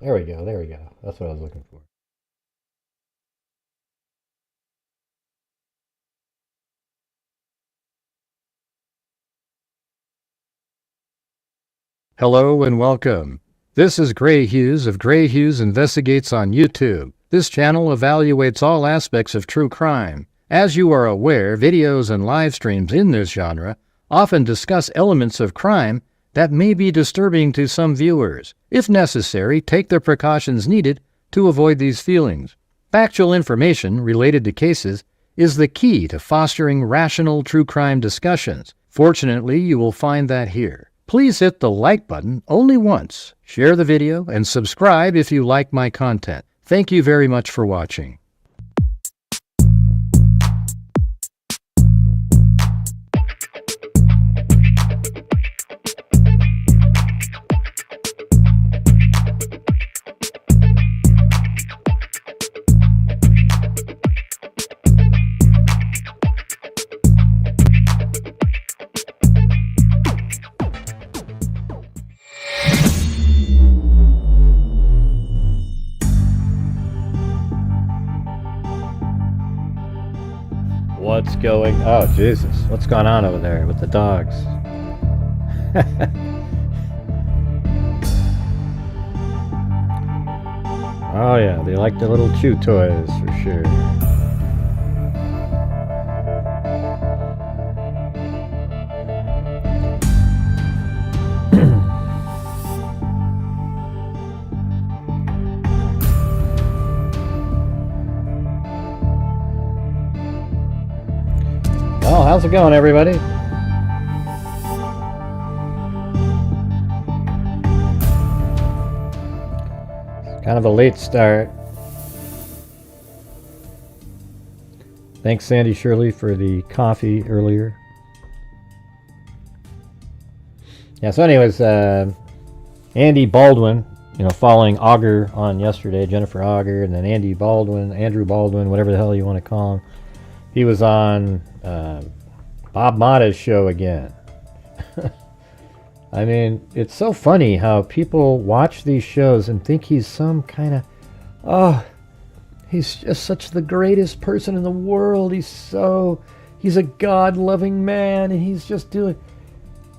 There we go. There we go. That's what I was looking for. Hello and welcome. This is Gray Hughes of Gray Hughes Investigates on YouTube. This channel evaluates all aspects of true crime. As you are aware, videos and live streams in this genre often discuss elements of crime that may be disturbing to some viewers. If necessary, take the precautions needed to avoid these feelings. Factual information related to cases is the key to fostering rational true crime discussions. Fortunately, you will find that here. Please hit the like button only once, share the video, and subscribe if you like my content. Thank you very much for watching. What's going... Oh, Jesus. What's going on over there with the dogs? Oh, yeah. They like the little chew toys, for sure. Well, how's it going, everybody? It's kind of a late start. Thanks, Sandy Shirley, for the coffee earlier. Yeah, so anyways, Andy Baldwin, following Auger on yesterday, Jennifer Auger, and then Andrew Baldwin, whatever the hell you want to call him. He was on Bob Motta's show again. I mean, it's so funny how people watch these shows and think he's some kind of, he's just such the greatest person in the world. He's a God-loving man, and he's just doing...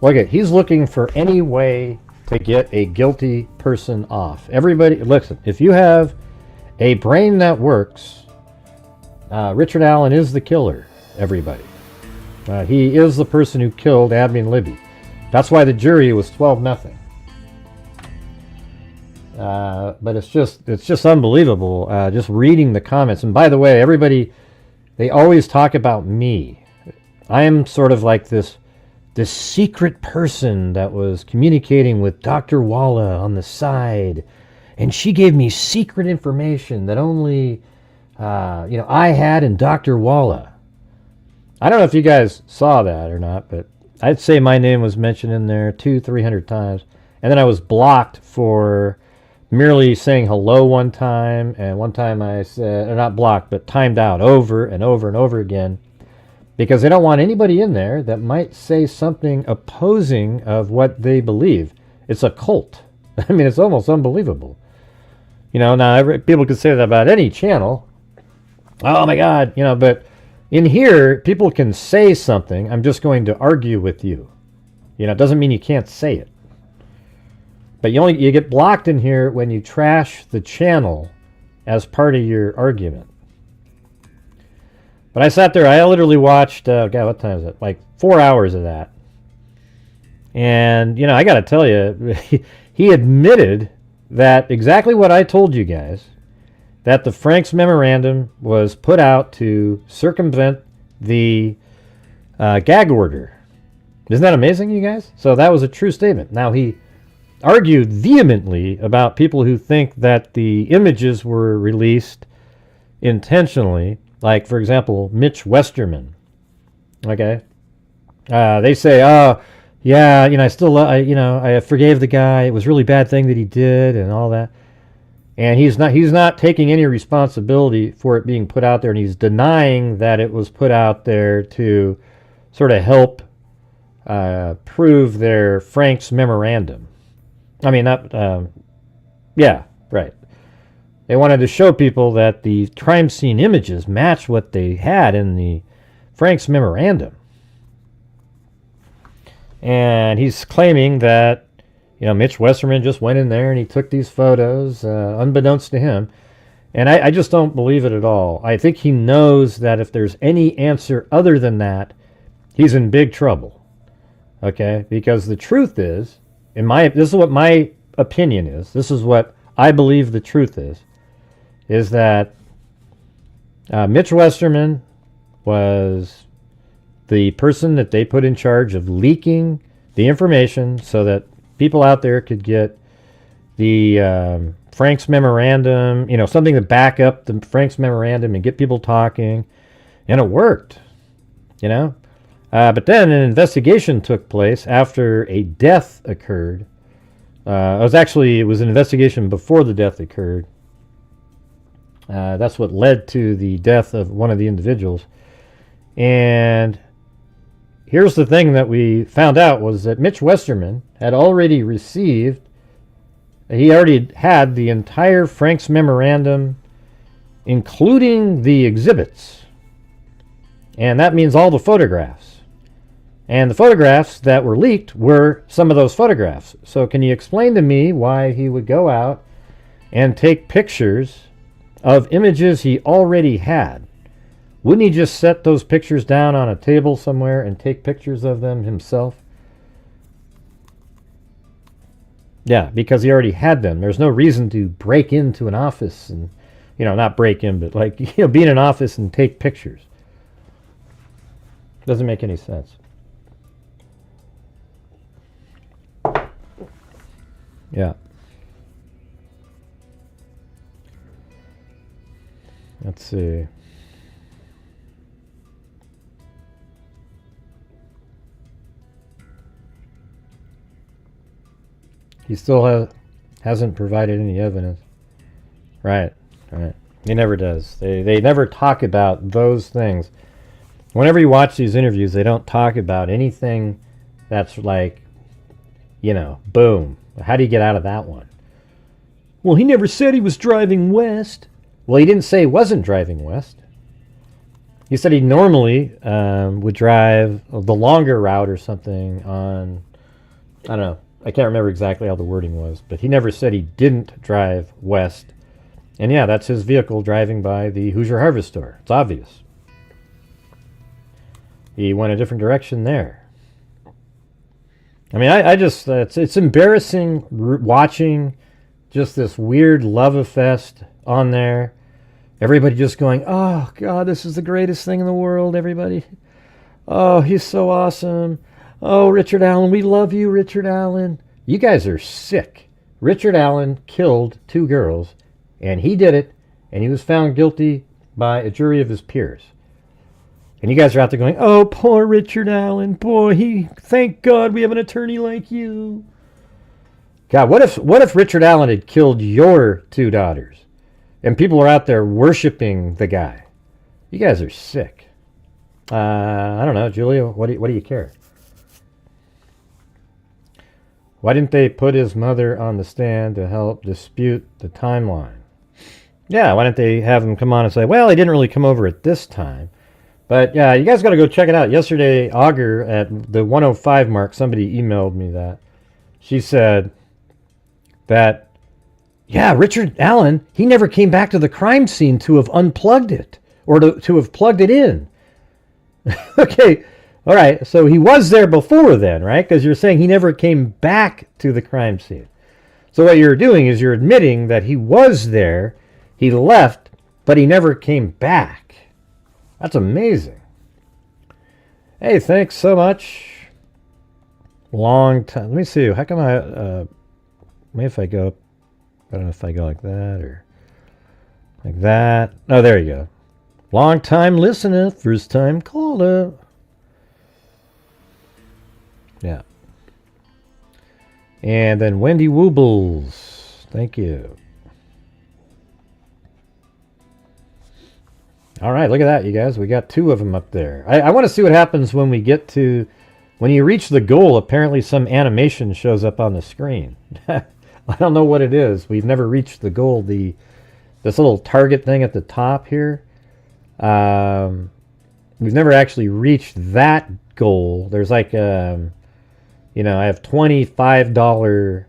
Look at, he's looking for any way to get a guilty person off. Everybody, listen, if you have a brain that works, Richard Allen is the killer, everybody. He is the person who killed Abby and Libby. That's why the jury was 12-0. But it's just unbelievable, just reading the comments. And by the way, everybody, they always talk about me. I am sort of like this secret person that was communicating with Dr. Walla on the side. And she gave me secret information that only... I had in Dr. Walla. I don't know if you guys saw that or not, but I'd say my name was mentioned in there 200-300 times. And then I was blocked for merely saying hello one time. And one time I said, not blocked, but timed out over and over and over again. Because they don't want anybody in there that might say something opposing of what they believe. It's a cult. I mean, it's almost unbelievable. Now people could say that about any channel. Oh my God, but in here, people can say something. I'm just going to argue with you. It doesn't mean you can't say it. But you get blocked in here when you trash the channel as part of your argument. But I sat there, I literally watched, God, what time is it? Like 4 hours of that. And, I got to tell you, he admitted that exactly what I told you guys, that the Franks memorandum was put out to circumvent the gag order. Isn't that amazing, you guys? So that was a true statement. Now, he argued vehemently about people who think that the images were released intentionally. Like, for example, Mitch Westerman. Okay? They say, oh, yeah, I still, I forgave the guy. It was a really bad thing that he did and all that. And he's not taking any responsibility for it being put out there, and he's denying that it was put out there to sort of help prove their Frank's memorandum. I mean, yeah. Right. They wanted to show people that the crime scene images match what they had in the Frank's memorandum. And he's claiming that, Mitch Westerman just went in there and he took these photos, unbeknownst to him. And I just don't believe it at all. I think he knows that if there's any answer other than that, he's in big trouble. Okay? Because the truth is, this is what my opinion is. This is what I believe the truth is that Mitch Westerman was the person that they put in charge of leaking the information so that people out there could get the Frank's memorandum, something to back up the Frank's memorandum and get people talking. And it worked, But then an investigation took place after a death occurred. It was an investigation before the death occurred. That's what led to the death of one of the individuals. And here's the thing that we found out was that Mitch Westerman had already had the entire Frank's memorandum, including the exhibits. And that means all the photographs. And the photographs that were leaked were some of those photographs. So can you explain to me why he would go out and take pictures of images he already had? Wouldn't he just set those pictures down on a table somewhere and take pictures of them himself? Yeah, because he already had them. There's no reason to break into an office and, not break in, but be in an office and take pictures. Doesn't make any sense. Yeah. Let's see. He still hasn't provided any evidence. Right. He never does. They never talk about those things. Whenever you watch these interviews, they don't talk about anything that's like, boom. How do you get out of that one? Well, he never said he was driving west. Well, he didn't say he wasn't driving west. He said he normally would drive the longer route or something on, I don't know. I can't remember exactly how the wording was, but he never said he didn't drive west. And yeah, that's his vehicle driving by the Hoosier Harvest Store. It's obvious. He went a different direction there. I mean, I just, it's embarrassing watching just this weird love fest on there. Everybody just going, oh, God, this is the greatest thing in the world, everybody. Oh, he's so awesome. Oh, Richard Allen, we love you, Richard Allen. You guys are sick. Richard Allen killed 2 girls, and he did it, and he was found guilty by a jury of his peers. And you guys are out there going, oh, poor Richard Allen. Boy, thank God we have an attorney like you. God, what if Richard Allen had killed your 2 daughters, and people are out there worshiping the guy? You guys are sick. I don't know, Julia, what do you care? Why didn't they put his mother on the stand to help dispute the timeline? Yeah, why didn't they have him come on and say, well, he didn't really come over at this time. But yeah, you guys got to go check it out. Yesterday, Augur at the 105 mark, somebody emailed me that. She said that, yeah, Richard Allen, he never came back to the crime scene to have unplugged it or to have plugged it in. Okay. All right, so he was there before then, right? Because you're saying he never came back to the crime scene. So what you're doing is you're admitting that he was there, he left, but he never came back. That's amazing. Hey, thanks so much. Long time. Let me see. How come maybe if I go, I don't know if I go like that or like that. Oh, there you go. Long time listener, first time caller. Yeah. And then Wendy Woobles. Thank you. All right, look at that, you guys. We got 2 of them up there. I want to see what happens when when you reach the goal, apparently some animation shows up on the screen. I don't know what it is. We've never reached the goal. This little target thing at the top here. We've never actually reached that goal. There's like, I have $25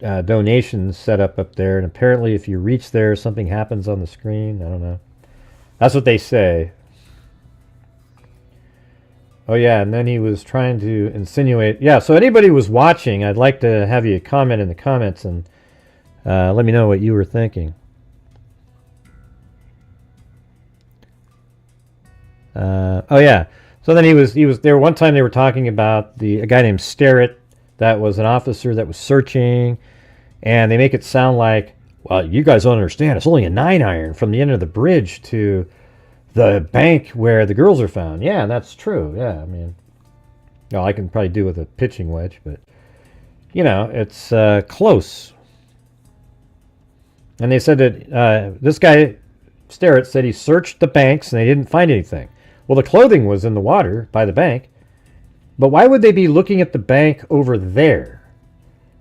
donations set up there, and apparently if you reach there, something happens on the screen. I don't know. That's what they say. Oh yeah, and then he was trying to insinuate. Yeah, so anybody was watching, I'd like to have you comment in the comments and let me know what you were thinking. Oh yeah. So then he was there one time. They were talking about a guy named Starrett that was an officer that was searching, and they make it sound like, well, you guys don't understand. It's only a 9-iron from the end of the bridge to the bank where the girls are found. Yeah, that's true. Yeah, I mean, I can probably do with a pitching wedge, but it's close. And they said that this guy Starrett said he searched the banks and they didn't find anything. Well, the clothing was in the water by the bank, but why would they be looking at the bank over there?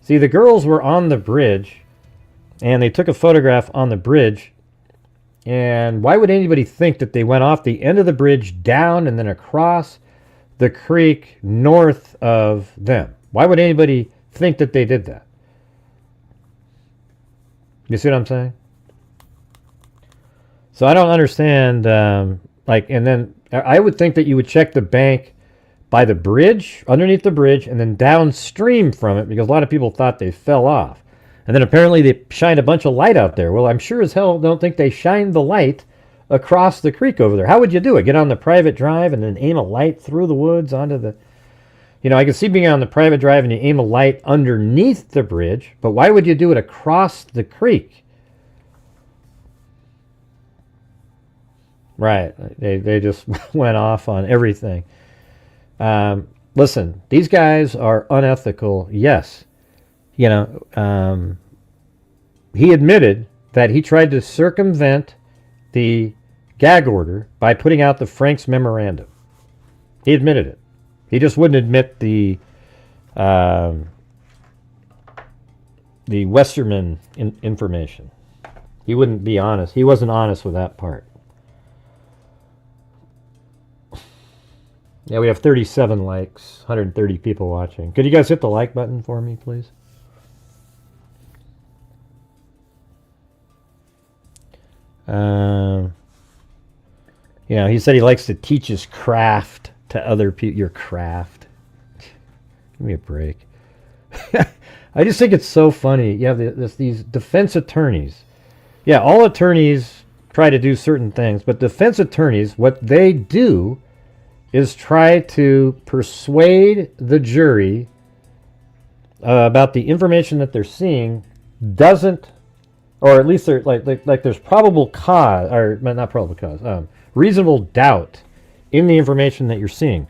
See, the girls were on the bridge, and they took a photograph on the bridge, and why would anybody think that they went off the end of the bridge down and then across the creek north of them? Why would anybody think that they did that? You see what I'm saying? So I don't understand, and then I would think that you would check the bank by the bridge, underneath the bridge, and then downstream from it, because a lot of people thought they fell off. And then apparently they shined a bunch of light out there. Well, I'm sure as hell don't think they shined the light across the creek over there. How would you do it? Get on the private drive and then aim a light through the woods onto the... I can see being on the private drive and you aim a light underneath the bridge, but why would you do it across the creek? Right. They just went off on everything. Listen, these guys are unethical. Yes. He admitted that he tried to circumvent the gag order by putting out the Frank's memorandum. He admitted it. He just wouldn't admit the Westerman information. He wouldn't be honest. He wasn't honest with that part. Yeah, we have 37 likes, 130 people watching. Could you guys hit the like button for me, please? He said he likes to teach his craft to other people. Your craft. Give me a break. I just think it's so funny. You have these defense attorneys. Yeah, all attorneys try to do certain things, but defense attorneys, what they do is try to persuade the jury about the information that they're seeing doesn't, or at least they're like there's probable cause, or not probable cause, reasonable doubt in the information that you're seeing.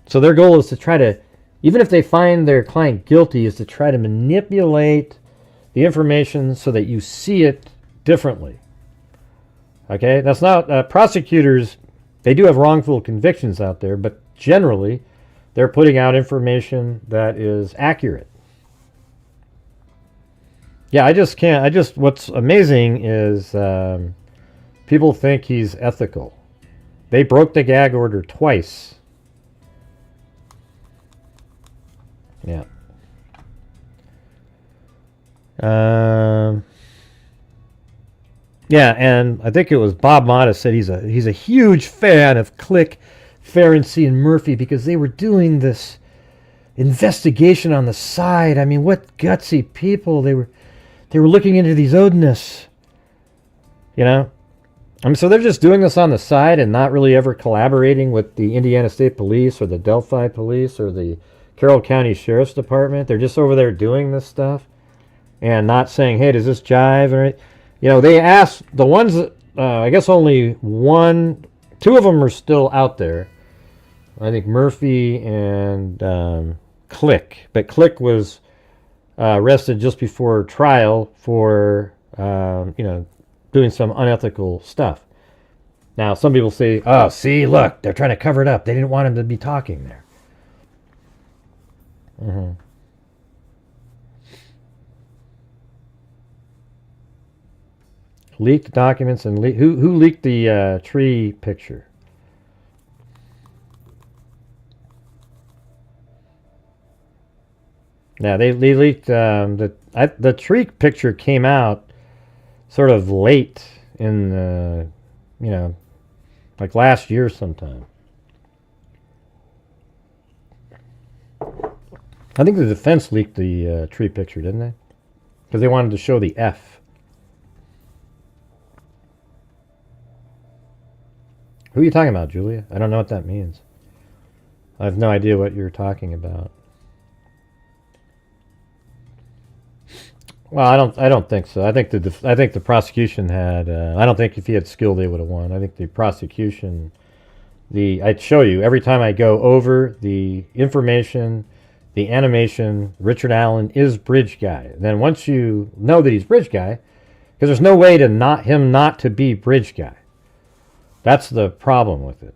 So their goal is to try to, even if they find their client guilty, is to try to manipulate the information so that you see it differently. Okay, that's not prosecutors. They do have wrongful convictions out there, but generally, they're putting out information that is accurate. Yeah, what's amazing is people think he's ethical. They broke the gag order twice. Yeah. Yeah, and I think it was Bob Motta said he's a huge fan of Click, Ferenczi, and Murphy because they were doing this investigation on the side. I mean, what gutsy people. They were looking into these Odinists. So they're just doing this on the side and not really ever collaborating with the Indiana State Police or the Delphi Police or the Carroll County Sheriff's Department. They're just over there doing this stuff and not saying, hey, does this jive? Or they asked the ones that, I guess only two of them are still out there. I think Murphy and Click. But Click was arrested just before trial for, doing some unethical stuff. Now, some people say, oh, see, look, they're trying to cover it up. They didn't want him to be talking there. Leaked documents and who leaked the tree picture? Yeah, they leaked the tree picture came out sort of late in like last year sometime. I think the defense leaked the tree picture, didn't they? Because they wanted to show the F. Who are you talking about, Julia? I don't know what that means. I have no idea what you're talking about. Well, I don't think so. I think the prosecution had. I don't think if he had skill, they would have won. I think the prosecution. I'd show you every time I go over the information, the animation. Richard Allen is bridge guy. Then once you know that he's bridge guy, because there's no way to not to be bridge guy. That's the problem with it.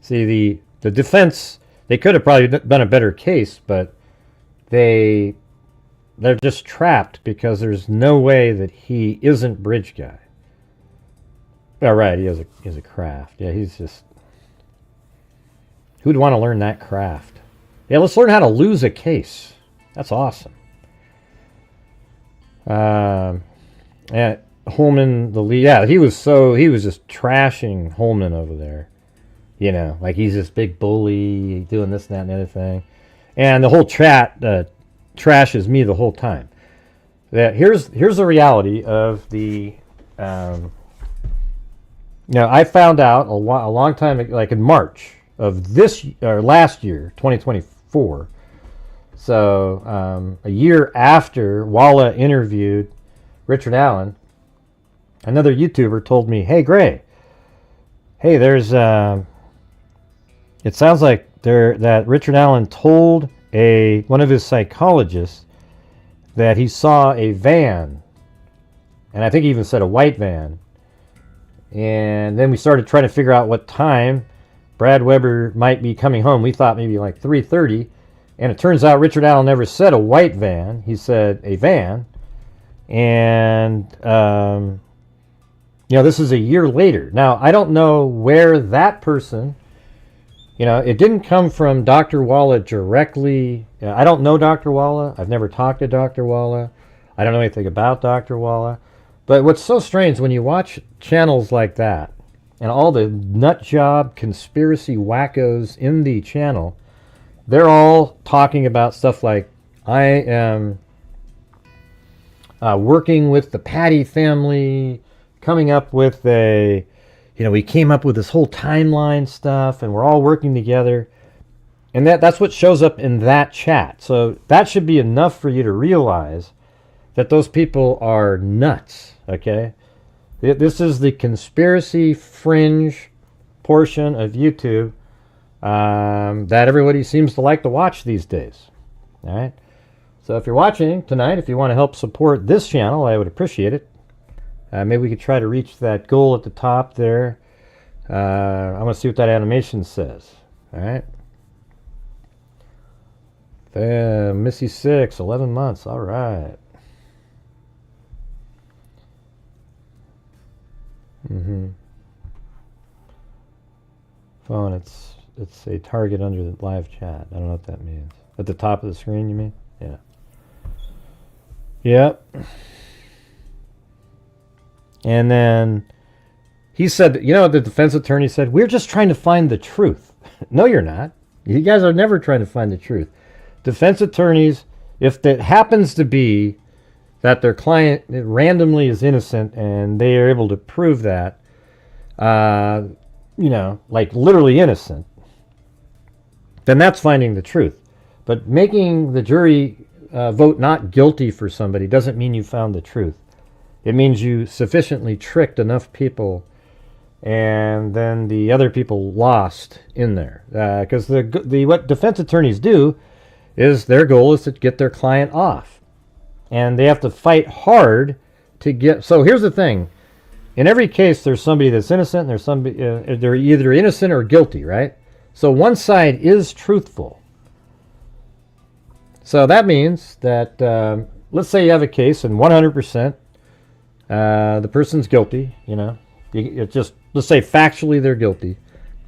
See, the defense, they could have probably done a better case, but they're just trapped because there's no way that he isn't bridge guy. All right, he has a craft. Yeah, he's just... Who'd want to learn that craft? Yeah, let's learn how to lose a case. That's awesome. And Holman, the lead, yeah, he was just trashing Holman over there. You know, like he's this big bully, doing this, that, and the other thing. And the whole chat trashes me the whole time. Here's the reality of the... I found out a long time, like in March of last year, 2024. So a year after Walla interviewed Richard Allen, another YouTuber told me, "Hey, Gray, hey, there's it sounds like that Richard Allen told one of his psychologists that he saw a van, and I think he even said a white van." And then we started trying to figure out what time Brad Weber might be coming home. We thought maybe like 3:30, and it turns out Richard Allen never said a white van. He said a van. And this is a year later. Now, I don't know where that person, it didn't come from Dr. Walla directly. I don't know Dr. Walla. I've never talked to Dr. Walla. I don't know anything about Dr. Walla. But what's so strange when you watch channels like that, and all the nut job conspiracy wackos in the channel, they're all talking about stuff like, I am working with the Patty family, coming up with we came up with this whole timeline stuff, and we're all working together. And that's what shows up in that chat. So that should be enough for you to realize that those people are nuts, okay? This is the conspiracy fringe portion of YouTube that everybody seems to like to watch these days, all right? So if you're watching tonight, if you want to help support this channel, I would appreciate it. Maybe we could try to reach that goal at the top there. I want to see what that animation says, all right? Missy 6, 11 months, all right. Phone, it's a target under the live chat. I don't know what that means. At the top of the screen, you mean? Yeah. Yep. And then he said, the defense attorney said, "We're just trying to find the truth." No, you're not. You guys are never trying to find the truth. Defense attorneys, if it happens to be that their client randomly is innocent and they are able to prove that, like literally innocent, then that's finding the truth. But making the jury vote not guilty for somebody doesn't mean you found the truth. It means you sufficiently tricked enough people, and then the other people lost in there. Because what defense attorneys do is their goal is to get their client off. And they have to fight hard to get... So here's the thing. In every case, there's somebody that's innocent, and there's somebody... they're either innocent or guilty, right? So one side is truthful. So that means that... let's say you have a case, and 100% The person's guilty, you know. It's just, let's say factually they're guilty.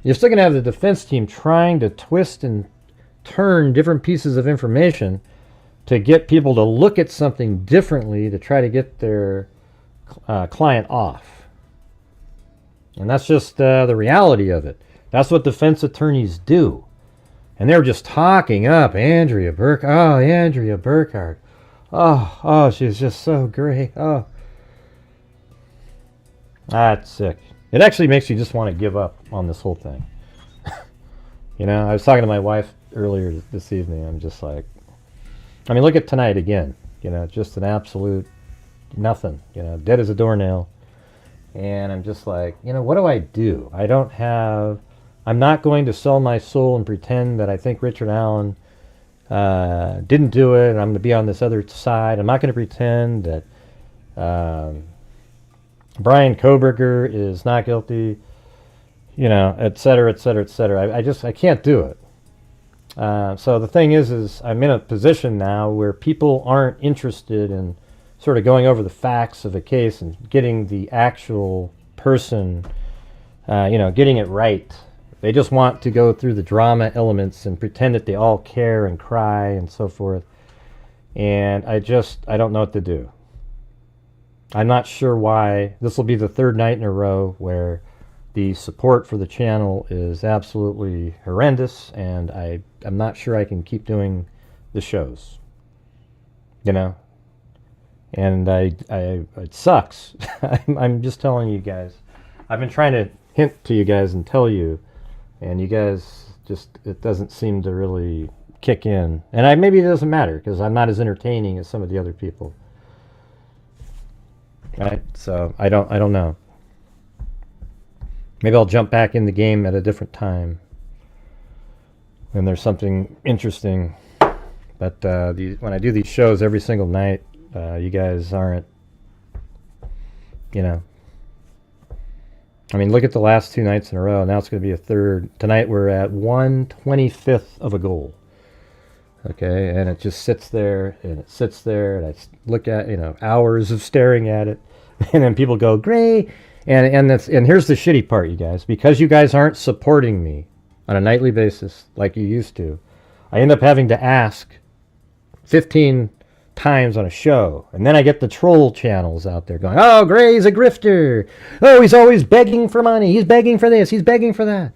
You're still going to have the defense team trying to twist and turn different pieces of information to get people to look at something differently to try to get their client off. And that's just the reality of it. That's what defense attorneys do. And they're just talking up Andrea Burke. Oh, Andrea Burkhart. Oh, she's just so great. Oh. That's sick. It actually makes you just want to give up on this whole thing. You know, I was talking to my wife earlier this evening. I'm just like, I mean, look at tonight again. You know, just an absolute nothing. You know, dead as a doornail. And I'm just like, you know, what do I do? I'm not going to sell my soul and pretend that I think Richard Allen didn't do it, and I'm going to be on this other side. I'm not going to pretend that Brian Koberger is not guilty, you know, et cetera, et cetera, et cetera. I can't do it. So the thing is I'm in a position now where people aren't interested in sort of going over the facts of a case and getting the actual person, you know, getting it right. They just want to go through the drama elements and pretend that they all care and cry and so forth. And I don't know what to do. I'm not sure why. This will be the third night in a row where the support for the channel is absolutely horrendous, and I'm not sure I can keep doing the shows. You know? And it sucks. I'm just telling you guys. I've been trying to hint to you guys and tell you, and you guys it doesn't seem to really kick in. And maybe it doesn't matter because I'm not as entertaining as some of the other people. Right? So I don't know. Maybe I'll jump back in the game at a different time when there's something interesting. But when I do these shows every single night, you guys aren't, you know. I mean, look at the last two nights in a row. Now it's going to be a third. Tonight we're at 1/25th of a goal. Okay, and it just sits there, and it sits there, and I look at, you know, hours of staring at it, and then people go, great. And here's the shitty part, you guys. Because you guys aren't supporting me on a nightly basis like you used to, I end up having to ask 15 times on a show, and then I get the troll channels out there going, oh, Gray's a grifter, oh, he's always begging for money, he's begging for this, he's begging for that.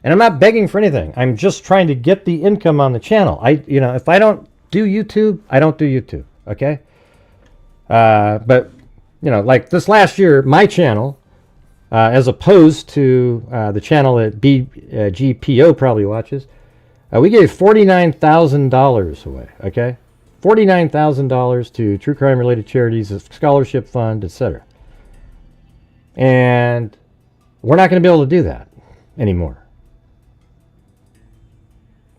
And I'm not begging for anything. I'm just trying to get the income on the channel. You know, if I don't do YouTube, I don't do YouTube, okay? But you know, like this last year, my channel, as opposed to the channel that GPO probably watches, we gave $49,000 away, okay? $49,000 to true crime related charities, a scholarship fund, etc. And we're not going to be able to do that anymore.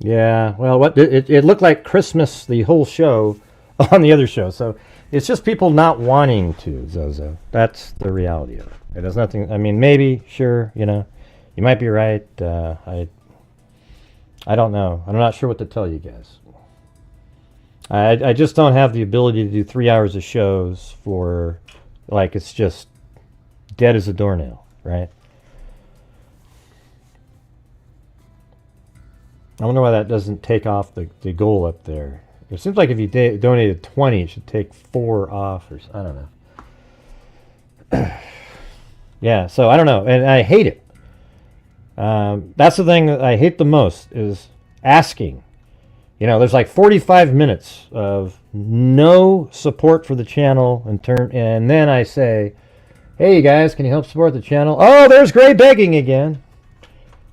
Yeah, well, it looked like Christmas, the whole show, on the other show. So it's just people not wanting to, Zozo. That's the reality of it. It has nothing, I mean, maybe, sure, you know, you might be right. I don't know. I'm not sure what to tell you guys. I just don't have the ability to do 3 hours of shows for, like, it's just dead as a doornail, right? I wonder why that doesn't take off the goal up there. It seems like if you donated 20, it should take 4 off, or I don't know. Yeah, so I don't know, and I hate it. That's the thing that I hate the most is asking. You know, there's like 45 minutes of no support for the channel, and then I say, hey, you guys, can you help support the channel? Oh, there's Gray begging again.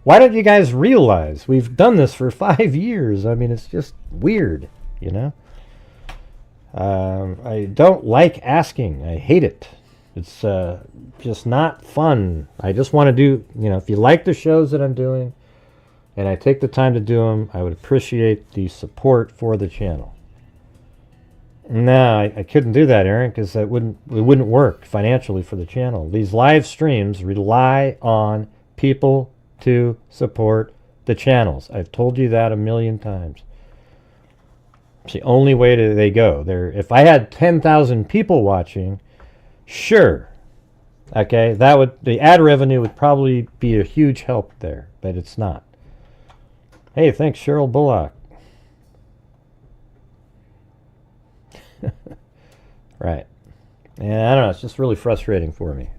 Why don't you guys realize we've done this for 5 years? I mean, it's just weird, you know? I don't like asking. I hate it. It's just not fun. I just want to do, you know, if you like the shows that I'm doing, and I take the time to do them, I would appreciate the support for the channel. No, I couldn't do that, Aaron, because it wouldn't work financially for the channel. These live streams rely on people to support the channels. I've told you that a million times. It's the only way they go. If I had 10,000 people watching, Sure. Okay, the ad revenue would probably be a huge help there, but it's not. Hey, thanks, Cheryl Bullock. Right. Yeah, I don't know. It's just really frustrating for me.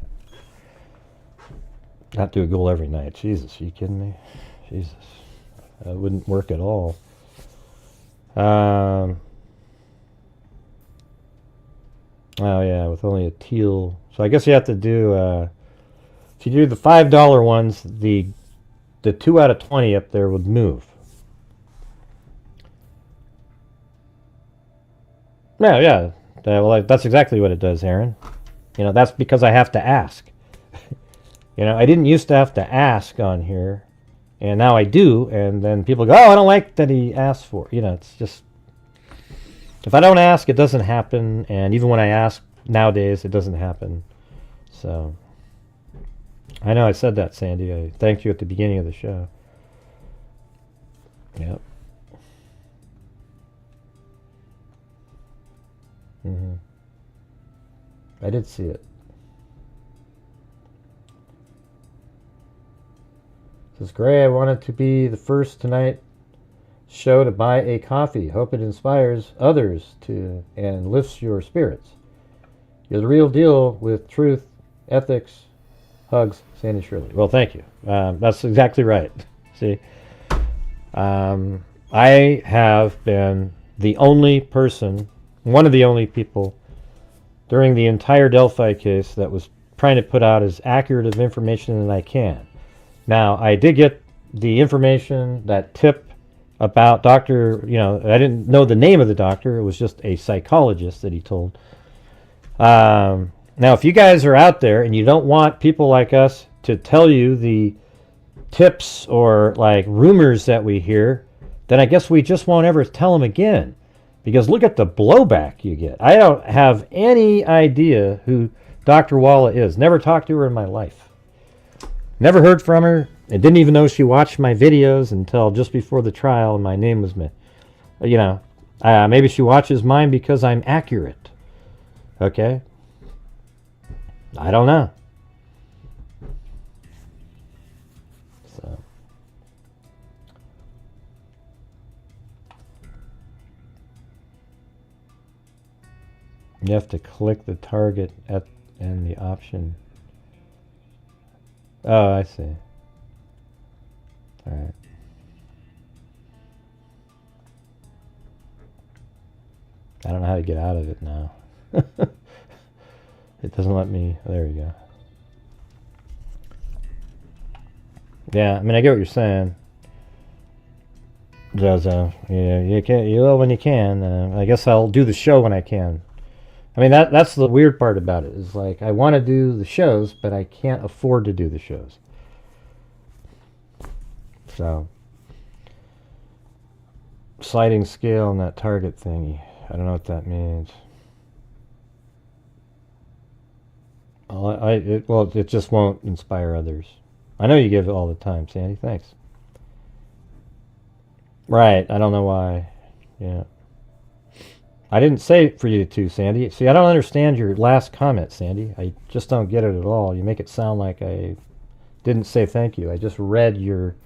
Not do a goal every night. Jesus, are you kidding me? Jesus. That wouldn't work at all. Oh, yeah, with only a teal. So I guess you have to do, if you do the $5 ones, the 2 out of 20 up there would move. Yeah. Well, that's exactly what it does, Aaron. That's because I have to ask. I didn't used to have to ask on here, and now I do, and then people go, oh, I don't like that he asked for it. It's just, if I don't ask, it doesn't happen, and even when I ask nowadays, it doesn't happen. So, I know I said that, Sandy. I thanked you at the beginning of the show. Yep. I did see it. Says Gray, I wanted to be the first tonight show to buy a coffee. Hope it inspires others to and lifts your spirits. You're the real deal with truth, ethics. Hugs, Sandy Shirley. Well, thank you. That's exactly right. See, I have been the only person, one of the only people during the entire Delphi case that was trying to put out as accurate of information as I can. Now, I did get the information, that tip about Dr. I didn't know the name of the doctor. It was just a psychologist that he told. Now, if you guys are out there and you don't want people like us to tell you the tips or like rumors that we hear, then I guess we just won't ever tell them again. Because look at the blowback you get. I don't have any idea who Dr. Walla is. Never talked to her in my life. Never heard from her. I didn't even know she watched my videos until just before the trial, and my name was, maybe she watches mine because I'm accurate. Okay? I don't know. So. You have to click the target and the option. Oh, I see. All right. I don't know how to get out of it now. It doesn't let me. There you go. Yeah, I mean, I get what you're saying, Zozo. Yeah, you will when you can. I guess I'll do the show when I can. I mean, that's the weird part about it. Is like I want to do the shows, but I can't afford to do the shows. So, sliding scale on that target thingy. I don't know what that means. It just won't inspire others. I know you give it all the time, Sandy. Thanks. Right. I don't know why. Yeah. I didn't say it for you to, Sandy. See, I don't understand your last comment, Sandy. I just don't get it at all. You make it sound like I didn't say thank you. I just read your...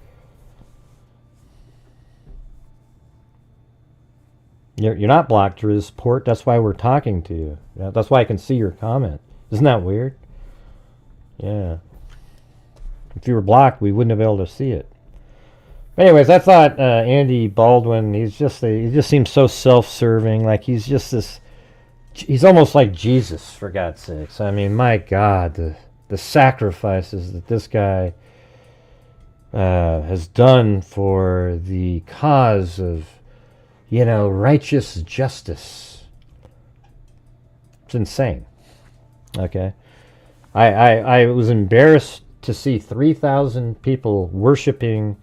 You're not blocked through the support. That's why we're talking to you. Yeah, that's why I can see your comment. Isn't that weird? Yeah. If you were blocked, we wouldn't have been able to see it. Anyways, I thought Andy Baldwin, he just seems so self-serving. Like he's just this, he's almost like Jesus, for God's sakes. I mean, my God, the sacrifices that this guy has done for the cause of, righteous justice. It's insane. Okay. I was embarrassed to see 3,000 people worshiping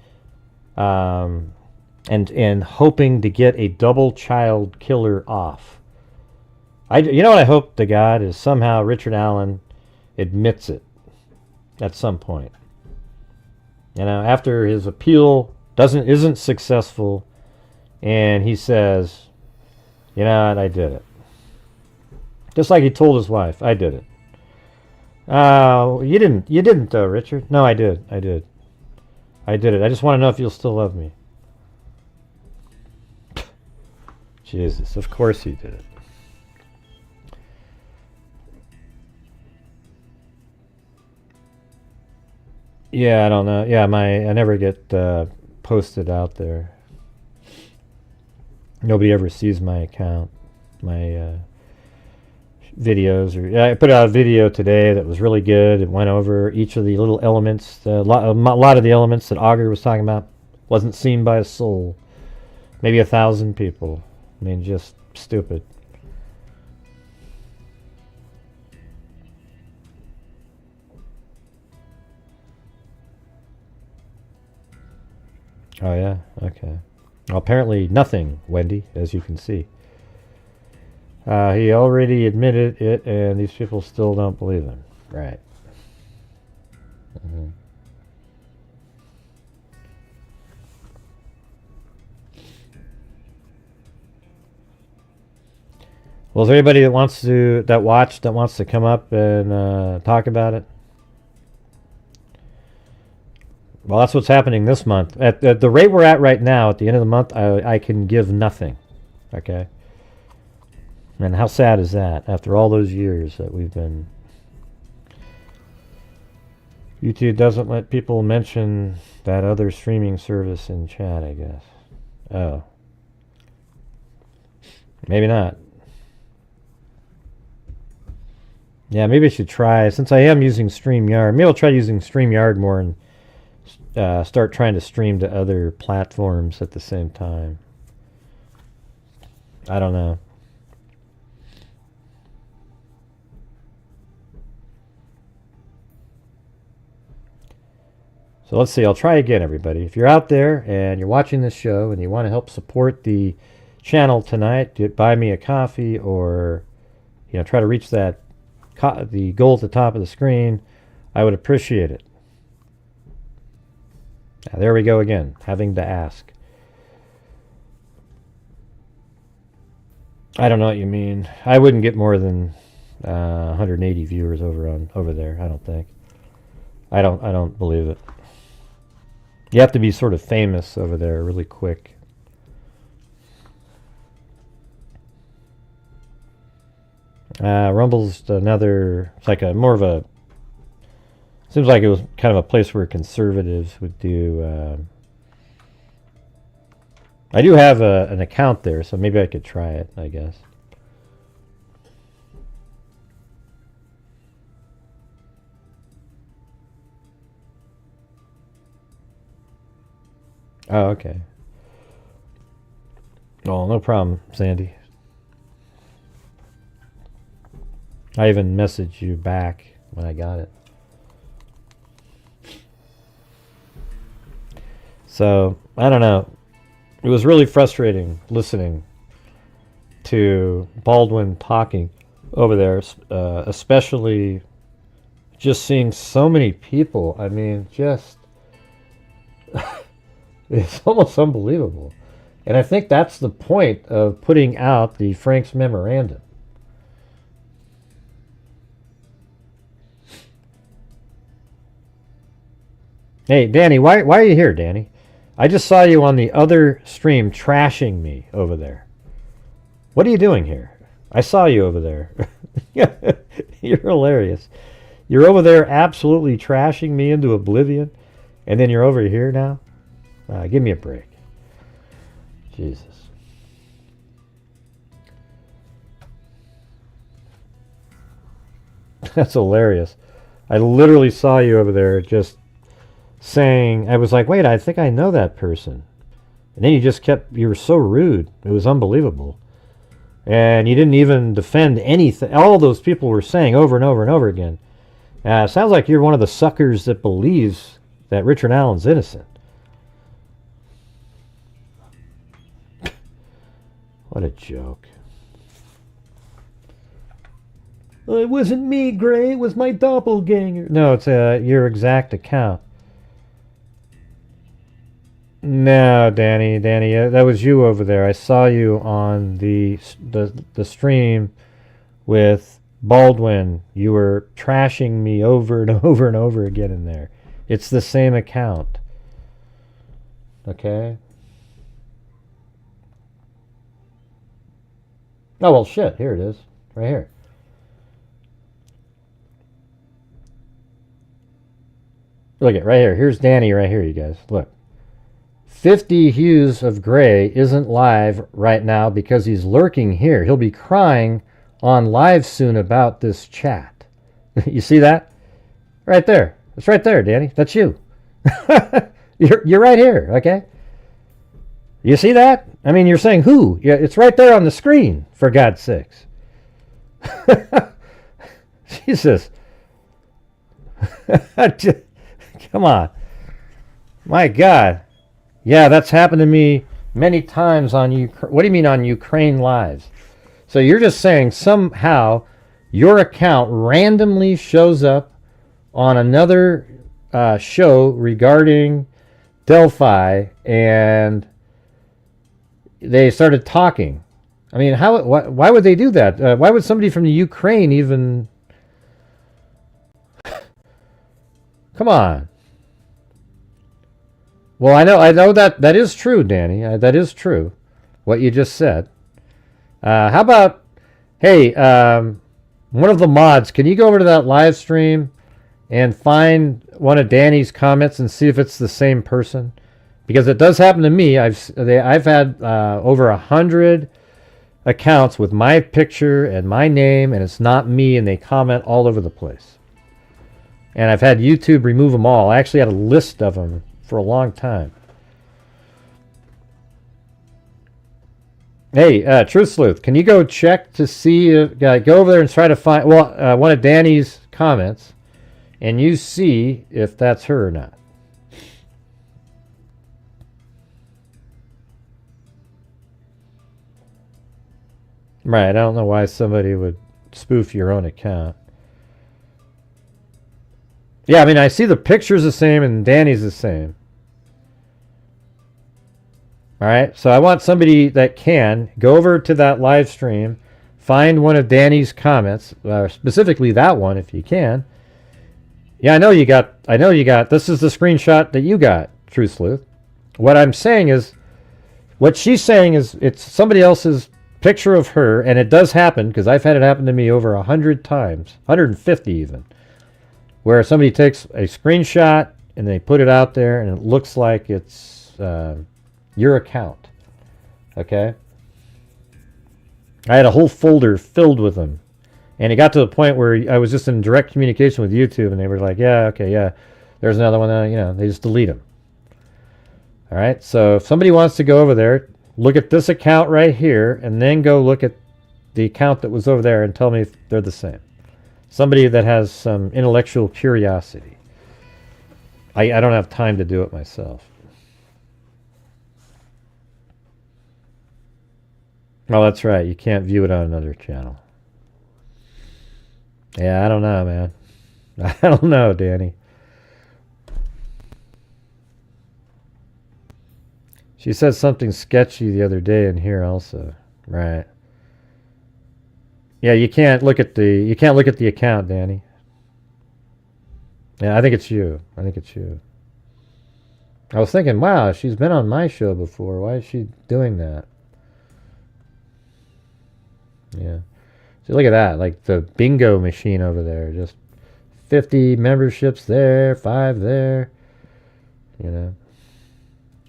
and hoping to get a double child killer off. You know what I hope to God is somehow Richard Allen admits it at some point. After his appeal isn't successful, and he says, I did it. Just like he told his wife, I did it. You didn't though, Richard. No, I did. I did it. I just want to know if you'll still love me. Jesus, of course he did it. Yeah, I don't know. Yeah, I never get posted out there. Nobody ever sees my account, my videos. Or I put out a video today that was really good. It went over each of the little elements. A lot of the elements that Augur was talking about wasn't seen by a soul. Maybe 1,000 people. I mean, just stupid. Oh, yeah? Okay. Well, apparently nothing, Wendy, as you can see. He already admitted it, and these people still don't believe him. Right. Mm-hmm. Well, is there anybody that wants to come up and talk about it? Well, that's what's happening this month. At the rate we're at right now, at the end of the month, I can give nothing. Okay? And how sad is that after all those years that we've been... YouTube doesn't let people mention that other streaming service in chat, I guess. Oh. Maybe not. Yeah, maybe I should try, since I am using StreamYard, maybe I'll try using StreamYard more and start trying to stream to other platforms at the same time. I don't know. So let's see, I'll try again, everybody. If you're out there and you're watching this show and you want to help support the channel tonight, buy me a coffee or try to reach that the goal at the top of the screen, I would appreciate it. Now, there we go again, having to ask. I don't know what you mean. I wouldn't get more than 180 viewers over there. I don't think. I don't believe it. You have to be sort of famous over there really quick. Rumble's another. It's like more of a. Seems like it was kind of a place where conservatives would do. I do have an account there, so maybe I could try it, I guess. Oh, okay. Oh, no problem, Sandy. I even messaged you back when I got it. So, I don't know. It was really frustrating listening to Baldwin talking over there, especially just seeing so many people. I mean, just... it's almost unbelievable. And I think that's the point of putting out the Frank's Memorandum. Hey, Danny, why are you here, Danny? I just saw you on the other stream trashing me over there. What are you doing here? I saw you over there. You're hilarious. You're over there absolutely trashing me into oblivion, and then you're over here now? Give me a break. Jesus. That's hilarious. I literally saw you over there just saying, I was like, wait, I think I know that person. And then you were so rude. It was unbelievable. And you didn't even defend anything. All those people were saying over and over and over again. It sounds like you're one of the suckers that believes that Richard Allen's innocent. What a joke. It wasn't me, Gray. It was my doppelganger. No, it's your exact account. No, Danny, that was you over there. I saw you on the stream with Baldwin, you were trashing me over and over and over again in there. It's the same account. Okay? Oh, well, shit. Here it is. Right here. Look at right here. Here's Danny right here, you guys. Look. 50 Hues of Gray isn't live right now because he's lurking here. He'll be crying on live soon about this chat. You see that? Right there. It's right there, Danny. That's you. You're right here, okay? You see that? I mean, you're saying who? Yeah, it's right there on the screen, for God's sakes. Jesus. Come on. My God. Yeah, that's happened to me many times on Ukraine. What do you mean on Ukraine Lives? So you're just saying somehow your account randomly shows up on another show regarding Delphi, and they started talking. I mean, why would they do that? Why would somebody from the Ukraine even... Come on. Well, I know that is true, Danny. That is true, what you just said. How about, hey, one of the mods, can you go over to that live stream and find one of Danny's comments and see if it's the same person? Because it does happen to me. I've had over 100 accounts with my picture and my name, and it's not me, and they comment all over the place. And I've had YouTube remove them all. I actually had a list of them for a long time. Hey, Truth Sleuth, can you go check to see, go over there and try to find, one of Danny's comments, and you see if that's her or not. Right, I don't know why somebody would spoof your own account. Yeah, I mean, I see the picture's the same and Danny's the same. All right, so I want somebody that can go over to that live stream, find one of Danny's comments, specifically that one if you can. Yeah, I know you got, this is the screenshot that you got, Truth Sleuth. What I'm saying is, what she's saying is it's somebody else's picture of her, and it does happen, because I've had it happen to me over 100 times, 150 even, where somebody takes a screenshot and they put it out there and it looks like it's your account. Okay? I had a whole folder filled with them. And it got to the point where I was just in direct communication with YouTube, and they were like, yeah, okay, yeah, there's another one. They just delete them. All right? So if somebody wants to go over there, look at this account right here, and then go look at the account that was over there and tell me if they're the same. Somebody that has some intellectual curiosity. I don't have time to do it myself. Oh, that's right. You can't view it on another channel. Yeah, I don't know, man. I don't know, Danny. She said something sketchy the other day in here also. Right. Yeah, you can't look at the account, Danny. Yeah, I think it's you. I was thinking, wow, she's been on my show before. Why is she doing that? Yeah. See, look at that. Like the bingo machine over there. Just 50 memberships there, 5 there.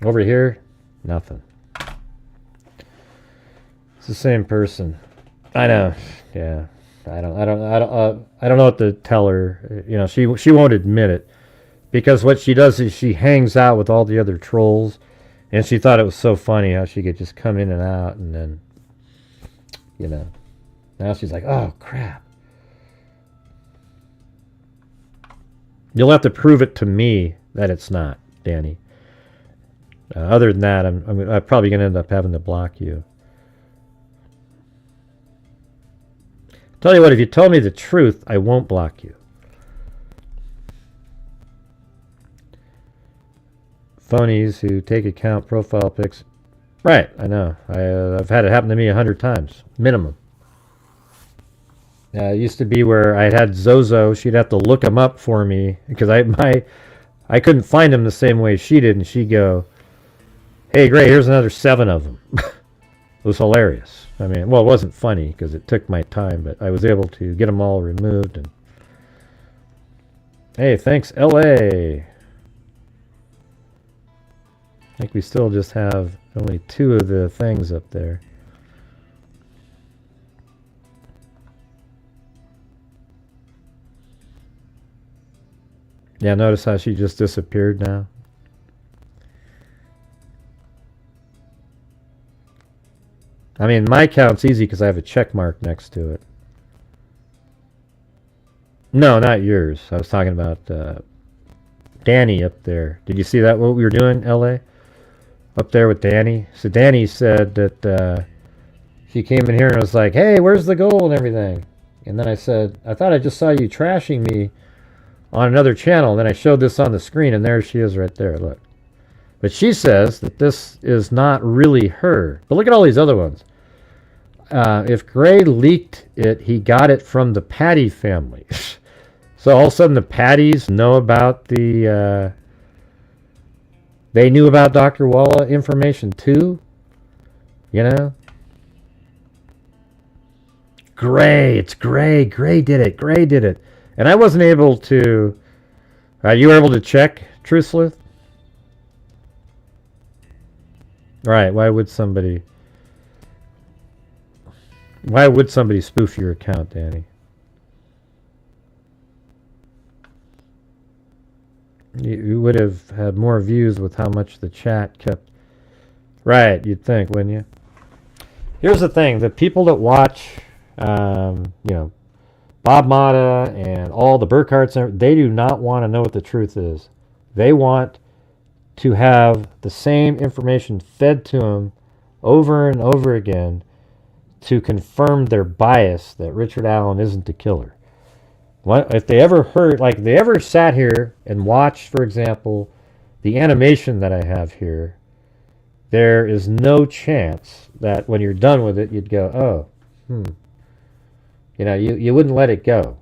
Over here, nothing. It's the same person. I know. Yeah. I don't know what to tell her. She won't admit it, because what she does is she hangs out with all the other trolls, and she thought it was so funny how she could just come in and out, and then now she's like, oh crap. You'll have to prove it to me that it's not, Danny. Other than that, I'm probably going to end up having to block you. Tell you what, if you tell me the truth, I won't block you. Phonies who take account profile pics. Right, I know. I've had it happen to me 100 times, minimum. It used to be where I had Zozo. She'd have to look them up for me because I couldn't find them the same way she did, and she'd go, "Hey, great, here's another 7 of them." It was hilarious. I mean, well, it wasn't funny because it took my time, but I was able to get them all removed. And hey, thanks, LA. I think we still just have only 2 of the things up there. Yeah, notice how she just disappeared now. I mean, my count's easy because I have a check mark next to it. No, not yours. I was talking about Danny up there. Did you see that, what we were doing, LA? Up there with Danny? So Danny said that she came in here and was like, "Hey, where's the goal and everything?" And then I said, "I thought I just saw you trashing me on another channel." And then I showed this on the screen, and there she is right there, look. But she says that this is not really her. But look at all these other ones. If Gray leaked it, he got it from the Patty family. So all of a sudden the Patties know about the... they knew about Dr. Walla information too? You know? Gray, it's Gray. Gray did it. Gray did it. And I wasn't able to... you were able to check, Truth Sleuth? Right, why would somebody spoof your account, Danny? You would have had more views with how much the chat kept... Right, you'd think, wouldn't you? Here's the thing, the people that watch, you know, Bob Motta and all the Burkharts, they do not want to know what the truth is. They want to have the same information fed to them over and over again to confirm their bias that Richard Allen isn't the killer. If they ever heard, like, they ever sat here and watched, for example, the animation that I have here, there is no chance that when you're done with it, you'd go, oh, You know, you wouldn't let it go.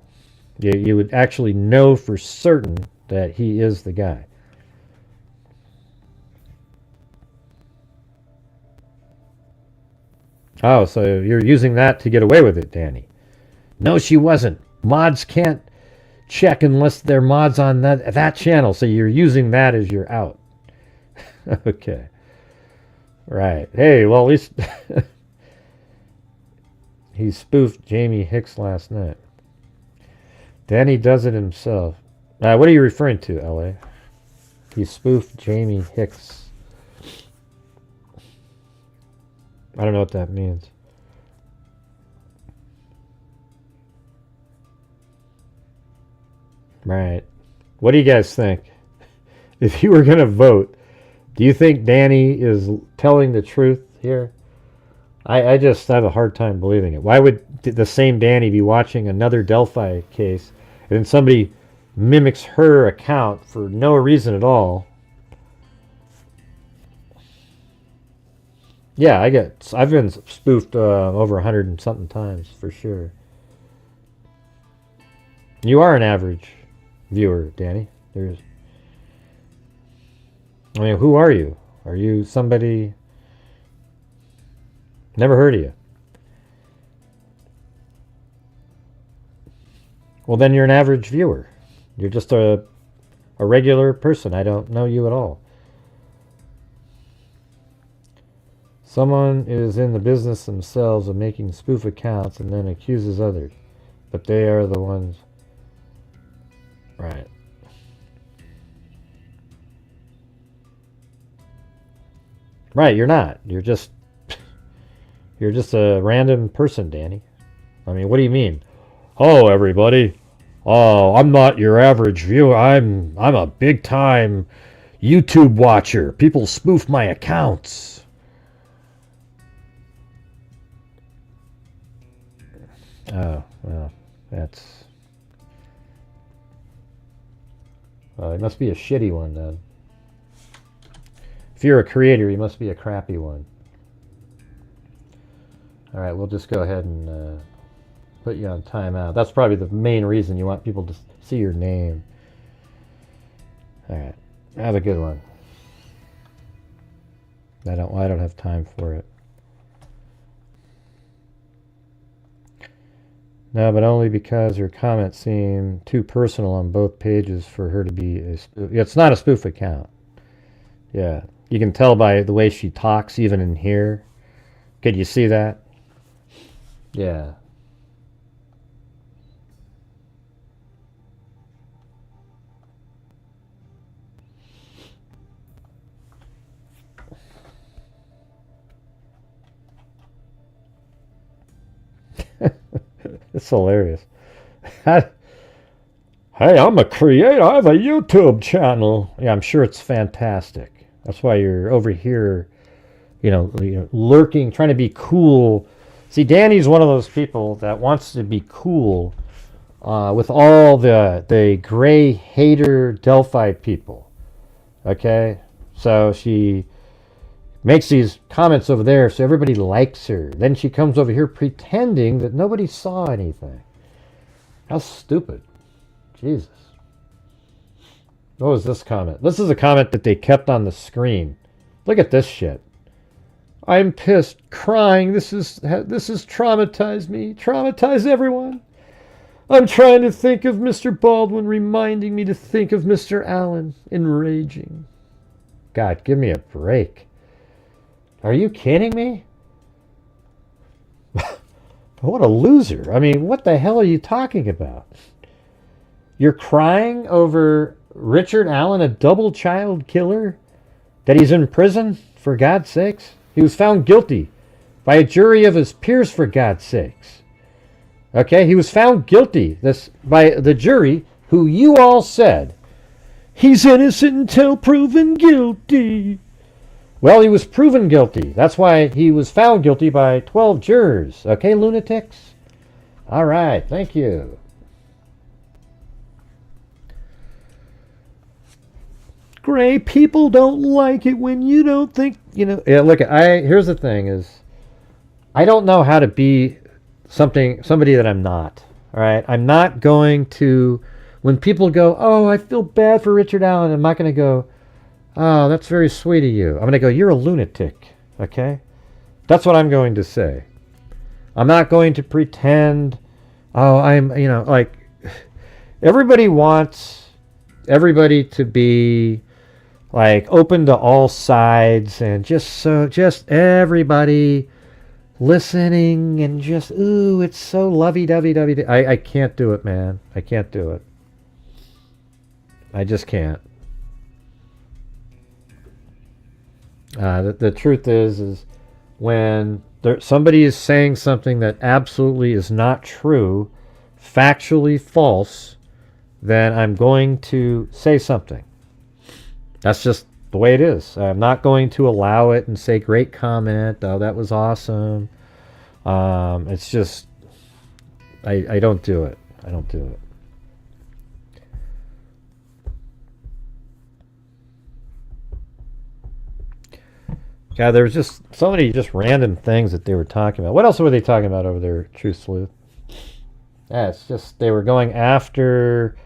You would actually know for certain that he is the guy. Oh, so you're using that to get away with it, Danny. No, she wasn't. Mods can't check unless they're mods on that channel, so you're using that as your out. Okay. Right. Hey, well, at least he spoofed Jamie Hicks last night. Danny does it himself. What are you referring to, LA? He spoofed Jamie Hicks. I don't know what that means. Right. What do you guys think? If you were going to vote, do you think Danny is telling the truth here? I just have a hard time believing it. Why would the same Danny be watching another Delphi case and then somebody mimics her account for no reason at all? Yeah, I've been spoofed over 100 and something times for sure. You are an average viewer, Danny. I mean, who are you? Are you somebody? Never heard of you. Well, then you're an average viewer. You're just a regular person. I don't know you at all. Someone is in the business themselves of making spoof accounts and then accuses others. But they are the ones. Right. Right, you're not. You're just a random person, Danny. I mean, what do you mean? Oh, everybody. Oh, I'm not your average viewer. I'm a big time YouTube watcher. People spoof my accounts. Oh, well, that's... Well, it must be a shitty one, then. If you're a creator, you must be a crappy one. Alright, we'll just go ahead and put you on timeout. That's probably the main reason you want people to see your name. All right, have a good one. I don't have time for it. No, but only because her comments seem too personal on both pages for her to be a spoof. It's not a spoof account. Yeah, you can tell by the way she talks, even in here. Could you see that? Yeah. It's hilarious. Hey, I'm a creator. I have a YouTube channel. Yeah, I'm sure it's fantastic. That's why you're over here, lurking, trying to be cool. See, Danny's one of those people that wants to be cool with all the gray hater Delphi people. Okay? So she makes these comments over there so everybody likes her. Then she comes over here pretending that nobody saw anything. How stupid. Jesus. What was this comment? This is a comment that they kept on the screen. Look at this shit. I'm pissed, crying. This has traumatized me. Traumatized everyone. I'm trying to think of Mr. Baldwin, reminding me to think of Mr. Allen. Enraging. God, give me a break. Are you kidding me? What a loser. I mean, what the hell are you talking about? You're crying over Richard Allen, a double child killer? That he's in prison, for God's sakes? He was found guilty by a jury of his peers, for God's sakes. Okay, he was found guilty by the jury who you all said, he's innocent until proven guilty. Well, he was proven guilty. That's why he was found guilty by 12 jurors. Okay, lunatics? All right, thank you. Gray people don't like it when you don't think, Yeah, look, here's the thing is, I don't know how to be somebody that I'm not. All right? I'm not going to, when people go, oh, I feel bad for Richard Allen, I'm not going to go, oh, that's very sweet of you. I'm going to go, you're a lunatic, okay? That's what I'm going to say. I'm not going to pretend, everybody wants everybody to be, open to all sides and just everybody listening and just, ooh, it's so lovey-dovey-dovey. I can't do it, man. I can't do it. I just can't. The truth is when somebody is saying something that absolutely is not true, factually false, then I'm going to say something. That's just the way it is. I'm not going to allow it and say, great comment, oh, that was awesome. It's just, I don't do it. I don't do it. God, there was just so many just random things that they were talking about. What else were they talking about over there, True Sleuth? Yeah, it's just they were going after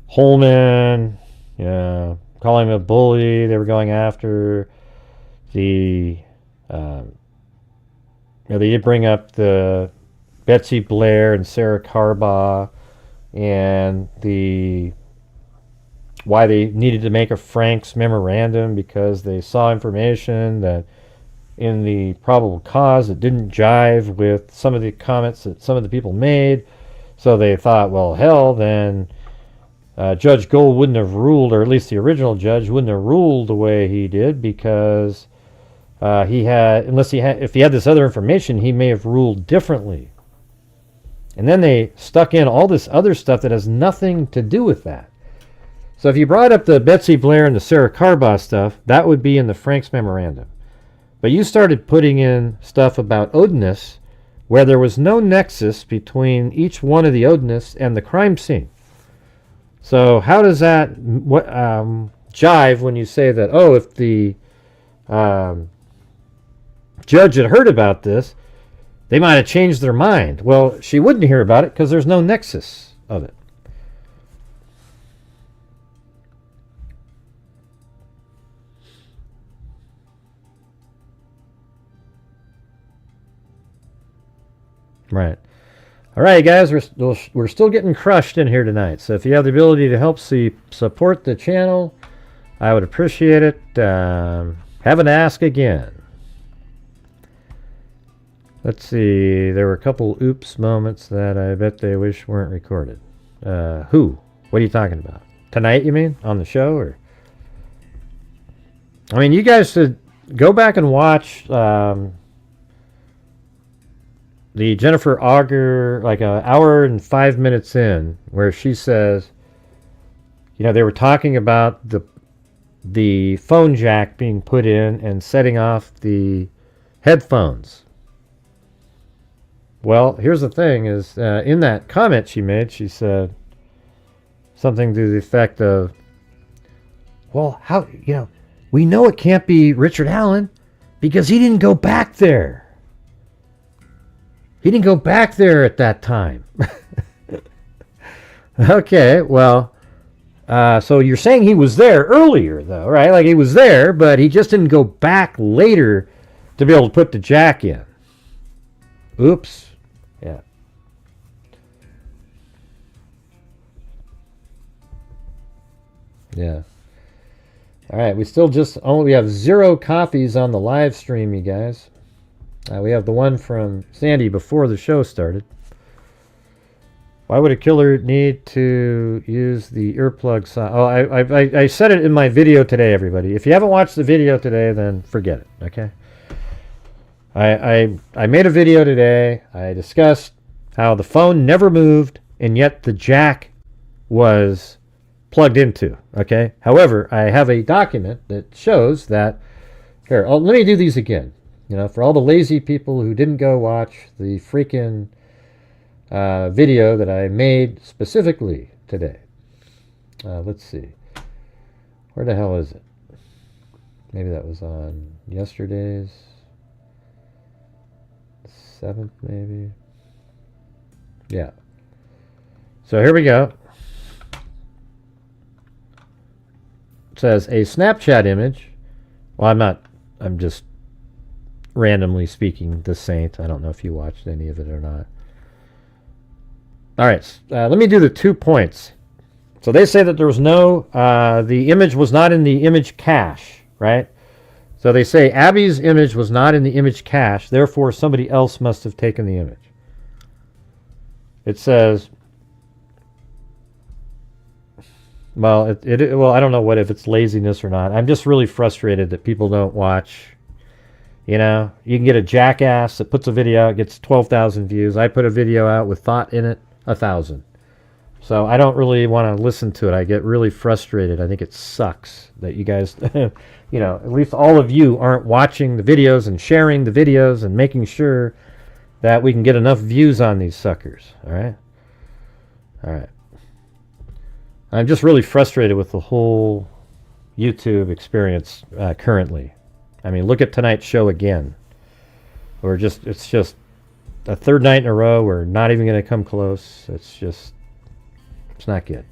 Holman, calling him a bully. They were going after the, they did bring up the Betsy Blair and Sarah Carbaugh and why they needed to make a Frank's memorandum, because they saw information that in the probable cause it didn't jive with some of the comments that some of the people made. So they thought, well, hell, then Judge Gold wouldn't have ruled, or at least the original judge wouldn't have ruled the way he did, because if he had this other information, he may have ruled differently. And then they stuck in all this other stuff that has nothing to do with that. So if you brought up the Betsy Blair and the Sarah Carbaugh stuff, that would be in the Frank's memorandum. But you started putting in stuff about Odinists where there was no nexus between each one of the Odinists and the crime scene. So how does that jive when you say that, oh, if the judge had heard about this, They might have changed their mind. Well, she wouldn't hear about it because there's no nexus of it. Right. All right, guys, we're still getting crushed in here tonight. So if you have the ability to help support the channel, I would appreciate it. Have an ask again. Let's see. There were a couple oops moments that I bet they wish weren't recorded. Who? What are you talking about? Tonight, you mean? On the show? Or? I mean, you guys should go back and watch... the Jennifer Auger, like an hour and 5 minutes in, where she says, you know, they were talking about the phone jack being put in and setting off the headphones. Well, here's the thing is, in that comment she made, she said something to the effect of, well, how, you know, we know it can't be Richard Allen because he didn't go back there. He didn't go back there at that time. Okay, well, so you're saying he was there earlier, though, right? Like he was there, but he just didn't go back later to be able to put the jack in. Oops. Yeah. Yeah. All right, we have 0 copies on the live stream, you guys. We have the one from Sandy before the show started. Why would a killer need to use the earplug sound? Oh, I said it in my video today, everybody. If you haven't watched the video today, then forget it, okay? I made a video today. I discussed how the phone never moved, and yet the jack was plugged into, okay? However, I have a document that shows that... Here, let me do these again. You know, for all the lazy people who didn't go watch the freaking video that I made specifically today. Let's see. Where the hell is it? Maybe that was on yesterday's 7th, maybe. Yeah. So here we go. It says a Snapchat image. Well, I'm just randomly speaking, The Saint. I don't know if you watched any of it or not. All right, let me do the 2 points. So they say that there was no, the image was not in the image cache, right? So they say Abby's image was not in the image cache, therefore somebody else must have taken the image. It says, well, well, I don't know if it's laziness or not. I'm just really frustrated that people don't watch. You know, you can get a jackass that puts a video out, gets 12,000 views. I put a video out with thought in it, 1,000. So I don't really want to listen to it. I get really frustrated. I think it sucks that you guys, you know, at least all of you aren't watching the videos and sharing the videos and making sure that we can get enough views on these suckers. All right? All right. I'm just really frustrated with the whole YouTube experience currently. I mean, look at tonight's show again. It's just a third night in a row. We're not even going to come close. It's not good.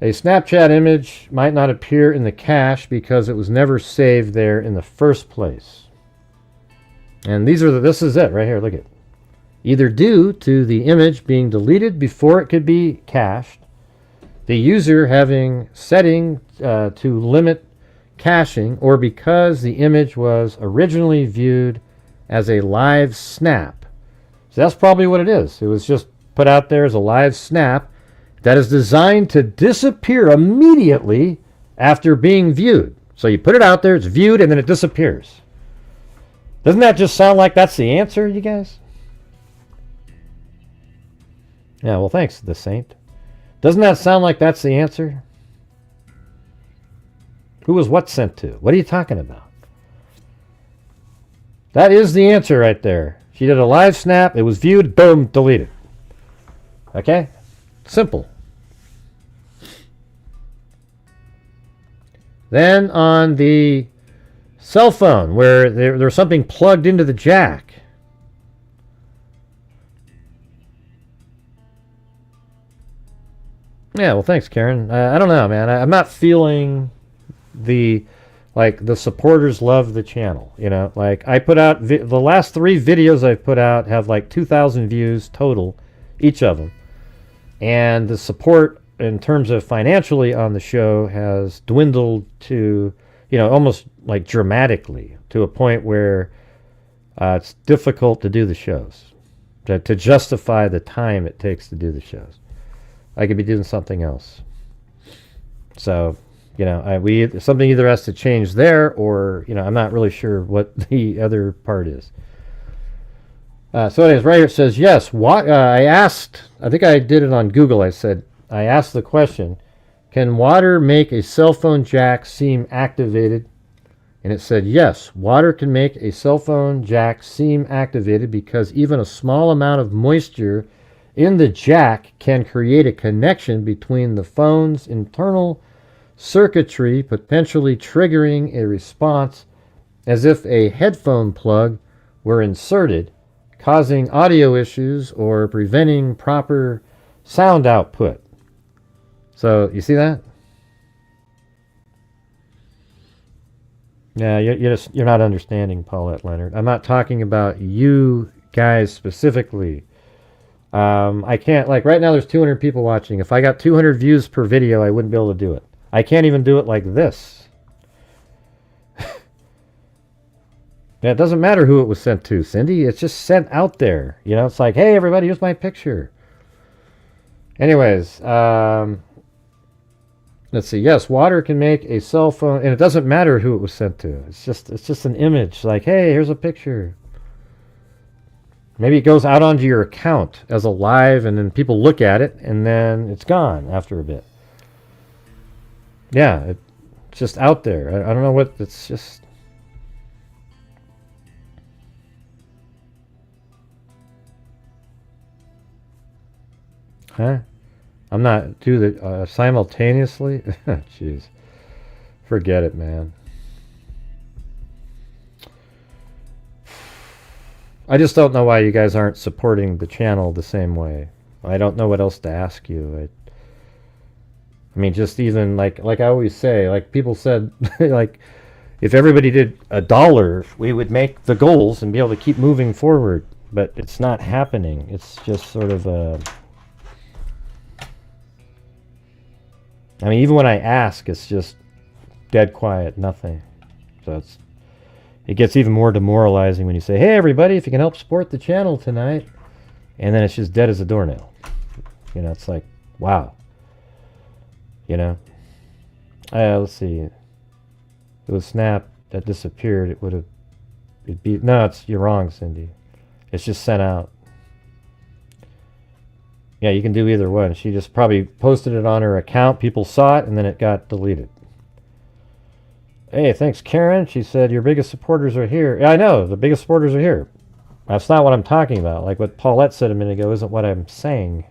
A Snapchat image might not appear in the cache because it was never saved there in the first place. And this is it right here. Look at it. Either due to the image being deleted before it could be cached, the user having setting to limit caching, or because the image was originally viewed as a live snap. So that's probably what it is. It was just put out there as a live snap that is designed to disappear immediately after being viewed. So you put it out there, it's viewed, and then it disappears. Doesn't that just sound like that's the answer, you guys? Yeah, well, thanks, The Saint. Doesn't that sound like that's the answer? Who was what sent to? What are you talking about? That is the answer right there. She did a live snap. It was viewed. Boom. Deleted. Okay? Simple. Then on the cell phone where there's something plugged into the jack. Yeah, well, thanks, Karen. I don't know, man. I'm not feeling the the supporters love the channel. You know, like I put out the last 3 videos I've put out have like 2,000 views total, each of them, and the support in terms of financially on the show has dwindled to, almost like dramatically, to a point where it's difficult to do the shows, to justify the time it takes to do the shows. I could be doing something else. So, something either has to change there, or, I'm not really sure what the other part is. So anyways, right here it says, yes, I asked, I think I did it on Google, I asked the question, can water make a cell phone jack seem activated? And it said, yes, water can make a cell phone jack seem activated because even a small amount of moisture in the jack can create a connection between the phone's internal circuitry, potentially triggering a response as if a headphone plug were inserted, causing audio issues or preventing proper sound output. So, you see that? Yeah, you're not understanding, Paulette Leonard. I'm not talking about you guys specifically. I can't, right now there's 200 people watching. If I got 200 views per video, I wouldn't be able to do it. I can't even do it like this. Yeah, it doesn't matter who it was sent to, Cindy. It's just sent out there. It's like, hey, everybody, here's my picture. Anyways, let's see. Yes, water can make a cell phone, and it doesn't matter who it was sent to. It's just an image. Like, hey, here's a picture. Maybe it goes out onto your account as a live, and then people look at it, and then it's gone after a bit. Yeah, it's just out there. I don't know what, it's just... Huh? I'm not do the simultaneously. Jeez, forget it, man. I just don't know why you guys aren't supporting the channel the same way. I don't know what else to ask you. I mean, just even like I always say, like people said, like if everybody did $1, we would make the goals and be able to keep moving forward. But it's not happening. It's just sort of a... I mean, even when I ask, it's just dead quiet, nothing. So it gets even more demoralizing when you say, hey, everybody, if you can help support the channel tonight. And then it's just dead as a doornail. It's like, wow. Let's see. It was Snap that disappeared. It would have... No, you're wrong, Cindy. It's just sent out. Yeah, you can do either one. She just probably posted it on her account. People saw it, and then it got deleted. Hey, thanks, Karen. She said, your biggest supporters are here. Yeah, I know. The biggest supporters are here. That's not what I'm talking about. Like what Paulette said a minute ago isn't what I'm saying.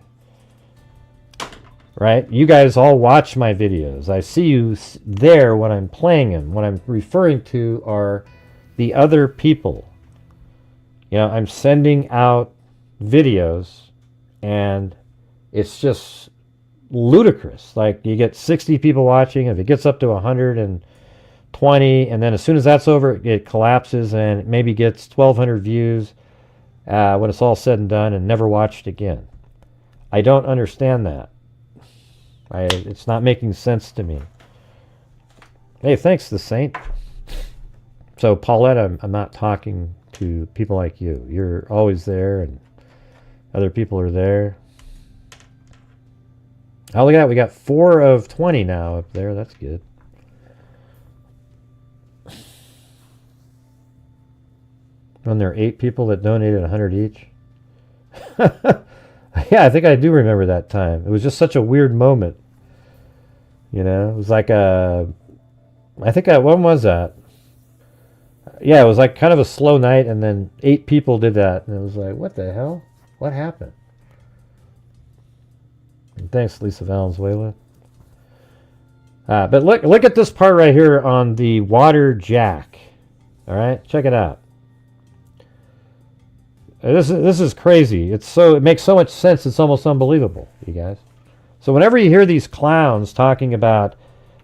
Right? You guys all watch my videos. I see you there when I'm playing them. What I'm referring to are the other people. I'm sending out videos, and it's just ludicrous. Like, you get 60 people watching. If it gets up to 120, and then as soon as that's over, it collapses, and it maybe gets 1,200 views when it's all said and done, and never watched again. I don't understand that. It's not making sense to me. Hey, thanks, the Saint. So, Paulette, I'm not talking to people like you. You're always there, and other people are there. Oh, look at that. We got 4 of 20 now up there. That's good. And there are 8 people that donated 100 each. Yeah, I think I do remember that time. It was just such a weird moment. It was like I think when was that? Yeah, it was like kind of a slow night, and then 8 people did that, and it was like, what the hell? What happened? And thanks, Lisa Valenzuela. But look at this part right here on the water jack. All right, check it out. This is crazy. It makes so much sense. It's almost unbelievable, you guys. So whenever you hear these clowns talking about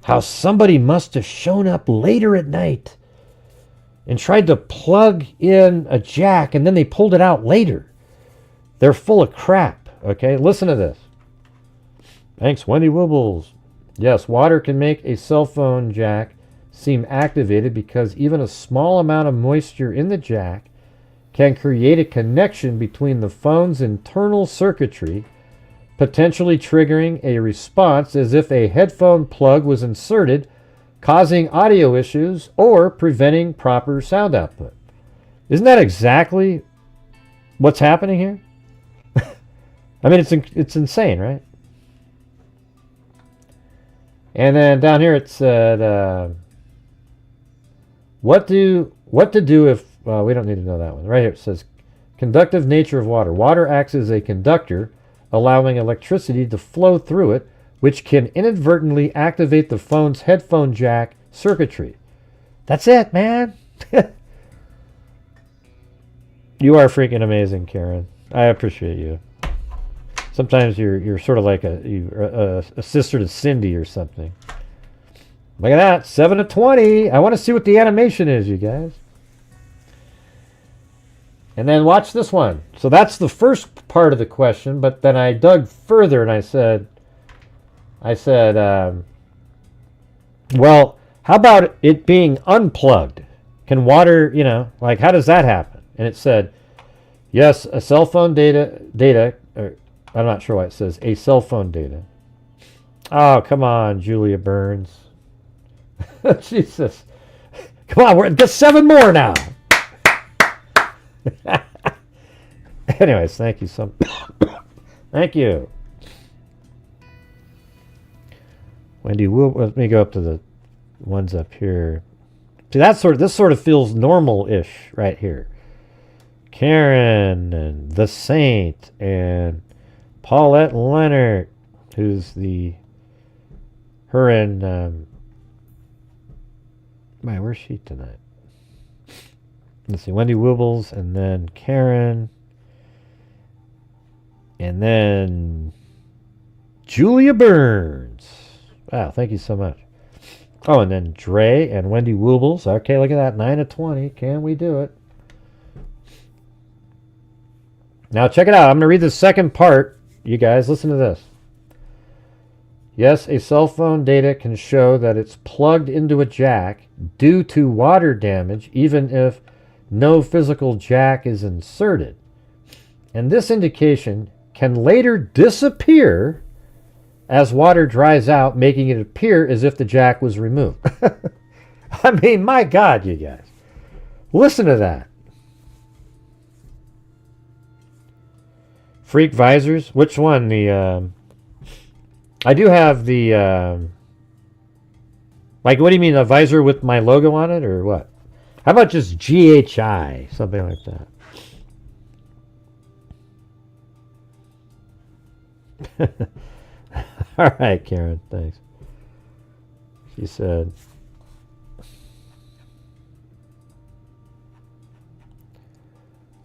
how somebody must have shown up later at night and tried to plug in a jack and then they pulled it out later, they're full of crap, okay? Listen to this. Thanks, Wendy Wibbles. Yes, water can make a cell phone jack seem activated because even a small amount of moisture in the jack can create a connection between the phone's internal circuitry, potentially triggering a response as if a headphone plug was inserted, causing audio issues or preventing proper sound output. Isn't that exactly what's happening here? I mean, it's insane, right? And then down here it said, what to do if, well, we don't need to know that one. Right here it says, conductive nature of water. Water acts as a conductor, allowing electricity to flow through it, which can inadvertently activate the phone's headphone jack circuitry. That's it, man. You are freaking amazing, Karen. I appreciate you. Sometimes you're sort of like a sister to Cindy or something. Look at that, 7 to 20. I want to see what the animation is, you guys. And then watch this one. So that's the first part of the question, but then I dug further and I said, well, how about it being unplugged? Can water, like how does that happen? And it said, yes, a cell phone data, or I'm not sure why it says a cell phone data. Oh, come on, Julia Burns. Jesus. Come on, we're get 7 more now. Anyways, thank you so much. Thank you. Wendy, let me go up to the ones up here. See, this sort of feels normal-ish right here. Karen and The Saint and Paulette Leonard, who's her and where's she tonight? Let's see, Wendy Wibbles, and then Karen, and then Julia Burns. Wow, thank you so much. Oh, and then Dre and Wendy Wibbles. Okay, look at that, 9 to 20. Can we do it? Now check it out. I'm going to read the second part. You guys, listen to this. Yes, a cell phone data can show that it's plugged into a jack due to water damage, even if no physical jack is inserted. And this indication can later disappear as water dries out, making it appear as if the jack was removed. I mean, my God, you guys. Listen to that. Freak visors? Which one? I do have the... like, what do you mean, a visor with my logo on it, or what? How about just GHI? Something like that. All right, Karen, thanks. She said...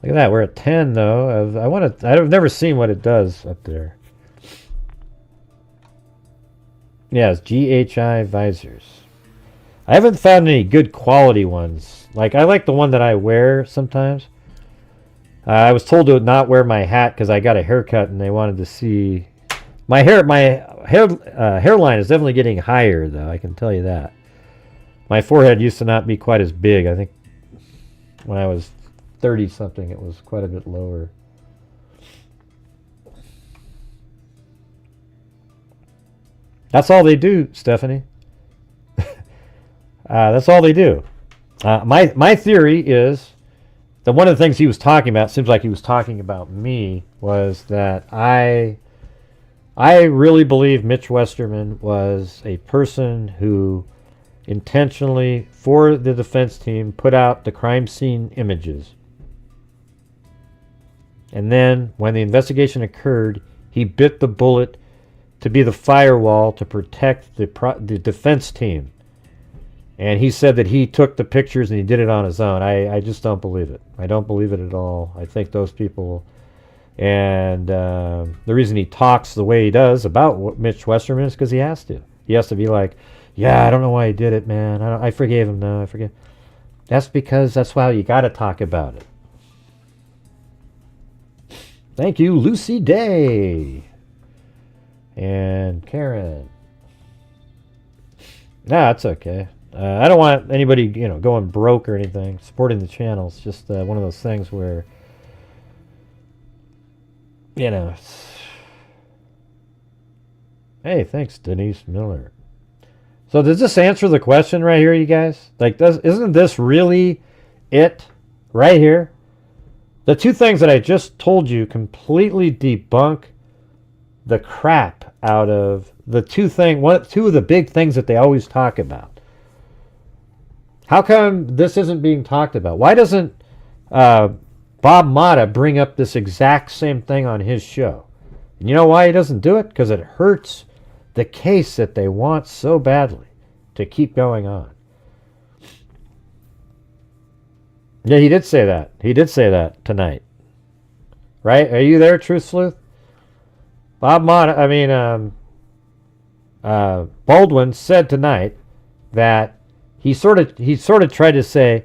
Look at that, we're at 10 though. I've never seen what it does up there. Yes, GHI visors. I haven't found any good quality ones. Like, I like the one that I wear sometimes. I was told to not wear my hat because I got a haircut and they wanted to see my hairline is definitely getting higher though, I can tell you that. My forehead used to not be quite as big. I think when I was 30 something it was quite a bit lower. That's all they do, Stephanie. That's all they do. My theory is that one of the things he was talking about, seems like he was talking about me, was that I really believe Mitch Westerman was a person who intentionally, for the defense team, put out the crime scene images. And then, when the investigation occurred, he bit the bullet to be the firewall to protect the defense team. And he said that he took the pictures and he did it on his own. I just don't believe it. I don't believe it at all. I think those people, And the reason he talks the way he does about Mitch Westerman is because he has to. He has to be like, yeah, I don't know why he did it, man. I forgave him. No, I forget. That's because that's why you got to talk about it. Thank you, Lucy Day. And Karen. Nah, it's okay. I don't want anybody, going broke or anything. Supporting the channel. It's just one of those things where, Hey, thanks, Denise Miller. So does this answer the question right here, you guys? Like, isn't this really it right here? The two things that I just told you completely debunk the crap out of the two of the big things that they always talk about. How come this isn't being talked about? Why doesn't Bob Motta bring up this exact same thing on his show? And you know why he doesn't do it? Because it hurts the case that they want so badly to keep going on. Yeah, he did say that. He did say that tonight. Right? Are you there, Truth Sleuth? Bob Motta, Baldwin said tonight that he sort of tried to say,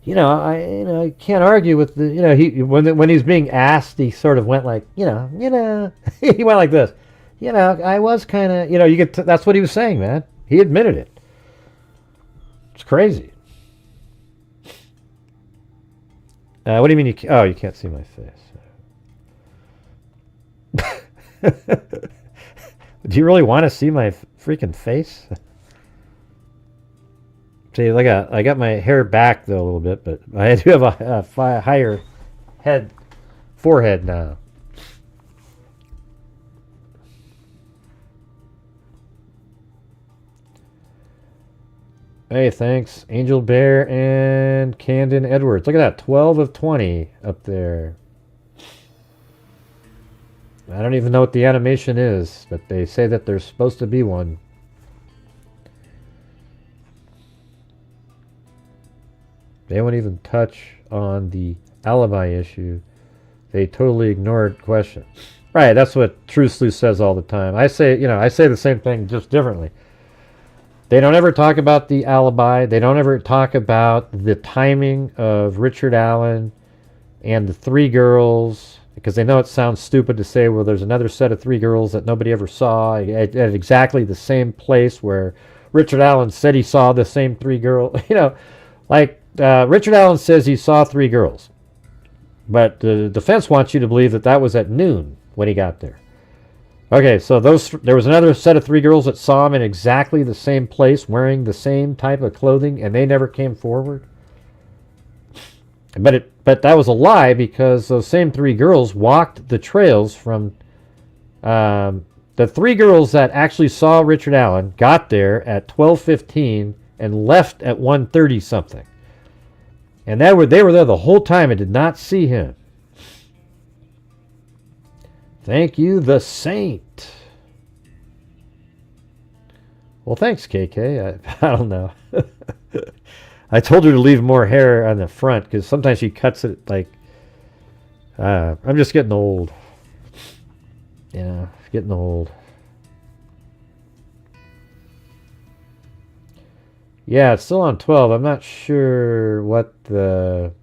I can't argue with the, he when he's being asked, he sort of went like, he went like this, I was kind of, that's what he was saying, man. He admitted it. It's crazy. What do you mean you can't see my face? Do you really want to see my freaking face? See, I got my hair back though a little bit, but I do have a higher forehead now. Hey, thanks, Angel Bear and Camden Edwards. Look at that, 12 of 20 up there. I don't even know what the animation is, but they say that there's supposed to be one. They won't even touch on the alibi issue. They totally ignored questions. Right, that's what Truth Sleuth says all the time. I say the same thing just differently. They don't ever talk about the alibi. They don't ever talk about the timing of Richard Allen and the three girls, because they know it sounds stupid to say, well, there's another set of three girls that nobody ever saw at exactly the same place where Richard Allen said he saw the same three girls. Richard Allen says he saw three girls, but the defense wants you to believe that was at noon when he got there. Okay, so there was another set of three girls that saw him in exactly the same place wearing the same type of clothing, and they never came forward. But that was a lie, because those same three girls walked the trails from the three girls that actually saw Richard Allen got there at 12:15 and left at 1:30 something. And they were there the whole time and did not see him. Thank you, the Saint. Well, thanks, KK. I don't know. I told her to leave more hair on the front because sometimes she cuts it like... I'm just getting old. Yeah, getting old. Yeah, it's still on 12. I'm not sure what the...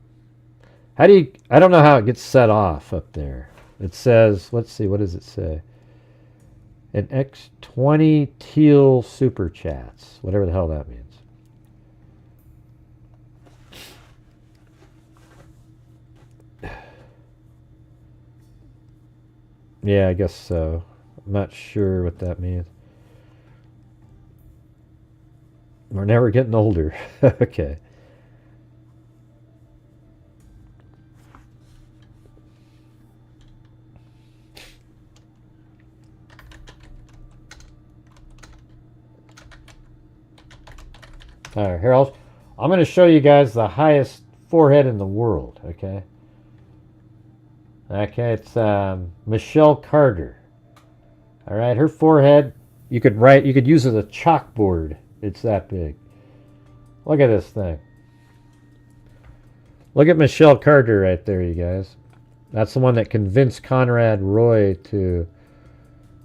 I don't know how it gets set off up there. It says, let's see, what does it say? An X20 teal super chats. Whatever the hell that means. Yeah, I guess so. I'm not sure what that means. We're never getting older. Okay. All right, here I'm going to show you guys the highest forehead in the world. Okay. Okay, it's Michelle Carter. All right, her forehead you could use as a chalkboard. It's that big. Look at this thing. Look at Michelle Carter right there, you guys. That's the one that convinced Conrad Roy to...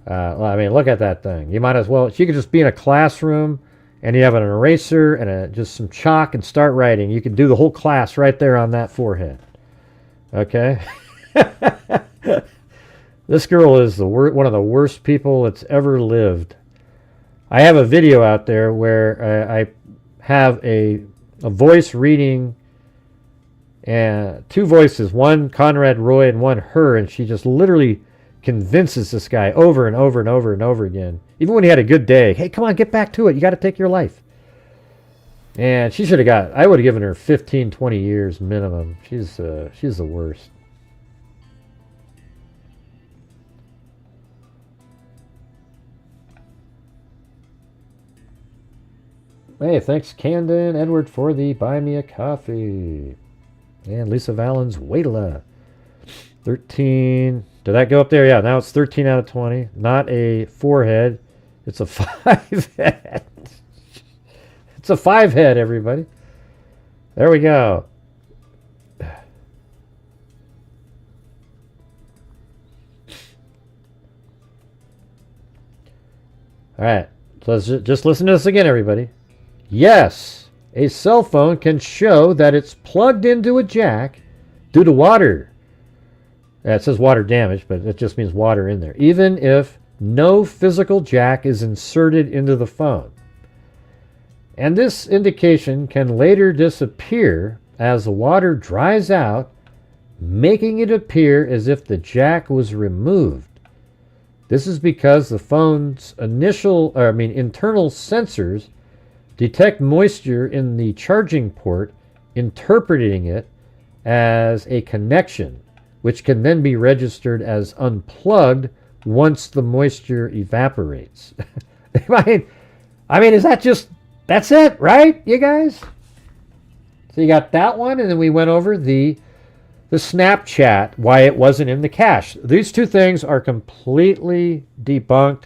well, I mean, look at that thing. You might as well... You could just be in a classroom, and you have an eraser and just some chalk and start writing. You could do the whole class right there on that forehead. Okay? This girl is one of the worst people that's ever lived. I have a video out there where I have a voice reading... two voices, one Conrad Roy and one her, and she just literally convinces this guy over and over and over and over again, even when he had a good day. Hey, come on, get back to it. You got to take your life. And she should have got... I would have given her 15, 20 years minimum. She's the worst. Hey, thanks Camden Edward for the buy me a coffee. And Lisa Valens, Waitla. 13. Did that go up there? Yeah, now it's 13 out of 20. Not a 4-head. It's a 5-head. It's a 5-head, everybody. There we go. All right. So let's just listen to this again, everybody. Yes, a cell phone can show that it's plugged into a jack due to water. It says water damage, but it just means water in there, even if no physical jack is inserted into the phone. And this indication can later disappear as the water dries out, making it appear as if the jack was removed. This is because the phone's internal sensors detect moisture in the charging port, interpreting it as a connection, which can then be registered as unplugged once the moisture evaporates. I mean, is that just... That's it, right, you guys? So you got that one, and then we went over the Snapchat, why it wasn't in the cache. These two things are completely debunked,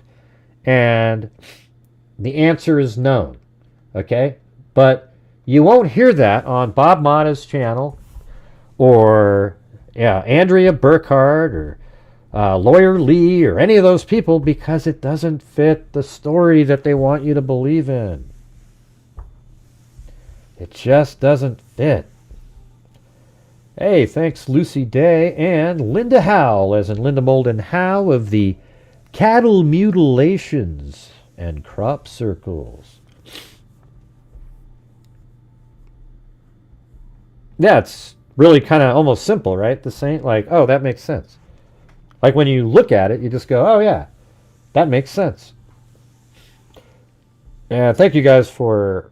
and the answer is known. Okay? But you won't hear that on Bob Motta's channel, or Andrea Burkhardt, or Lawyer Lee, or any of those people, because it doesn't fit the story that they want you to believe in. It just doesn't fit. Hey, thanks Lucy Day and Linda Howe, as in Linda Molden Howe of the Cattle Mutilations and Crop Circles. Yeah, it's really kind of almost simple, right? The same, like, oh, that makes sense. Like when you look at it, you just go, oh yeah, that makes sense. And thank you guys for,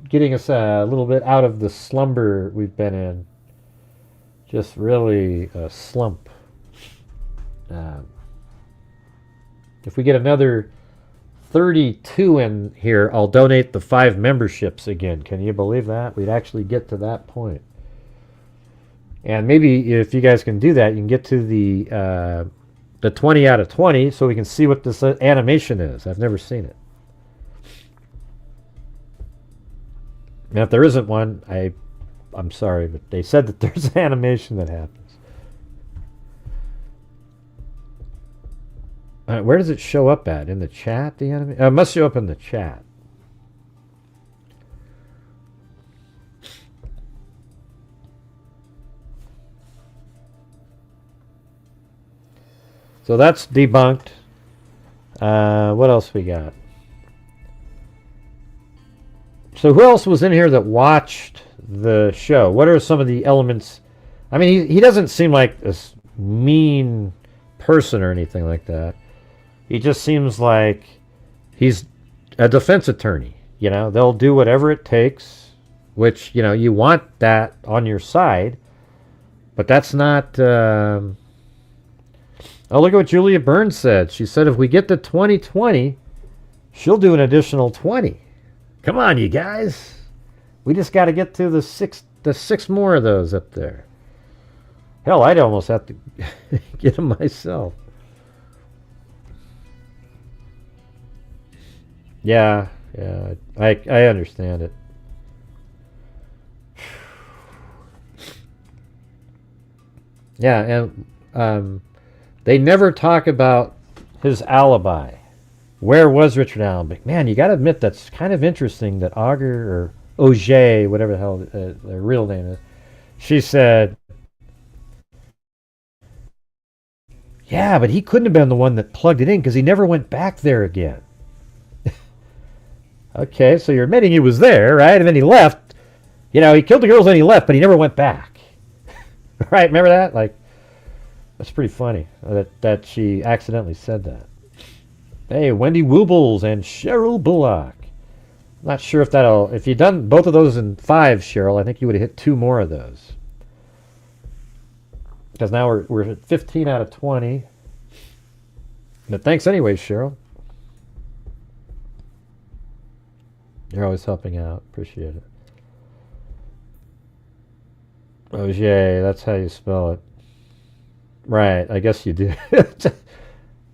getting us a little bit out of the slumber we've been in. Just really a slump. If we get another 32 in here, I'll donate the 5 memberships again. Can you believe that? We'd actually get to that point. And maybe if you guys can do that, you can get to the 20 out of 20 so we can see what this animation is. I've never seen it. Now, if there isn't one, I'm sorry, but they said that there's an animation that happens. Where does it show up at? In the chat, the animation? It must show up in the chat. So that's debunked. What else we got? So who else was in here that watched the show? What are some of the elements? I mean, he doesn't seem like a mean person or anything like that. He just seems like he's a defense attorney. They'll do whatever it takes, which, you want that on your side. But that's not... Oh, look at what Julia Burns said. She said if we get to 2020, she'll do an additional 20. Come on, you guys. We just got to get to the six more of those up there. Hell, I'd almost have to get them myself. Yeah, I understand it. Yeah, and they never talk about his alibi. Where was Richard Allen? But man, you got to admit that's kind of interesting that Auger or Auger, whatever the hell their real name is, she said, yeah, but he couldn't have been the one that plugged it in because he never went back there again. Okay, so you're admitting he was there, right? And then he left. You know, he killed the girls and he left, but he never went back. Right? Remember that? Like, that's pretty funny that she accidentally said that. Hey, Wendy Woobles and Cheryl Bullock. Not sure if that'll... If you'd done both of those in 5, Cheryl, I think you would have hit 2 more of those. Because now we're at 15 out of 20. But thanks anyway, Cheryl. You're always helping out. Appreciate it. Auger, that's how you spell it. Right, I guess you do.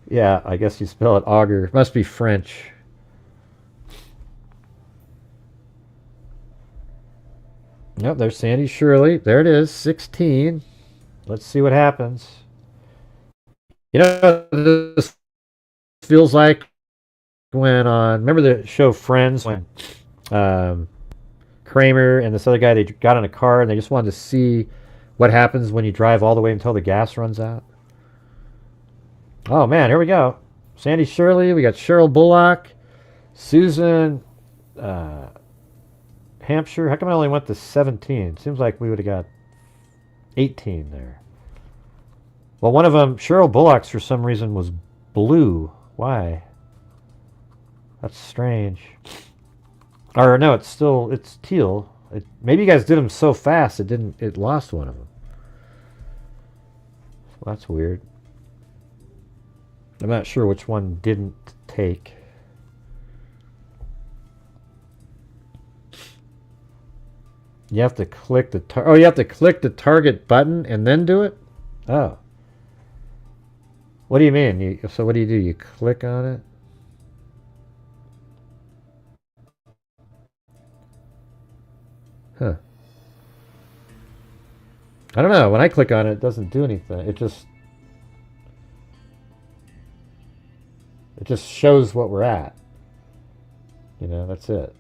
Yeah, I guess you spell it auger. Must be French. Yep, there's Sandy Shirley. There it is, 16. Let's see what happens. You know, this feels like when on... Remember the show Friends? When Kramer and this other guy, they got in a car and they just wanted to see what happens when you drive all the way until the gas runs out. Oh, man, here we go. Sandy Shirley, we got Cheryl Bullock, Susan Hampshire. How come I only went to 17? Seems like we would have got 18 there. Well, one of them, Cheryl Bullock's, for some reason, was blue. Why? That's strange. Or, no, it's teal. Maybe you guys did them so fast it lost one of them. Well, that's weird. I'm not sure which one didn't take. You have to click the you have to click the target button and then do it? Oh. What do you mean? So what do? You click on it? Huh. I don't know. When I click on it, it doesn't do anything. It just shows what we're at. You know, that's it.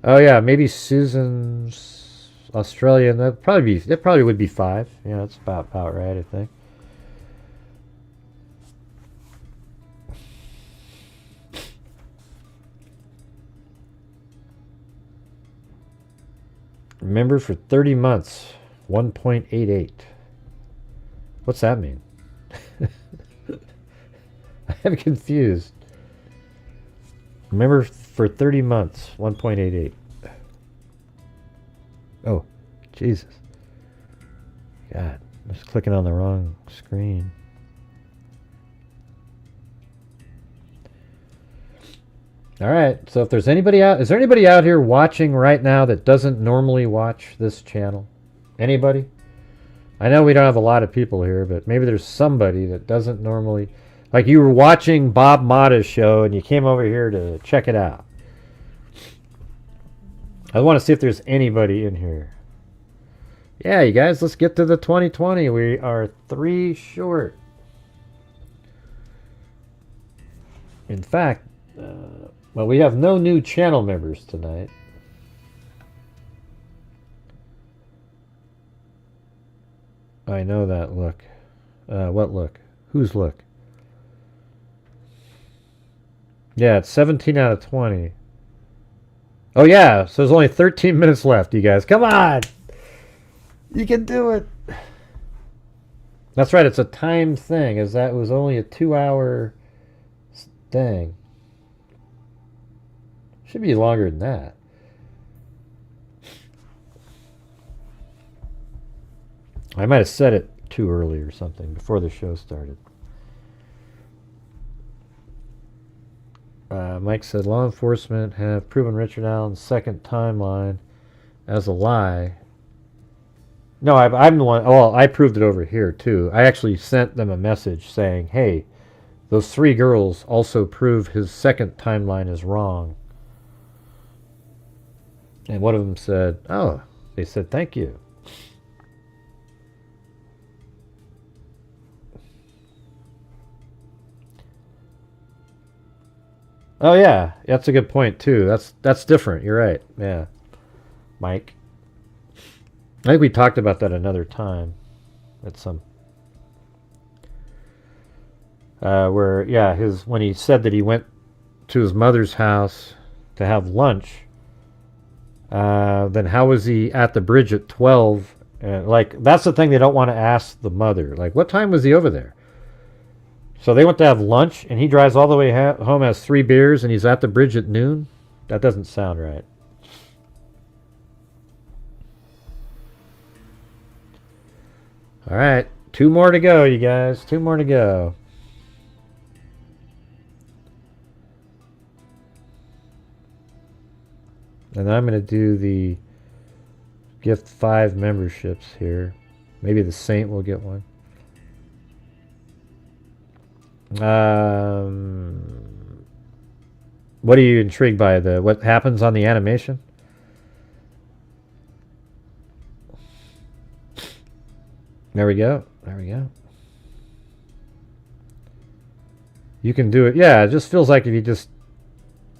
Oh yeah, maybe Susan's Australian. It probably would be 5. Yeah, that's about right, I think. Remember for 30 months, 1.88. What's that mean? I'm confused. Remember for 30 months, 1.88. Oh, Jesus. God, I was clicking on the wrong screen. All right, so if there's anybody out, is there anybody out here watching right now that doesn't normally watch this channel? Anybody? I know we don't have a lot of people here, but maybe there's somebody that doesn't normally... Like you were watching Bob Motta's show and you came over here to check it out. I want to see if there's anybody in here. Yeah, you guys, let's get to the 2020. We are 3 short. In fact, well, we have no new channel members tonight. I know that look. What look? Whose look? Yeah, it's 17 out of 20. Oh yeah, so there's only 13 minutes left, you guys. Come on! You can do it! That's right, it's a timed thing, as that was only a 2-hour thing. Should be longer than that. I might have said it too early or something before the show started. Mike said law enforcement have proven Richard Allen's second timeline as a lie. No, I'm the one. Well, I proved it over here too. I actually sent them a message saying, "Hey, those 3 girls also prove his second timeline is wrong." And one of them said, oh, they said thank you. Oh yeah, that's a good point too. That's different. You're right. Yeah, Mike. I think we talked about that another time. At some where when he said that he went to his mother's house to have lunch. Then how was he at the bridge at 12? Like that's the thing they don't want to ask the mother. Like what time was he over there? So they went to have lunch, and he drives all the way home, has 3 beers, and he's at the bridge at noon? That doesn't sound right. All right. 2 more to go, you guys. 2 more to go. And I'm going to do the gift 5 memberships here. Maybe the Saint will get one. What are you intrigued by? What happens on the animation? There we go. There we go. You can do it. Yeah, it just feels like if you just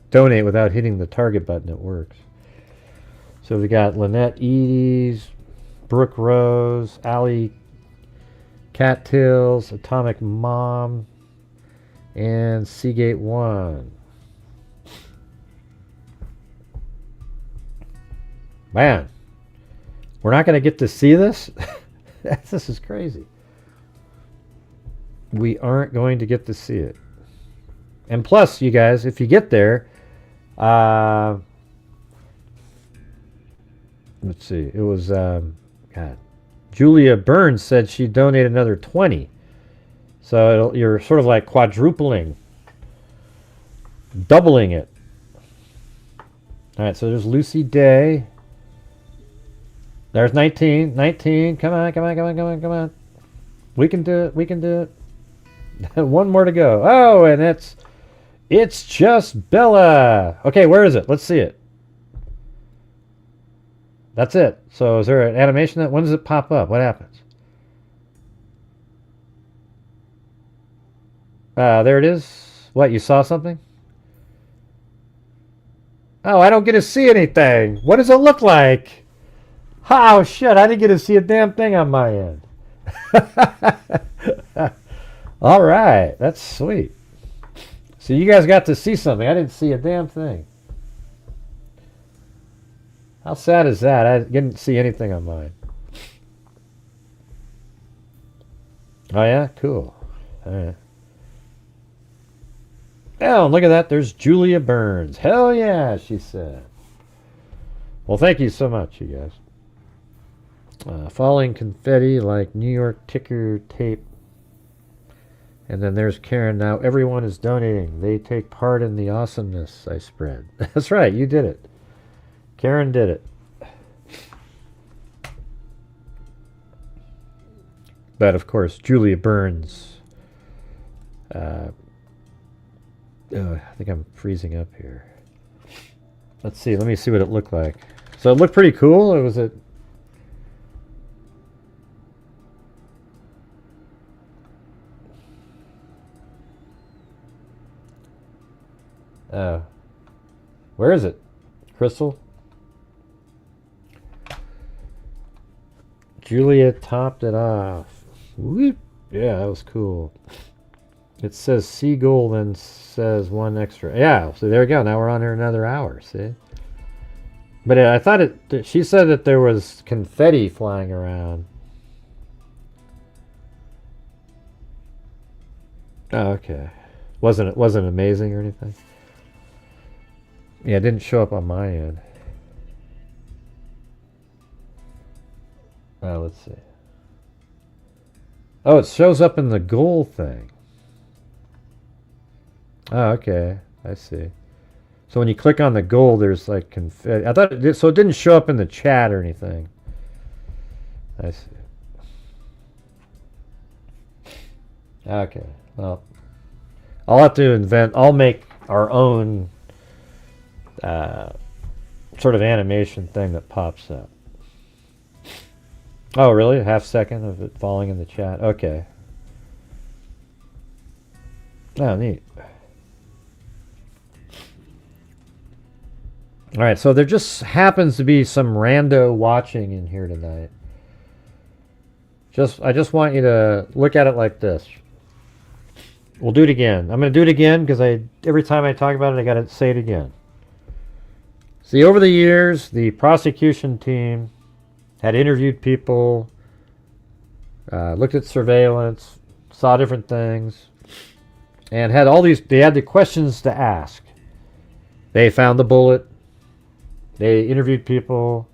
donate without hitting the target button, it works. So we got Lynette Eady's, Brooke Rose, Allie Cattails, Atomic Mom, and Seagate 1. Man, we're not going to get to see this? This is crazy. We aren't going to get to see it. And plus, you guys, if you get there, let's see, it was, God, Julia Burns said she'd donate another 20. So you're sort of like quadrupling, doubling it. All right, so there's Lucy Day. There's 19. 19. Come on, come on, come on, come on, come on. We can do it. We can do it. 1 more to go. Oh, and it's just Bella. Okay, where is it? Let's see it. That's it. So is there an animation when does it pop up? What happens? There it is. What, you saw something? Oh, I don't get to see anything. What does it look like? Oh, shit, I didn't get to see a damn thing on my end. All right, that's sweet. So you guys got to see something. I didn't see a damn thing. How sad is that? I didn't see anything on mine. Oh, yeah? Cool. All right. Oh, look at that. There's Julia Burns. Hell yeah, she said. Well, thank you so much, you guys. Falling confetti like New York ticker tape. And then there's Karen. Now everyone is donating. They take part in the awesomeness I spread. That's right. You did it. Karen did it. But, of course, Julia Burns. I think I'm freezing up here. Let's see. Let me see what it looked like. So it looked pretty cool. Or was it? Where is it? Crystal? Julia topped it off. Whoop. Yeah, that was cool. It says Seagull, then says 1 extra. Yeah, so there we go. Now we're on here another hour, see? But I thought she said that there was confetti flying around. Oh, okay. It wasn't amazing or anything? Yeah, it didn't show up on my end. Let's see. Oh, it shows up in the goal thing. Oh, okay. I see. So when you click on the goal, there's like confetti. I thought so it didn't show up in the chat or anything. I see. Okay. Well, I'll have to invent. I'll make our own sort of animation thing that pops up. Oh, really? A half second of it falling in the chat? Okay. Oh, neat. Alright, so there just happens to be some rando watching in here tonight. I just want you to look at it like this. We'll do it again. I'm going to do it again because every time I talk about it, I got to say it again. See, over the years, the prosecution team had interviewed people, looked at surveillance, saw different things, and had all these. They had the questions to ask. They found the bullet. They interviewed people,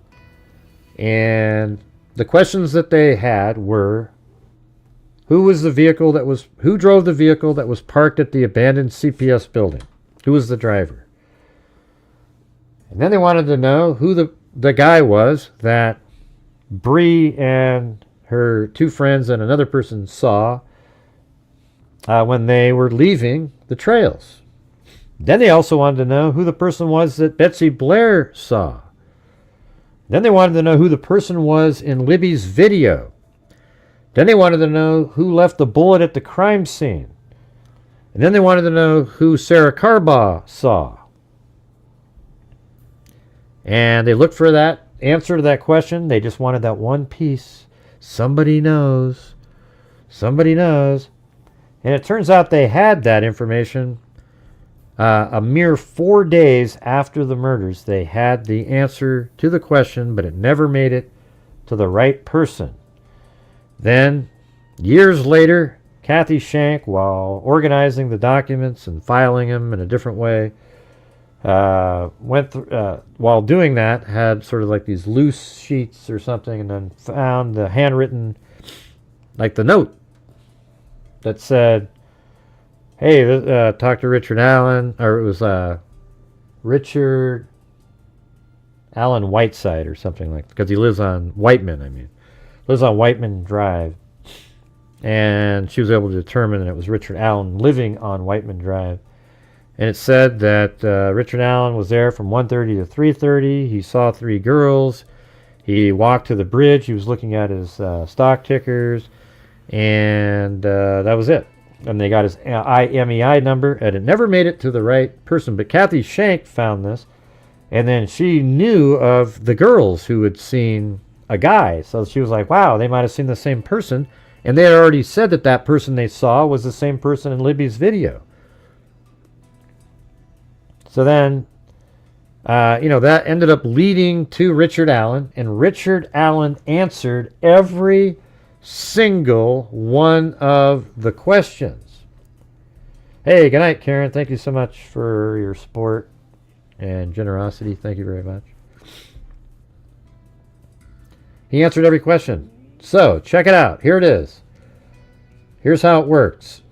and the questions that they had were: who drove the vehicle that was parked at the abandoned CPS building? Who was the driver? And then they wanted to know who the guy was that Bree and her two friends and another person saw when they were leaving the trails. Then they also wanted to know who the person was that Betsy Blair saw. Then they wanted to know who the person was in Libby's video. Then they wanted to know who left the bullet at the crime scene. And then they wanted to know who Sarah Carbaugh saw. And they looked for that answer to that question. They just wanted that one piece. Somebody knows. Somebody knows. And it turns out they had that information a mere 4 days after the murders. They had the answer to the question, but it never made it to the right person. Then, years later, Kathy Shank, while organizing the documents and filing them in a different way, while doing that, had sort of like these loose sheets or something, and then found the handwritten, like the note that said, hey, talk to Richard Allen, or it was Richard Allen Whiteside or something like that, because he lives on Whiteman, lives on Whiteman Drive. And she was able to determine that it was Richard Allen living on Whiteman Drive. And it said that Richard Allen was there from 1:30 to 3:30. He saw 3 girls. He walked to the bridge. He was looking at his stock tickers. And that was it. And they got his IMEI number. And it never made it to the right person. But Kathy Shank found this. And then she knew of the girls who had seen a guy. So she was like, wow, they might have seen the same person. And they had already said that that person they saw was the same person in Libby's video. So then, that ended up leading to Richard Allen. And Richard Allen answered every single one of the questions. Hey, good night, Karen. Thank you so much for your support and generosity. Thank you very much. He answered every question. So, check it out. Here it is. Here's how it works.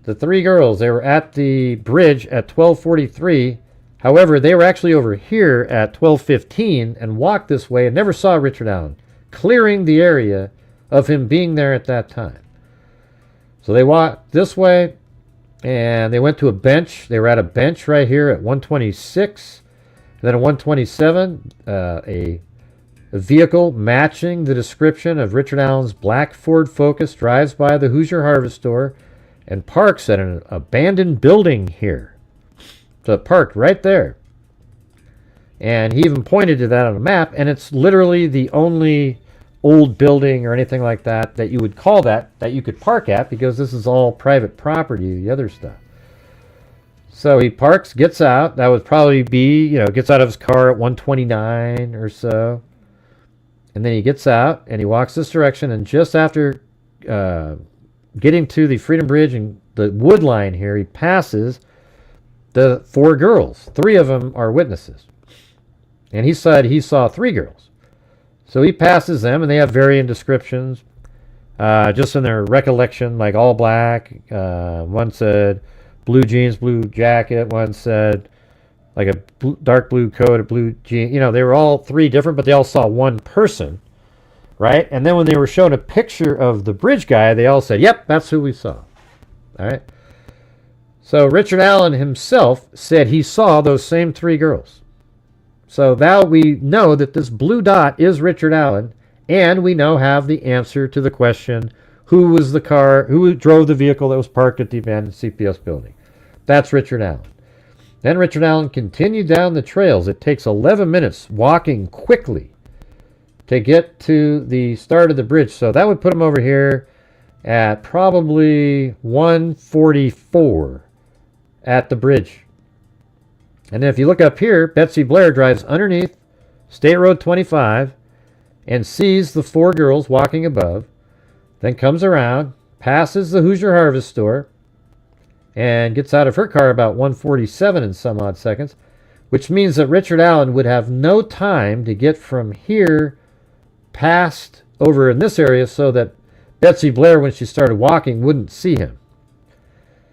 The 3 girls, they were at the bridge at 12:43. However, they were actually over here at 12:15 and walked this way and never saw Richard Allen, clearing the area of him being there at that time. So they walked this way and they went to a bench. They were at a bench right here at 126. And then at 127, a vehicle matching the description of Richard Allen's black Ford Focus drives by the Hoosier Harvest Store and parks at an abandoned building here. So it parked right there. And he even pointed to that on a map, and it's literally the only old building or anything like that that you would call that you could park at, because this is all private property, the other stuff. So he parks, gets out. That would probably be, gets out of his car at 129 or so. And then he gets out and he walks this direction, and just after getting to the Freedom Bridge and the wood line here, he passes the 4 girls. 3 of them are witnesses. And he said he saw 3 girls. So he passes them, and they have varying descriptions, just in their recollection, like all black. One said blue jeans, blue jacket. One said like a dark blue coat, a blue jean. They were all 3 different, but they all saw one person, right? And then when they were shown a picture of the bridge guy, they all said, yep, that's who we saw. All right? So Richard Allen himself said he saw those same 3 girls. So now we know that this blue dot is Richard Allen, and we now have the answer to the question, who drove the vehicle that was parked at the abandoned CPS building? That's Richard Allen. Then Richard Allen continued down the trails. It takes 11 minutes walking quickly to get to the start of the bridge. So that would put him over here at probably 144 at the bridge. And then if you look up here, Betsy Blair drives underneath State Road 25 and sees the 4 girls walking above, then comes around, passes the Hoosier Harvest Store, and gets out of her car about 147 in some odd seconds, which means that Richard Allen would have no time to get from here past over in this area so that Betsy Blair, when she started walking, wouldn't see him.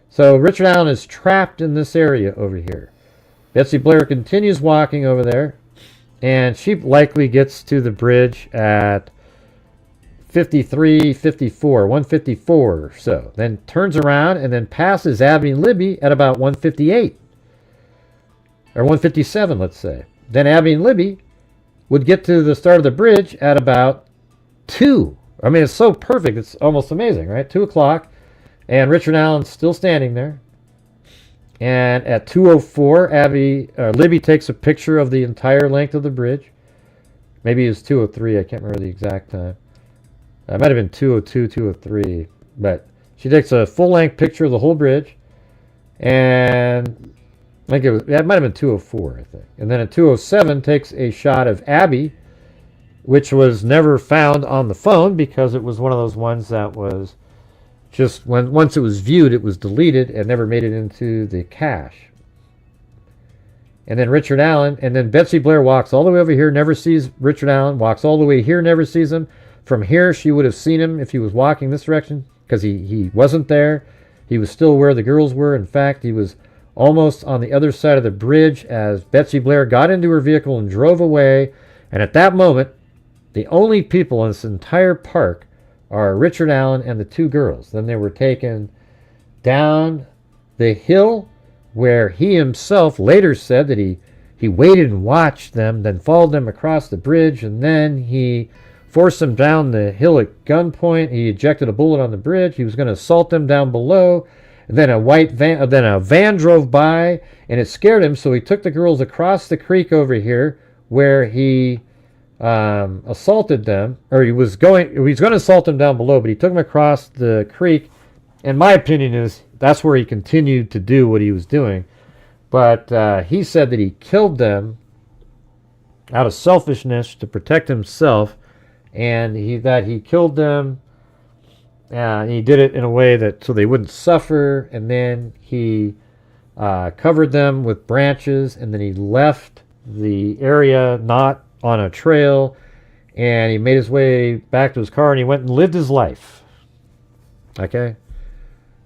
So Richard Allen is trapped in this area over here. Betsy Blair continues walking over there, and she likely gets to the bridge at 154 or so. Then turns around and then passes Abby and Libby at about 158. Or 157, let's say. Then Abby and Libby would get to the start of the bridge at about 2. I mean, it's so perfect. It's almost amazing, right? 2 o'clock. And Richard Allen's still standing there. And at 2:04, Libby takes a picture of the entire length of the bridge. Maybe it was 2:03. I can't remember the exact time. It might have been 2:02, 2:03. But she takes a full-length picture of the whole bridge. And I think it might have been 2:04, I think. And then at 2:07, takes a shot of Abby, which was never found on the phone because it was one of those ones that was just once it was viewed, it was deleted and never made it into the cache. And then Richard Allen, and then Betsy Blair walks all the way over here, never sees Richard Allen, walks all the way here, never sees him. From here, she would have seen him if he was walking this direction because he wasn't there. He was still where the girls were. In fact, he was almost on the other side of the bridge as Betsy Blair got into her vehicle and drove away. And at that moment, the only people in this entire park are Richard Allen and the 2 girls. Then they were taken down the hill where he himself later said that he waited and watched them, then followed them across the bridge, and then he forced them down the hill at gunpoint. He ejected a bullet on the bridge. He was going to assault them down below. And then a van drove by, and it scared him, so he took the girls across the creek over here where he assaulted them, or he was going to assault them down below, but he took them across the creek. And my opinion is that's where he continued to do what he was doing. But he said that he killed them out of selfishness to protect himself, and he killed them. He did it in a way that so they wouldn't suffer, and then he covered them with branches, and then he left the area not on a trail, and he made his way back to his car, and he went and lived his life. Okay?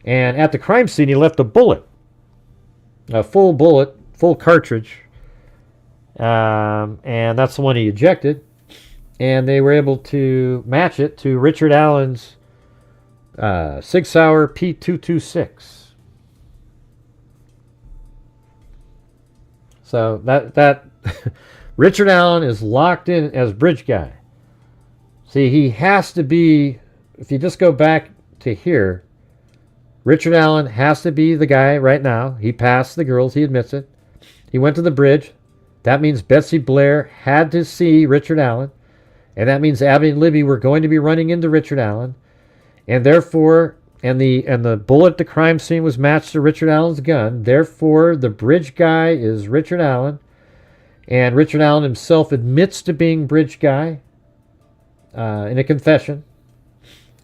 And at the crime scene, he left a bullet, a full bullet, full cartridge, and that's the one he ejected, and they were able to match it to Richard Allen's Sig Sauer P226. So that Richard Allen is locked in as bridge guy. See, he has to be, if you just go back to here, Richard Allen has to be the guy right now. He passed the girls, he admits it. He went to the bridge. That means Betsy Blair had to see Richard Allen, and that means Abby and Libby were going to be running into Richard Allen. And therefore, and the bullet at the crime scene was matched to Richard Allen's gun. Therefore, the bridge guy is Richard Allen. And Richard Allen himself admits to being bridge guy in a confession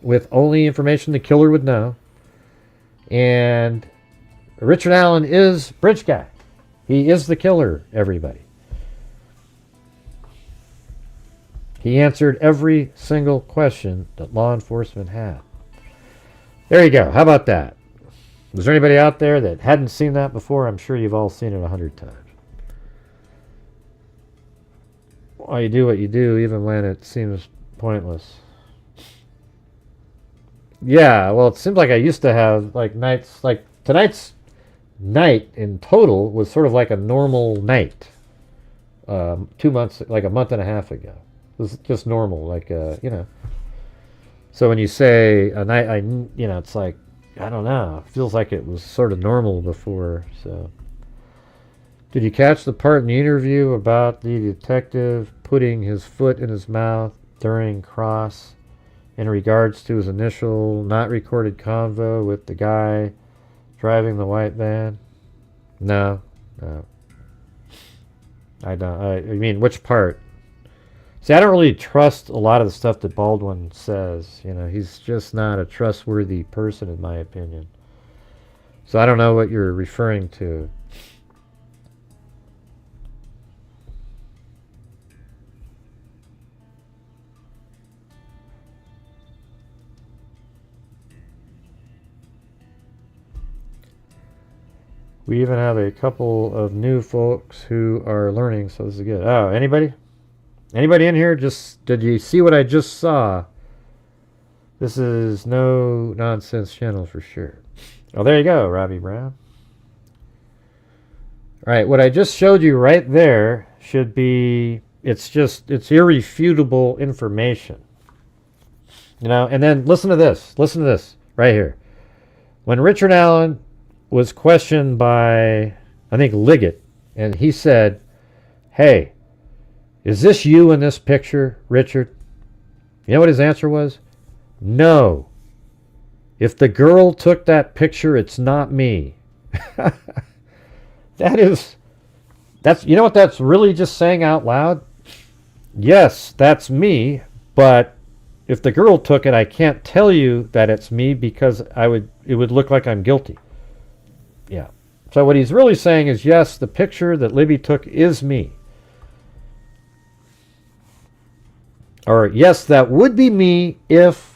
with only information the killer would know. And Richard Allen is bridge guy. He is the killer, everybody. He answered every single question that law enforcement had. There you go. How about that? Was there anybody out there that hadn't seen that before? I'm sure you've all seen it 100 times. Why you do what you do, even when it seems pointless. Yeah, well, it seems like I used to have like nights, like tonight's night in total was sort of like a normal night. 2 months, like a month and a half ago. It was just normal, like, you know. So when you say a night, you know, it's like, I don't know. It feels like it was sort of normal before. So, did you catch the part in the interview about the detective putting his foot in his mouth during cross in regards to his initial not recorded convo with the guy driving the white van? No, no. I don't. I mean, which part? See, I don't really trust a lot of the stuff that Baldwin says. You know, he's just not a trustworthy person, in my opinion. So I don't know what you're referring to. We even have a couple of new folks who are learning, so this is good. Oh, anybody? Anybody in here? Did you see what I just saw? This is no nonsense channel for sure. Oh, there you go, Robbie Brown. All right, what I just showed you right there should be, it's irrefutable information. You know, and then listen to this right here. When Richard Allen was questioned by, I think, Liggett, and he said, hey, is this you in this picture, Richard? You know what his answer was? No. If the girl took that picture, it's not me. That's, you know what that's really just saying out loud? Yes, that's me, but if the girl took it, I can't tell you that it's me because it would look like I'm guilty. Yeah. So what he's really saying is, yes, the picture that Libby took is me. Or, yes, that would be me if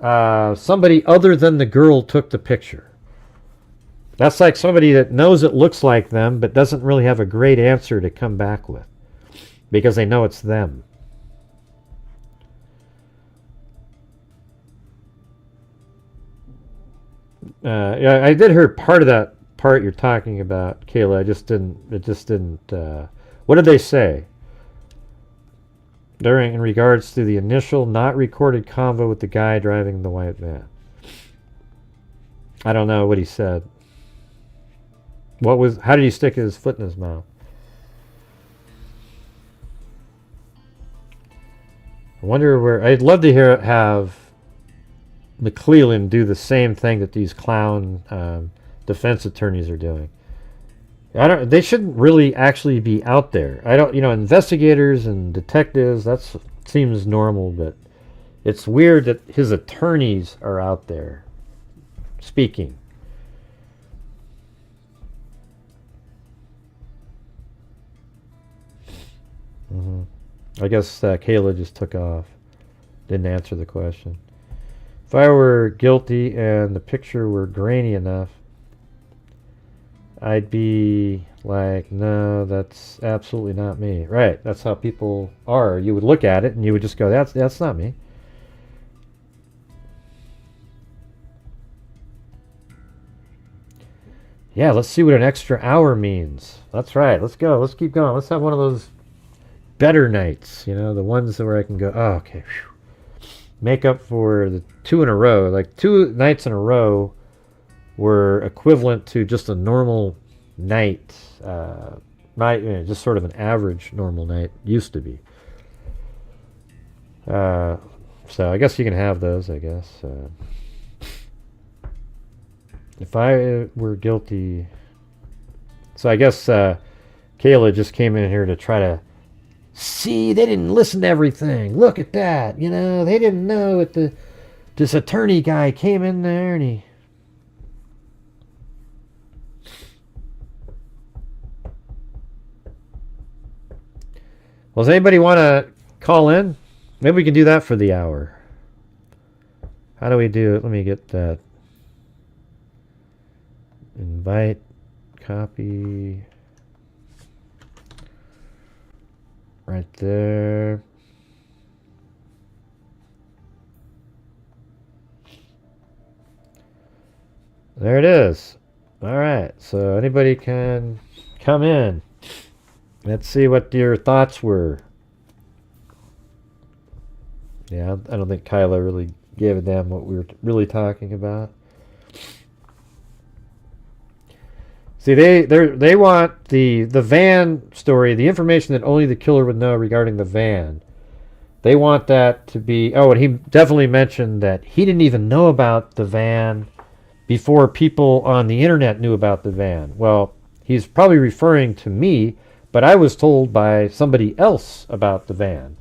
somebody other than the girl took the picture. That's like somebody that knows it looks like them but doesn't really have a great answer to come back with because they know it's them. Yeah, I did hear part of that part you're talking about, Kayla. It just didn't. What did they say? In regards to the initial not recorded convo with the guy driving the white van. I don't know what he said. How did he stick his foot in his mouth? I wonder where, I'd love to have McClellan do the same thing that these clown defense attorneys are doing. They shouldn't really actually be out there. Investigators and detectives, that seems normal, but it's weird that his attorneys are out there speaking. I guess Kayla just took off. Didn't answer the question. If I were guilty and the picture were grainy enough, I'd be like, no, that's absolutely not me. Right, that's how people are. You would look at it and you would just go, that's not me. Yeah, let's see what an extra hour means. That's right, let's go. Let's keep going. Let's have one of those better nights, the ones where I can go, oh, okay, whew. Make up for the 2 in a row. Like 2 nights in a row were equivalent to just a normal night. Just sort of an average normal night used to be. So I guess you can have those, I guess. If I were guilty... So I guess Kayla just came in here to try to see, they didn't listen to everything. Look at that. They didn't know that this attorney guy came in there and he... Well, does anybody want to call in? Maybe we can do that for the hour. How do we do it? Let me get that. Invite, copy. Right there. There it is. All right. So anybody can come in. Let's see what your thoughts were. Yeah, I don't think Kyla really gave a damn what we were really talking about. See, they want the van story, the information that only the killer would know regarding the van. They want that to be... Oh, and he definitely mentioned that he didn't even know about the van before people on the internet knew about the van. Well, he's probably referring to me, but I was told by somebody else about the van.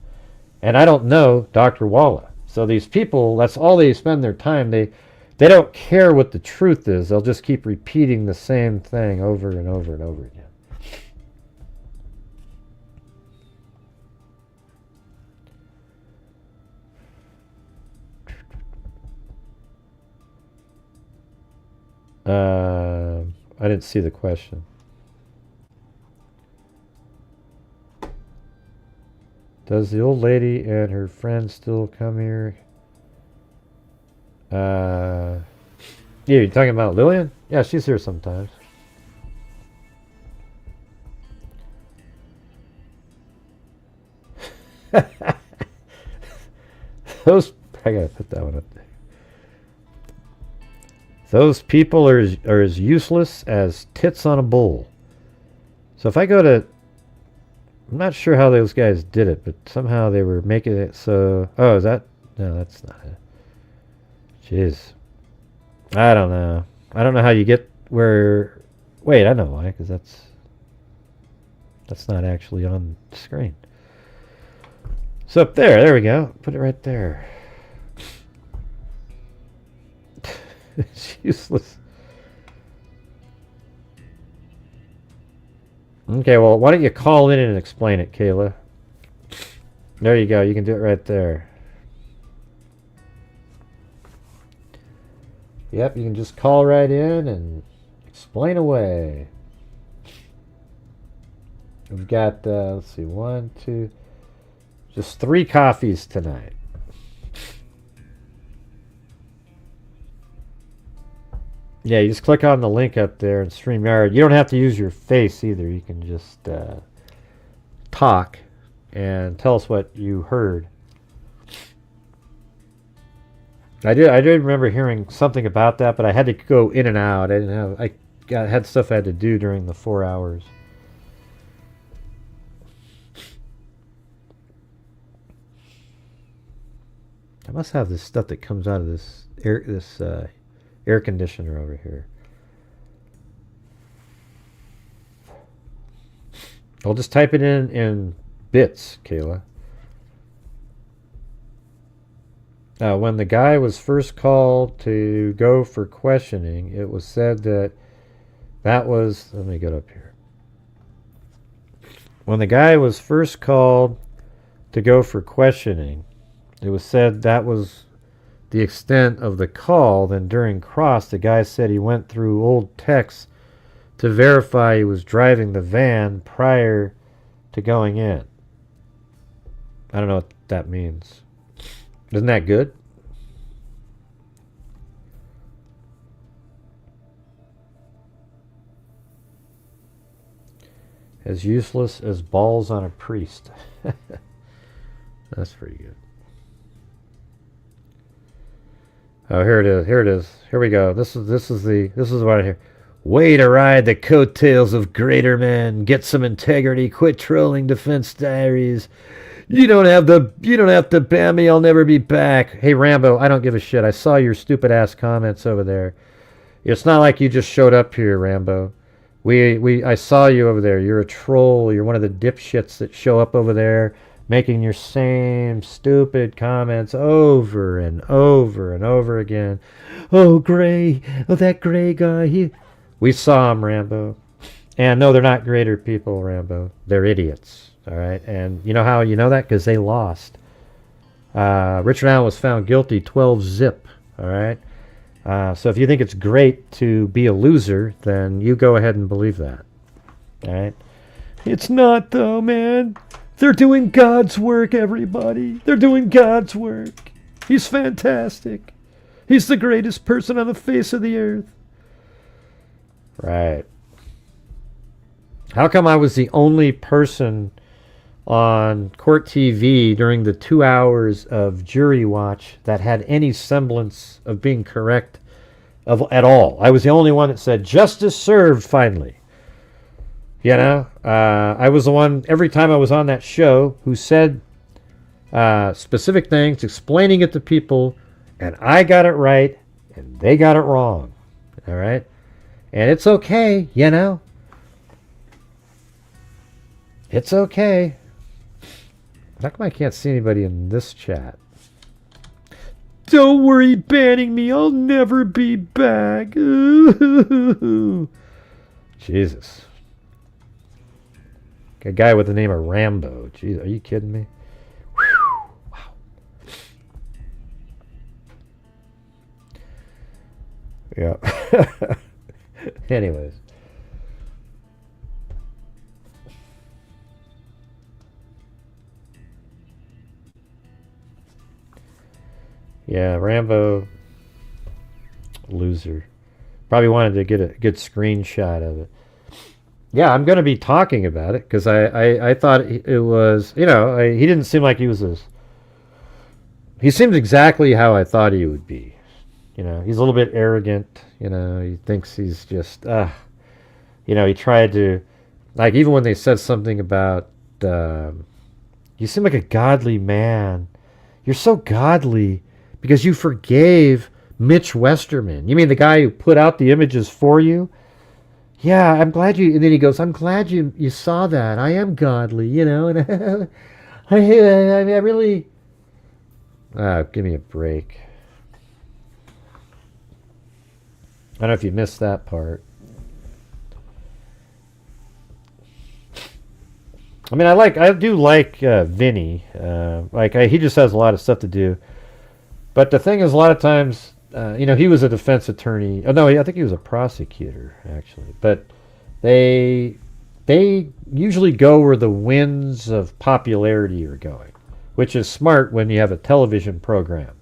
And I don't know Dr. Walla. So these people, that's all they spend their time. They don't care what the truth is. They'll just keep repeating the same thing over and over and over again. I didn't see the question. Does the old lady and her friend still come here? Yeah, you're talking about Lillian? Yeah, she's here sometimes. Those, I gotta put that one up there. Those people are as useless as tits on a bowl. So if I go to... I'm not sure how those guys did it, but somehow they were making it so... Oh, is that... No, that's not it. Jeez. I don't know. I don't know how you get where... Wait, I know why, because that's not actually on the screen. So up there, there we go. Put it right there. It's useless. Okay, well, why don't you call in and explain it, Kayla? There you go. You can do it right there. Yep, you can just call right in and explain away. We've got, let's see, 1, 2, just 3 coffees tonight. Yeah, you just click on the link up there in StreamYard. You don't have to use your face either. You can just talk and tell us what you heard. I did remember hearing something about that, but I had to go in and out. I had stuff I had to do during the 4 hours. I must have this stuff that comes out of this air conditioner over here. I'll just type it in bits, Kayla. When the guy was first called to go for questioning, it was said that was... Let me get up here. When the guy was first called to go for questioning, it was said that was the extent of the call. Then during cross, the guy said he went through old texts to verify he was driving the van prior to going in. I don't know what that means. Isn't that good? As useless as balls on a priest. That's pretty good. Oh, here it is. Here it is. Here we go. This is what I hear. Way to ride the coattails of greater men. Get some integrity. Quit trolling Defense Diaries. You don't have to ban me. I'll never be back. Hey Rambo, I don't give a shit. I saw your stupid ass comments over there. It's not like you just showed up here, Rambo. I saw you over there. You're a troll. You're one of the dipshits that show up over there making your same stupid comments over and over and over again. Oh, Gray. Oh, that Gray guy. We saw him, Rambo. And no, they're not greater people, Rambo. They're idiots. All right? And you know how you know that? Because they lost. Richard Allen was found guilty 12-zip. All right? So if you think it's great to be a loser, then you go ahead and believe that. All right? It's not, though, man. They're doing God's work, everybody. They're doing God's work. He's fantastic. He's the greatest person on the face of the earth. Right. How come I was the only person on court TV during the 2 hours of jury watch that had any semblance of being correct at all? I was the only one that said, justice served, finally. You know, I was the one, every time I was on that show, who said specific things, explaining it to people, and I got it right, and they got it wrong. All right? And it's okay, you know? It's okay. How come I can't see anybody in this chat? Don't worry banning me. I'll never be back. Ooh. Jesus. A guy with the name of Rambo. Jeez, are you kidding me? Whew. Wow. Yeah. Anyways. Yeah, Rambo, loser. Probably wanted to get a good screenshot of it. Yeah, I'm going to be talking about it because I thought it was, you know, he didn't seem like he was he seemed exactly how I thought he would be. You know, he's a little bit arrogant, you know, he thinks he's just, you know, he tried to, like, even when they said something about, you seem like a godly man. You're so godly because you forgave Mitch Westerman. You mean the guy who put out the images for you? Yeah, I'm glad you... And then he goes, I'm glad you saw that. I am godly, you know. And I really... give me a break. I don't know if you missed that part. I mean, I do like Vinny. He just has a lot of stuff to do. But the thing is, a lot of times, you know, he was a defense attorney. Oh, no, I think he was a prosecutor, actually. But they usually go where the winds of popularity are going, which is smart when you have a television program.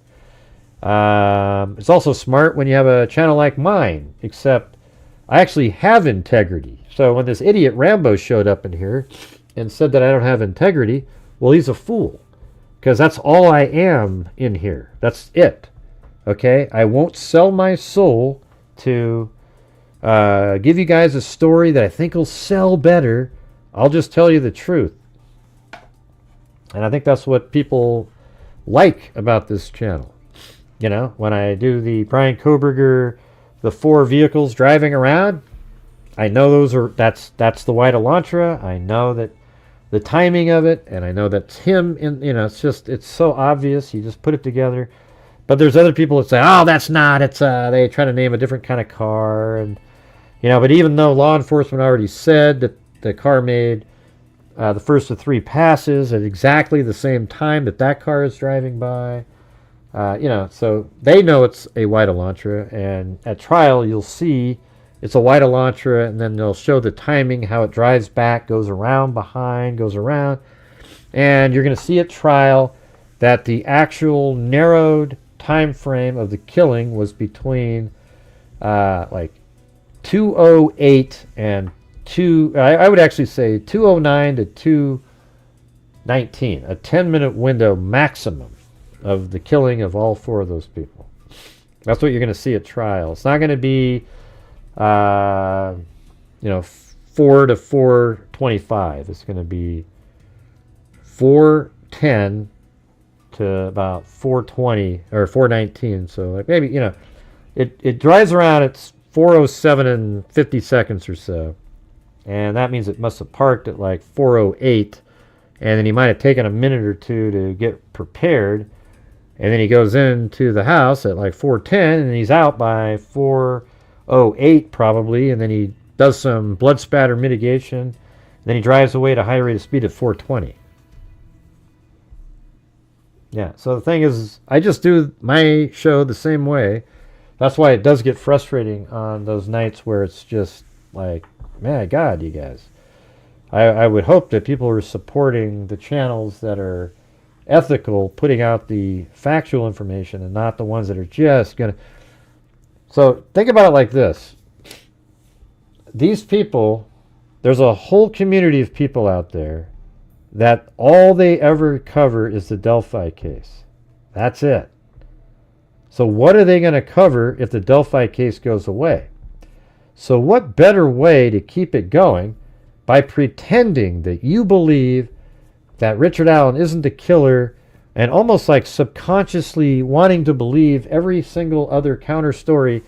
It's also smart when you have a channel like mine, except I actually have integrity. So when this idiot Rambo showed up in here and said that I don't have integrity, well, he's a fool. Because that's all I am in here. That's it. Okay? I won't sell my soul to give you guys a story that I think will sell better. I'll just tell you the truth. And I think that's what people like about this channel. You know, when I do the Brian Koberger, the 4 vehicles driving around, I know that's the white Elantra. I know that the timing of it, and I know that's him. You know, it's so obvious. You just put it together. But there's other people that say, oh, that's not. It's they try to name a different kind of car, and you know. But even though law enforcement already said that the car made the first of 3 passes at exactly the same time that car is driving by, you know, so they know it's a white Elantra, and at trial you'll see it's a white Elantra, and then they'll show the timing, how it drives back, goes around behind, goes around. And you're going to see at trial that the actual narrowed time frame of the killing was between like 2:08 and I would actually say 2:09 to 2:19, a 10-minute window maximum of the killing of all 4 of those people. That's what you're going to see at trial. It's not going to be you know, 4 to 4:25. It's going to be 4:10 to about 4:20 or 4:19. So like maybe, you know, it drives around at 4:07 and 50 seconds or so, and that means it must have parked at like 4:08, and then he might have taken a minute or two to get prepared, and then he goes into the house at like 4:10, and he's out by 4:08 probably, and then he does some blood spatter mitigation, and then he drives away at a high rate of speed at 4:20. Yeah, so the thing is, I just do my show the same way. That's why it does get frustrating on those nights where it's just like, man, God, you guys. I would hope that people are supporting the channels that are ethical, putting out the factual information, and not the ones that are just going to... So think about it like this. These people There's a whole community of people out there that all they ever cover is the Delphi case. That's it. So what are they going to cover if the Delphi case goes away? So what better way to keep it going by pretending that you believe that Richard Allen isn't the killer, and almost like subconsciously wanting to believe every single other counter story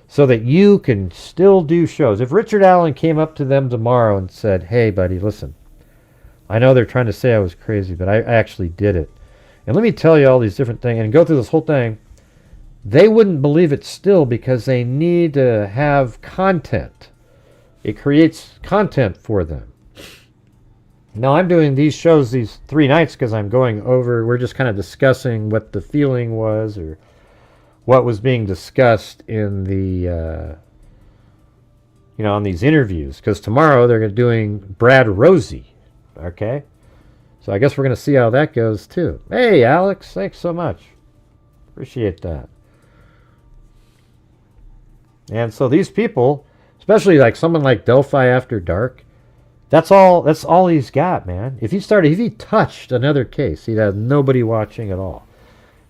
so that you can still do shows. If Richard Allen came up to them tomorrow and said, hey, buddy, listen, I know they're trying to say I was crazy, but I actually did it. And let me tell you all these different things and go through this whole thing. They wouldn't believe it still because they need to have content. It creates content for them. Now, I'm doing these shows these 3 nights because I'm going over, we're just kind of discussing what the feeling was or what was being discussed in the, on these interviews. Because tomorrow they're doing Brad Rosie, okay? So I guess we're going to see how that goes too. Hey, Alex, thanks so much. Appreciate that. And so these people, especially like someone like Delphi After Dark, that's all he's got, man. If he touched another case, he'd have nobody watching at all.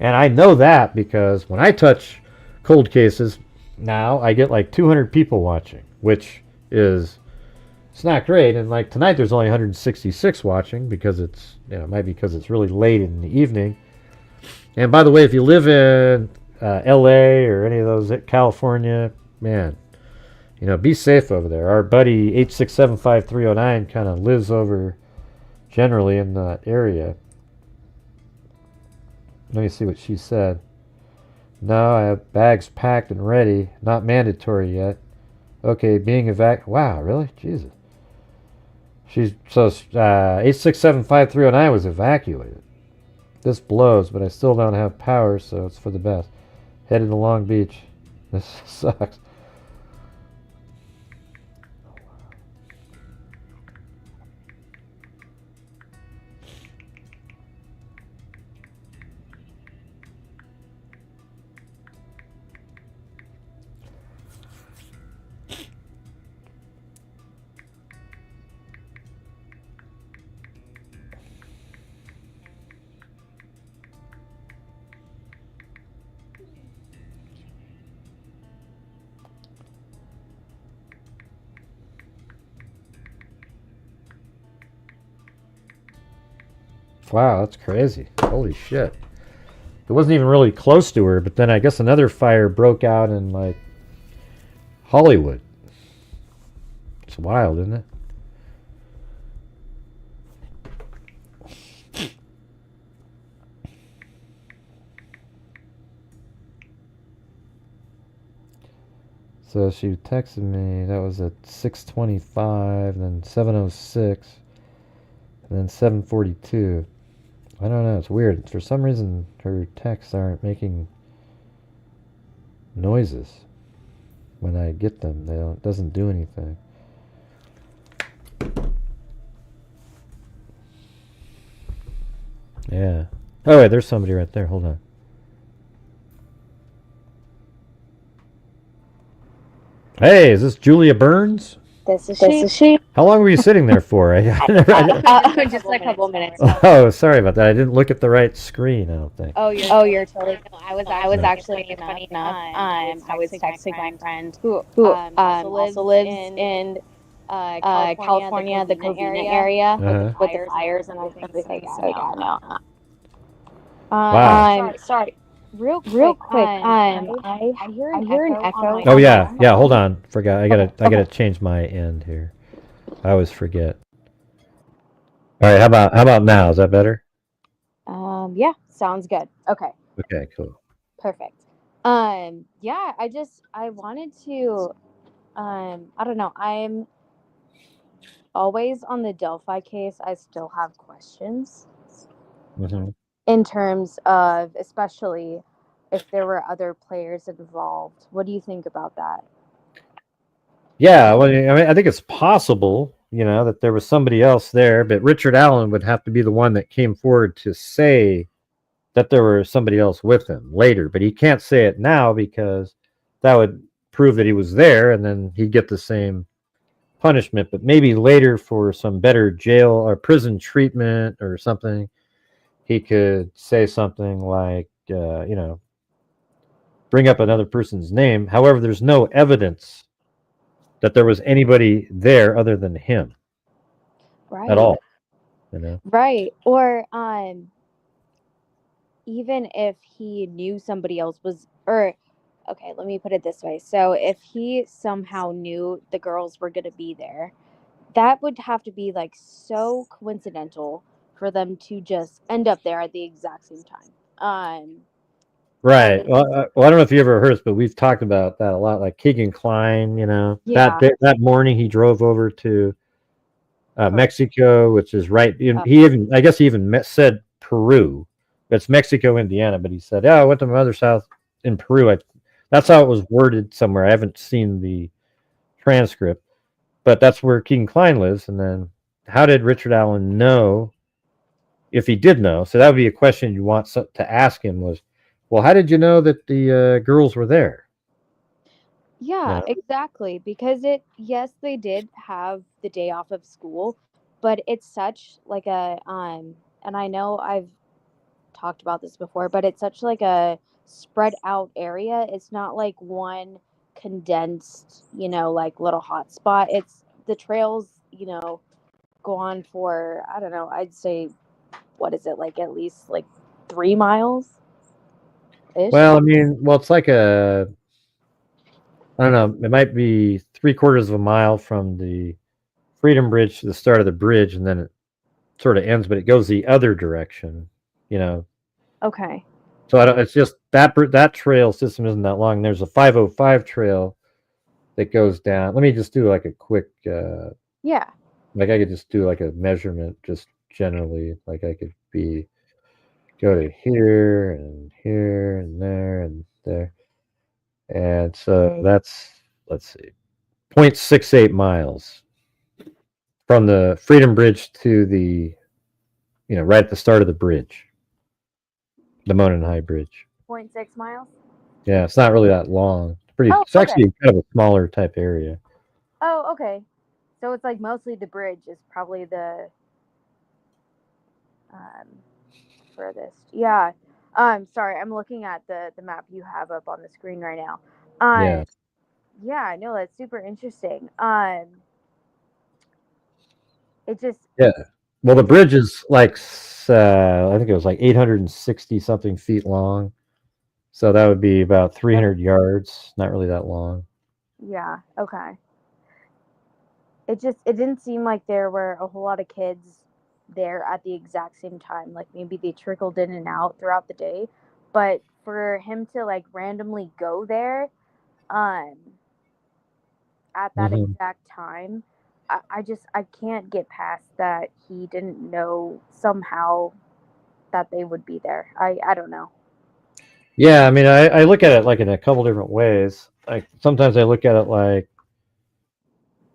And I know that because when I touch cold cases, now I get like 200 people watching, which is, it's not great. And like tonight there's only 166 watching because it's, it might be because it's really late in the evening. And by the way, if you live in LA or any of those, California, man, be safe over there. Our buddy 8675309 kind of lives over generally in that area. Let me see what she said. No, I have bags packed and ready. Not mandatory yet. Okay, being wow, really? Jesus. She's so 8675309 was evacuated. This blows, but I still don't have power, so it's for the best. Headed to Long Beach. This sucks. Wow, that's crazy. Holy shit. It wasn't even really close to her, but then I guess another fire broke out in, like, Hollywood. It's wild, isn't it? So she texted me, that was at 6:25, then 7:06, and then 7:42. I don't know, it's weird. For some reason, her texts aren't making noises when I get them. It doesn't do anything. Yeah. Oh, wait, there's somebody right there. Hold on. Hey, is this Julia Burns? This is she. How long were you sitting there for? Just a couple minutes. Oh, sorry about that. I didn't look at the right screen, I don't think. Oh, you're totally. No, I was actually funny enough. I was texting my friend who also lives in California, the Covina area, with the fires and everything. So Wow. Sorry. Real quick. I hear an echo. Oh yeah. Hold on. Forgot. I gotta change my end here. I always forget. All right. How about now? Is that better? Yeah. Sounds good. Okay. Okay. Cool. Perfect. I wanted to. I don't know. I'm always on the Delphi case. I still have questions. Mm-hmm. In terms of, especially if there were other players involved. What do you think about that? Yeah, well, I mean, I think it's possible, that there was somebody else there, but Richard Allen would have to be the one that came forward to say that there was somebody else with him later, but he can't say it now because that would prove that he was there, and then he'd get the same punishment, but maybe later for some better jail or prison treatment or something, he could say something like, bring up another person's name. However, there's no evidence that there was anybody there other than him at all. Right. Or even if he knew somebody else was, or okay, let me put it this way. So if he somehow knew the girls were going to be there, that would have to be like so coincidental for them to just end up there at the exact same time. Right. Well, I don't know if you ever heard this, but we've talked about that a lot. Like Keegan Kline, that morning he drove over to Mexico, which is right. I guess he even said Peru. It's Mexico, Indiana, but he said, "Yeah, I went to my mother's house in Peru." That's how it was worded somewhere. I haven't seen the transcript, but that's where Keegan Kline lives. And then, how did Richard Allen know? If he did know, so that would be a question you want to ask him. Was, well, how did you know that the girls were there? Yeah, exactly. Because yes, they did have the day off of school, but it's such like and I know I've talked about this before, but it's such like a spread out area. It's not like one condensed, like little hot spot. It's the trails, go on for, I don't know, I'd say, what is it, like at least like 3 miles ish? Well, I mean, it's like I don't know, it might be 3/4 of a mile from the Freedom Bridge to the start of the bridge, and then it sort of ends, but it goes the other direction, Okay. So it's just that trail system isn't that long. There's a 505 trail that goes down. Let me just do like a quick yeah. Like I could just do like a measurement just generally. Like I could go to here and here and there and there. And so that's, let's see, 0.68 miles from the Freedom Bridge to the, right at the start of the bridge, the Monon High Bridge. 0.6 miles? Yeah, it's not really that long. It's actually kind of a smaller type area. Oh, okay. So it's like mostly the bridge is probably the furthest. Yeah. Sorry, I'm looking at the map you have up on the screen right now. Yeah. Yeah, I know, that's super interesting. It just Well, the bridge is like I think it was like 860 something feet long, so that would be about 300 yards. Not really that long. Yeah. Okay. It didn't seem like there were a whole lot of kids there at the exact same time. Like maybe they trickled in and out throughout the day, but for him to like randomly go there, at that exact time, I can't get past that he didn't know somehow that they would be there. I don't know. Yeah, I mean, I look at it like in a couple different ways. Like sometimes I look at it like,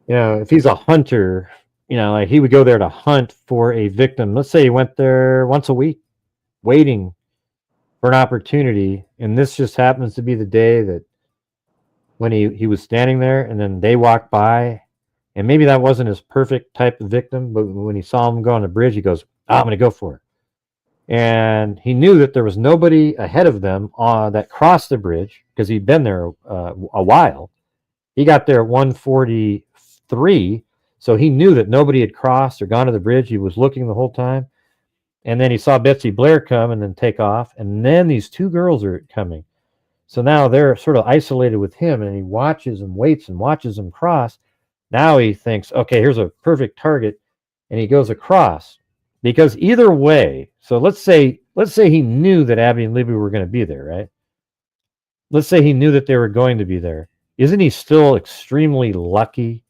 if he's a hunter, like he would go there to hunt for a victim. Let's say he went there once a week, waiting for an opportunity, and this just happens to be the day that when he was standing there, and then they walked by, and maybe that wasn't his perfect type of victim, but when he saw him go on the bridge, he goes, "Oh, I'm going to go for it." And he knew that there was nobody ahead of them that crossed the bridge because he'd been there a while. He got there at 1:43, so he knew that nobody had crossed or gone to the bridge. He was looking the whole time. And then he saw Betsy Blair come and then take off. And then these two girls are coming. So now they're sort of isolated with him, and he watches and waits and watches them cross. Now he thinks, okay, here's a perfect target, and he goes across. Because either way, so let's say he knew that Abby and Libby were going to be there, right? Let's say he knew that they were going to be there. Isn't he still extremely lucky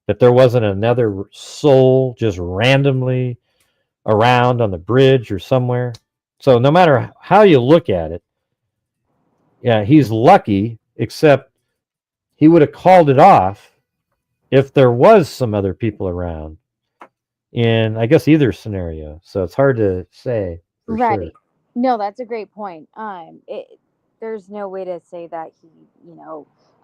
that there wasn't another soul just randomly around on the bridge or somewhere? So no matter how you look at it, yeah, he's lucky, except he would have called it off if there was some other people around in, I guess, either scenario. So it's hard to say for sure. No, that's a great point. There's no way to say that he,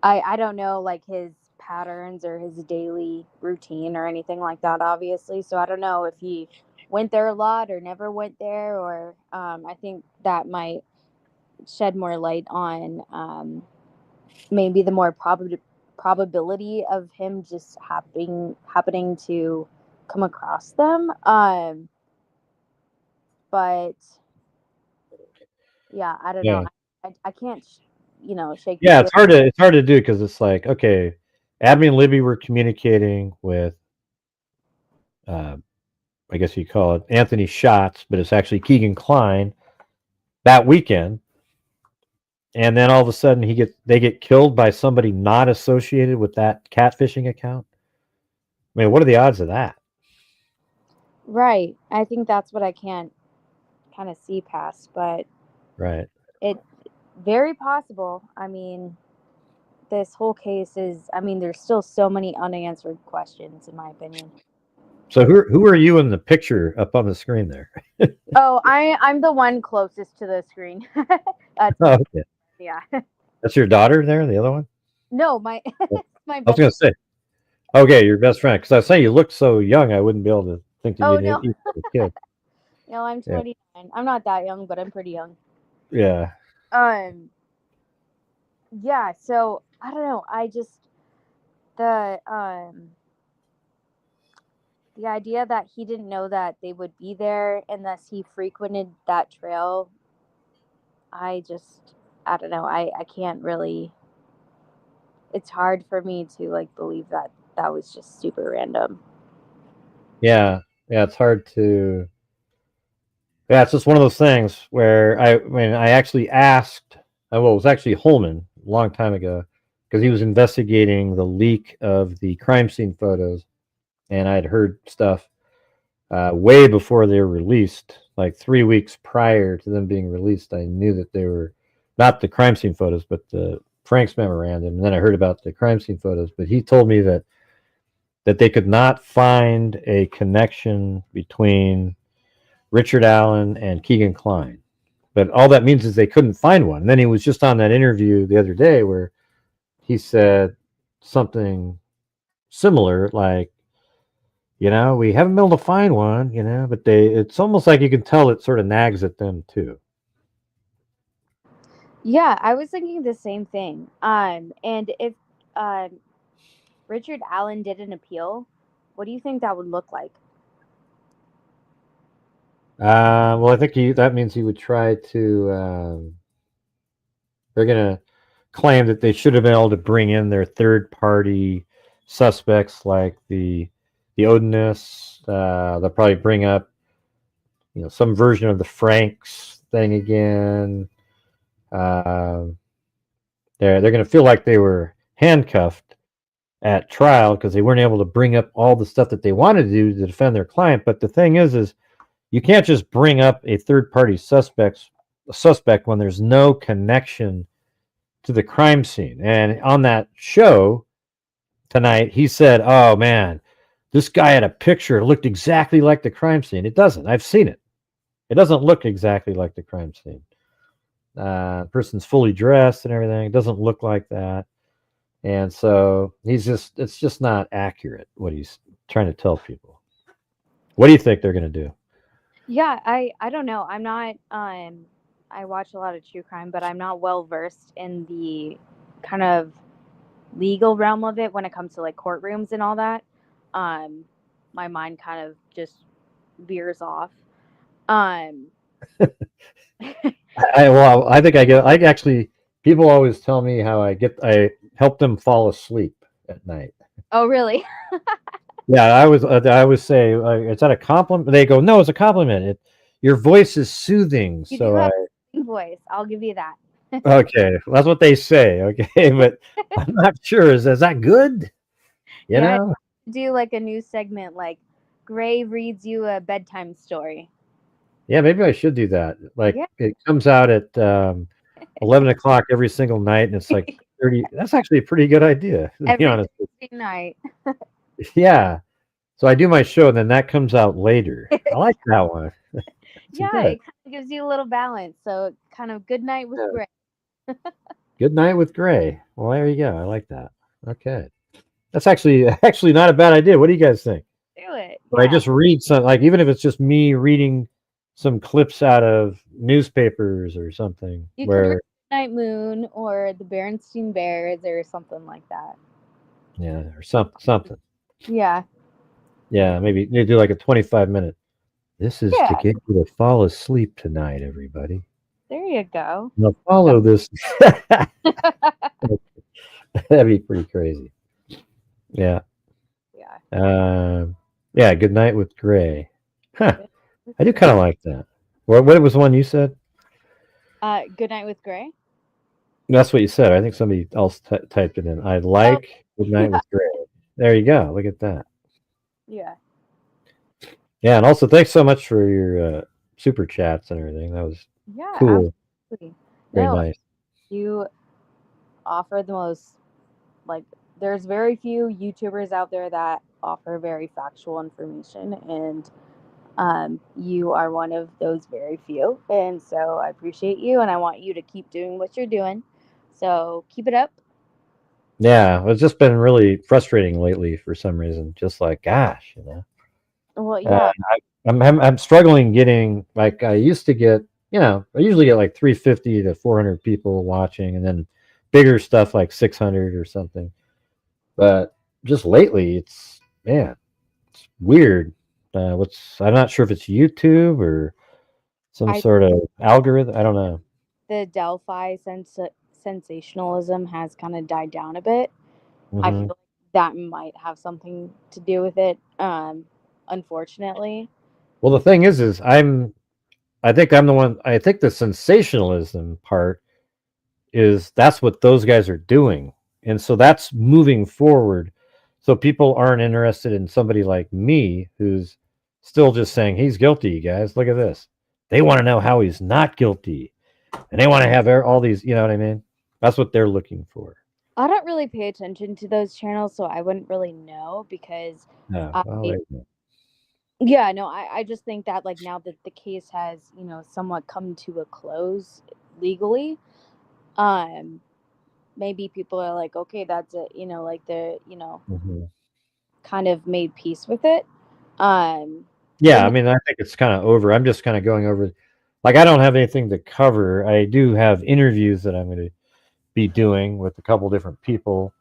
I don't know like his patterns or his daily routine or anything like that, obviously. So I don't know if he went there a lot or never went there, or I think that might shed more light on maybe the more probability of him just happening to come across them. But yeah, I don't know. I can't, shake. Yeah, it's hard to do because it's like, okay, Abby and Libby were communicating with, I guess you call it Anthony Schatz, but it's actually Keegan Klein that weekend, and then all of a sudden they get killed by somebody not associated with that catfishing account. I mean, what are the odds of that? Right. I think that's what I can't kind of see past, but right. It very possible. I mean, this whole case is, there's still so many unanswered questions, in my opinion. So who are you in the picture up on the screen there? Oh, I'm the one closest to the screen. That's okay. Yeah. That's your daughter there, the other one? No, my my I was going to say. Okay, your best friend. Because I was saying you look so young, I wouldn't be able to think that you'd no. be a kid. No, I'm 29. Yeah. I'm not that young, but I'm pretty young. Yeah. Yeah, so I don't know. I just the idea that he didn't know that they would be there unless he frequented that trail, I don't know. I can't really. It's hard for me to believe that that was just super random. Yeah, it's hard to. Yeah, it's just one of those things where I actually asked. Well, it was actually Holman a long time ago because he was investigating the leak of the crime scene photos, and I'd heard stuff way before they were released, like 3 weeks prior to them being released. I knew that they were not the crime scene photos, but the Frank's memorandum. And then I heard about the crime scene photos, but he told me that they could not find a connection between Richard Allen and Keegan Klein. But all that means is they couldn't find one. And then he was just on that interview the other day where he said something similar, like, we haven't been able to find one, but it's almost like you can tell it sort of nags at them too. Yeah, I was thinking the same thing. And if Richard Allen did an appeal, what do you think that would look like? Well, I think that means he would try to. They're going to claim that they should have been able to bring in their third-party suspects, like the Odinists. They'll probably bring up, some version of the Franks thing again. They're going to feel like they were handcuffed at trial because they weren't able to bring up all the stuff that they wanted to do to defend their client. But the thing is you can't just bring up a third-party suspect when there's no connection to the crime scene. And on that show tonight, he said, "Oh man, this guy had a picture. It looked exactly like the crime scene." It doesn't. I've seen it. It doesn't look exactly like the crime scene. Person's fully dressed and everything. It doesn't look like that. And so it's just not accurate what he's trying to tell people. What do you think they're going to do? Yeah, I don't know. I'm not, I watch a lot of true crime, but I'm not well versed in the kind of legal realm of it when it comes to courtrooms and all that. My mind kind of just veers off. I think I actually, people always tell me how I help them fall asleep at night. Oh, really? Yeah, I always say, is that a compliment? They go, no, it's a compliment. Your voice is soothing. You do have a voice. I'll give you that. Okay, that's what they say. Okay, but I'm not sure. Is that good? You know? Do a news segment like Gray reads you a bedtime story. Yeah, maybe I should do that. It comes out at 11 o'clock every single night, and it's like 30. That's actually a pretty good idea, to be honest. Every night. Yeah. So I do my show, and then that comes out later. I like that one. Yeah, it kind of gives you a little balance. So kind of good night with Gray. Good night with Gray. Well, there you go. I like that. Okay. That's actually not a bad idea. What do you guys think? Do it. But I just read some, like, even if it's just me reading some clips out of newspapers or something. You could where read Night Moon or the Berenstain Bears or something like that. Yeah, or something. Yeah. Yeah, maybe you do like a 25-minute. This is to Yeah. get you to fall asleep tonight, everybody. There you go. Now follow this. That'd be pretty crazy. Yeah. Yeah. Yeah. Good night with Gray. Huh. I do kind of like that. What was the one you said? Good Night with Gray. That's what you said. I think somebody else typed it in. I like Good Night with Gray. There you go. Look at that. Yeah. Yeah, and also thanks so much for your super chats and everything. That was cool. Absolutely. Very nice. You offer the most, like, there's very few YouTubers out there that offer very factual information, and you are one of those very few. And so I appreciate you, and I want you to keep doing what you're doing. So keep it up. Yeah, it's just been really frustrating lately for some reason. Just like, gosh, you know. Well, yeah. I'm struggling getting, like, I used to get, I usually get like 350 to 400 people watching, and then bigger stuff like 600 or something. But just lately, it's weird. I'm not sure if it's YouTube or some sort of algorithm. I don't know. The Delphi sensationalism has kind of died down a bit. Mm-hmm. I feel like that might have something to do with it. Unfortunately. Well, the thing is I think I'm the one. I think the sensationalism part that's what those guys are doing, and so that's moving forward. So people aren't interested in somebody like me who's still just saying he's guilty. You guys, look at this. They want to know how he's not guilty, and they want to have all these. You know what I mean? That's what they're looking for. I don't really pay attention to those channels, so I wouldn't really know because. Yeah, no, I just think that, like, now that the case has, somewhat come to a close legally, maybe people are like, okay, that's it, like kind of made peace with it. Yeah, I mean, I think it's kind of over. I'm just kind of going over, like, I don't have anything to cover. I do have interviews that I'm going to be doing with a couple different people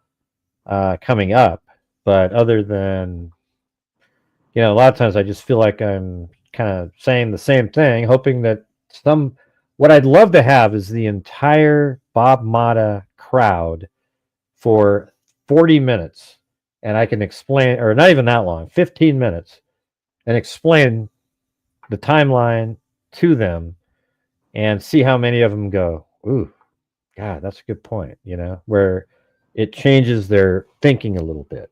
coming up, but other than, a lot of times I just feel like I'm kind of saying the same thing, hoping that what I'd love to have is the entire Bob Motta crowd for 40 minutes, and I can explain, or not even that long, 15 minutes, and explain the timeline to them and see how many of them go, ooh, God, that's a good point, where it changes their thinking a little bit.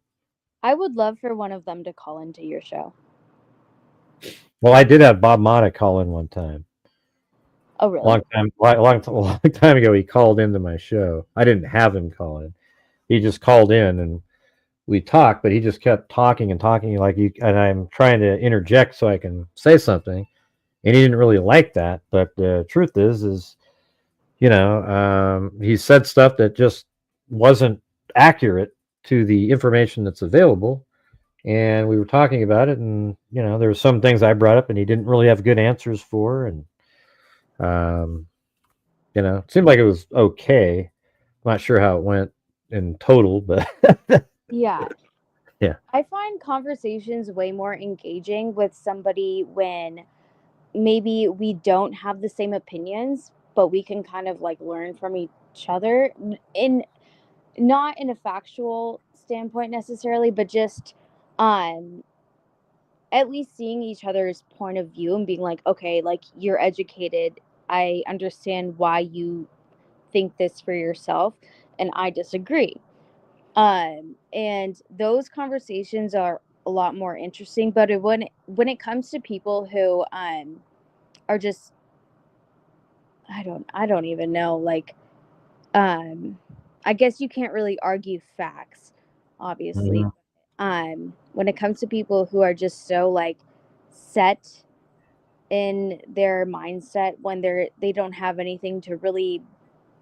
I would love for one of them to call into your show. Well, I did have Bob Motta call in one time. Oh, really? Long time ago, he called into my show. I didn't have him call in. He just called in and we talked, but he just kept talking and talking and I'm trying to interject so I can say something, and he didn't really like that. But the truth is, he said stuff that just wasn't accurate to the information that's available. And we were talking about it, and there were some things I brought up and he didn't really have good answers for, and it seemed like it was okay. I'm not sure how it went in total, but yeah. Yeah. I find conversations way more engaging with somebody when maybe we don't have the same opinions, but we can kind of like learn from each other, not in a factual standpoint necessarily, but just at least seeing each other's point of view and being like, okay, like, you're educated, I understand why you think this for yourself, and I disagree. And those conversations are a lot more interesting. But when it comes to people who are just, I don't even know, like, I guess you can't really argue facts, obviously. Mm-hmm. When it comes to people who are just so, like, set in their mindset when they don't have anything to really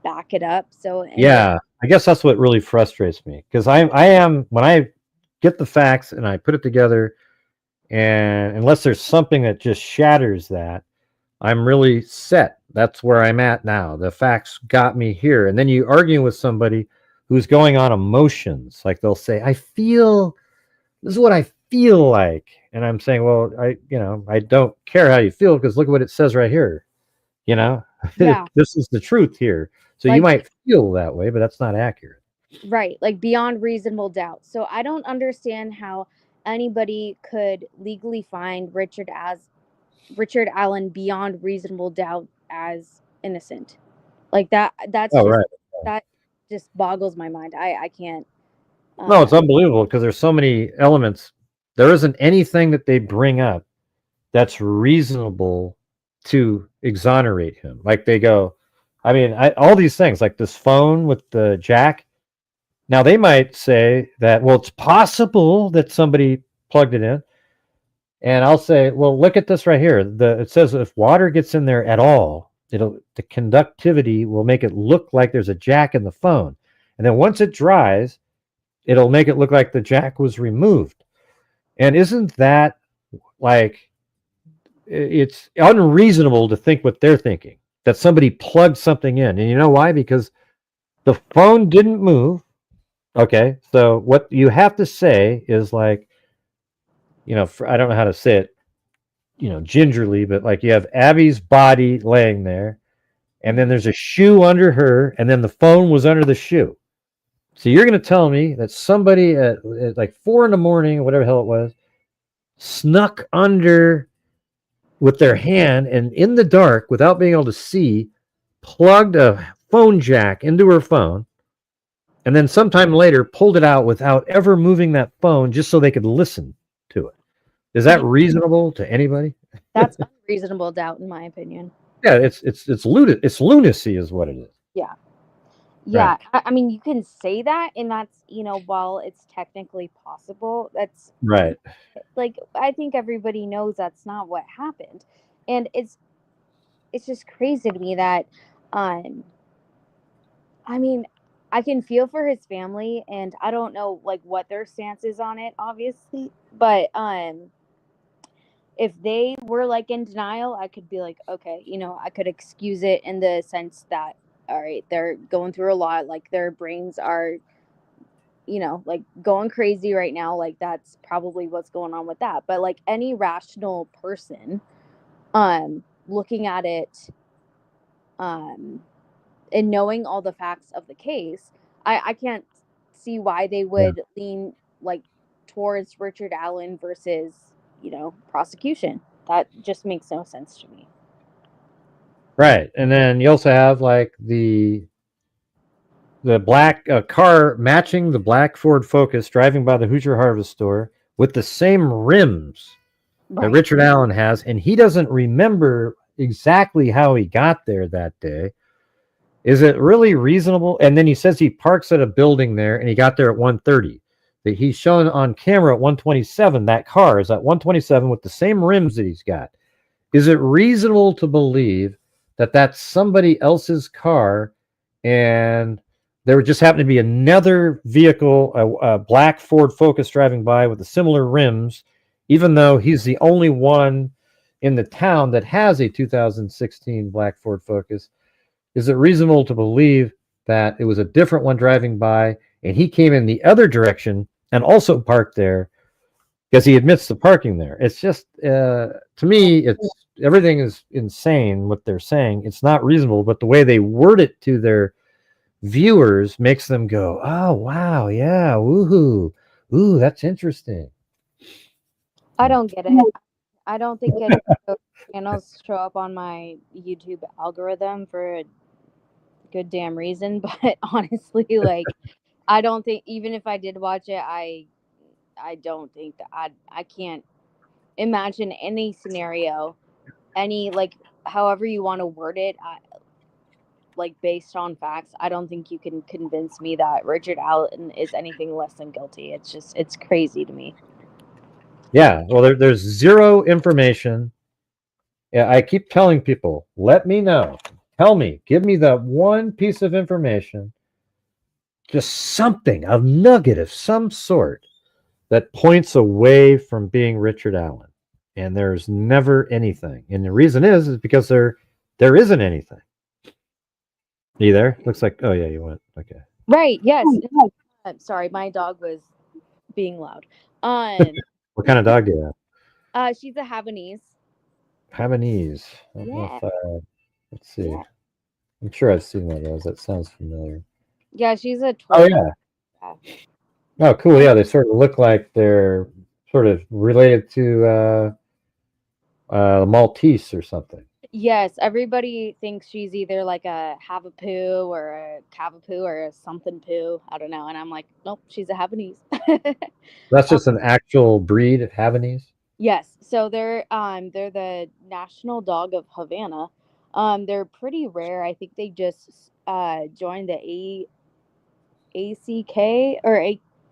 back it up. So Yeah, I guess that's what really frustrates me, because I am, when I get the facts and I put it together, and unless there's something that just shatters that, I'm really set. That's where I'm at now. The facts got me here. And then you argue with somebody who's going on emotions. Like they'll say, I feel, this is what I feel like. And I'm saying, well, I don't care how you feel, because look at what it says right here. yeah, This is the truth here. So you like might feel that way, but that's not accurate. right, like beyond reasonable doubt. So I don't understand how anybody could legally find Richard Allen beyond reasonable doubt as innocent. Like that's Oh, just right. that just boggles my mind. I can't. No, it's unbelievable, because there's so many elements. There isn't anything that they bring up that's reasonable to exonerate him. Like they go, I mean, all these things, like this phone with the jack. Now they might say that, well, it's possible that somebody plugged it in. And I'll say, well, look at this right here. It says if water gets in there at all, the conductivity will make it look like there's a jack in the phone. And then once it dries, it'll make it look like the jack was removed. And isn't that like, it's unreasonable to think what they're thinking, that somebody plugged something in. And you know why? Because the phone didn't move. Okay. So what you have to say is like, I don't know how to say it, gingerly, but like you have Abby's body laying there, and then there's a shoe under her, and then the phone was under the shoe. So you're going to tell me that somebody at like 4 in the morning, or whatever the hell it was, snuck under with their hand and in the dark without being able to see, plugged a phone jack into her phone, and then sometime later pulled it out without ever moving that phone just so they could listen to it. Is that reasonable to anybody? That's unreasonable doubt, in my opinion. Yeah, it's lunacy is what it is. Yeah. Right. I mean, you can say that, and that's, while it's technically possible, that's Right. like, I think everybody knows that's not what happened. And it's just crazy to me that, I mean, I can feel for his family, and I don't know like what their stance is on it, obviously, but if they were like in denial, I could be like, okay, I could excuse it in the sense that, all right, they're going through a lot, like their brains are, like going crazy right now, like that's probably what's going on with that. But like any rational person, looking at it, and knowing all the facts of the case, I can't see why they would lean like towards Richard Allen versus, prosecution. That just makes no sense to me. Right. And then you also have like the black car matching the black Ford Focus driving by the Hoosier Harvest store with the same rims that Richard Allen has, and he doesn't remember exactly how he got there that day. Is it really reasonable? And then he says he parks at a building there and he got there at 1:30. That he's shown on camera at 1:27. That car is at 1:27 with the same rims that he's got. Is it reasonable to believe that that's somebody else's car, and there would just happen to be another vehicle, a black Ford Focus driving by with the similar rims, even though he's the only one in the town that has a 2016 black Ford Focus? Is it reasonable to believe that it was a different one driving by and he came in the other direction and also parked there, because he admits to parking there? It's just, to me, it's everything is insane what they're saying. It's not reasonable, but the way they word it to their viewers makes them go, oh, wow, yeah, woohoo, ooh, that's interesting. I don't get it. I don't think any channels show up on my YouTube algorithm for a good damn reason, but honestly, like, I don't think, even if I did watch it, I don't think that I can't imagine any scenario, any, like, however you want to word it, like based on facts. I don't think you can convince me that Richard Allen is anything less than guilty. It's crazy to me. Yeah, well, there's zero information. Yeah, I keep telling people, let me know. Tell me, give me that one piece of information, just something, a nugget of some sort that points away from being Richard Allen. And there's never anything. And the reason is because there isn't anything. Are you there? Looks like, oh yeah, you went. Okay. Right, yes. I'm sorry, my dog was being loud. What kind of dog do you have? She's a Havanese. Havanese. I don't know if, let's see. Yeah. I'm sure I've seen one of those. That sounds familiar. Yeah, she's a toy. Oh yeah. Oh, cool. Yeah, they sort of look like they're sort of related to Maltese or something. Yes, everybody thinks she's either like a Havapoo or a Cavapoo or a something poo. I don't know. And I'm like, nope, she's a Havanese. That's just an actual breed of Havanese? Yes. So they're the national dog of Havana. They're pretty rare. I think they just joined the ACK or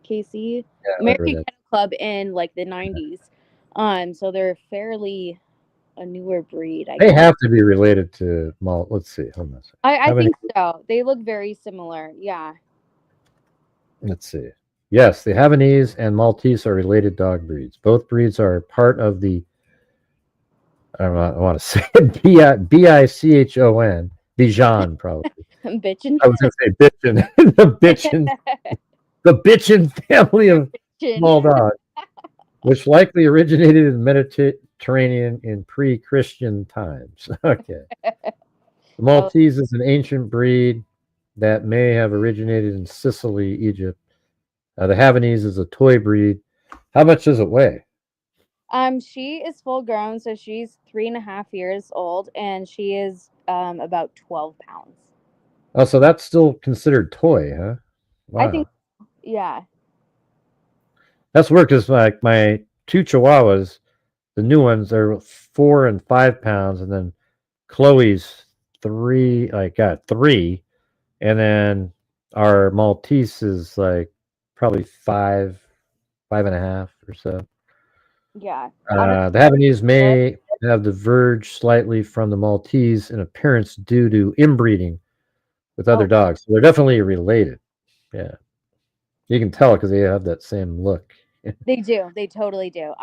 AKC American Kennel Club in like the 90s. So they're fairly a newer breed. They have to be related to Let's see. Hold on. I think so. They look very similar. Yeah. Let's see. Yes, the Havanese and Maltese are related dog breeds. Both breeds are part of the, I don't know, I want to say it, Bichon, Bichon probably. Bitchin'. I was going to say Bitchin. the Bitchin family of small dogs, which likely originated in the Mediterranean in pre-Christian times. Okay. The Maltese is an ancient breed that may have originated in Sicily, Egypt. The Havanese is a toy breed. How much does it weigh? She is full grown, so she's 3.5 years old, and she is about 12 pounds. Oh, so that's still considered toy, huh? Wow. I think, yeah. That's weird because like my two Chihuahuas, the new ones, are 4 and 5 pounds, and then Chloe's 3, got 3, and then our Maltese is like probably 5.5 or so. Yeah. The Havanese may have diverged slightly from the Maltese in appearance due to inbreeding with other dogs. So they're definitely related. Yeah. You can tell because they have that same look. They do. They totally do.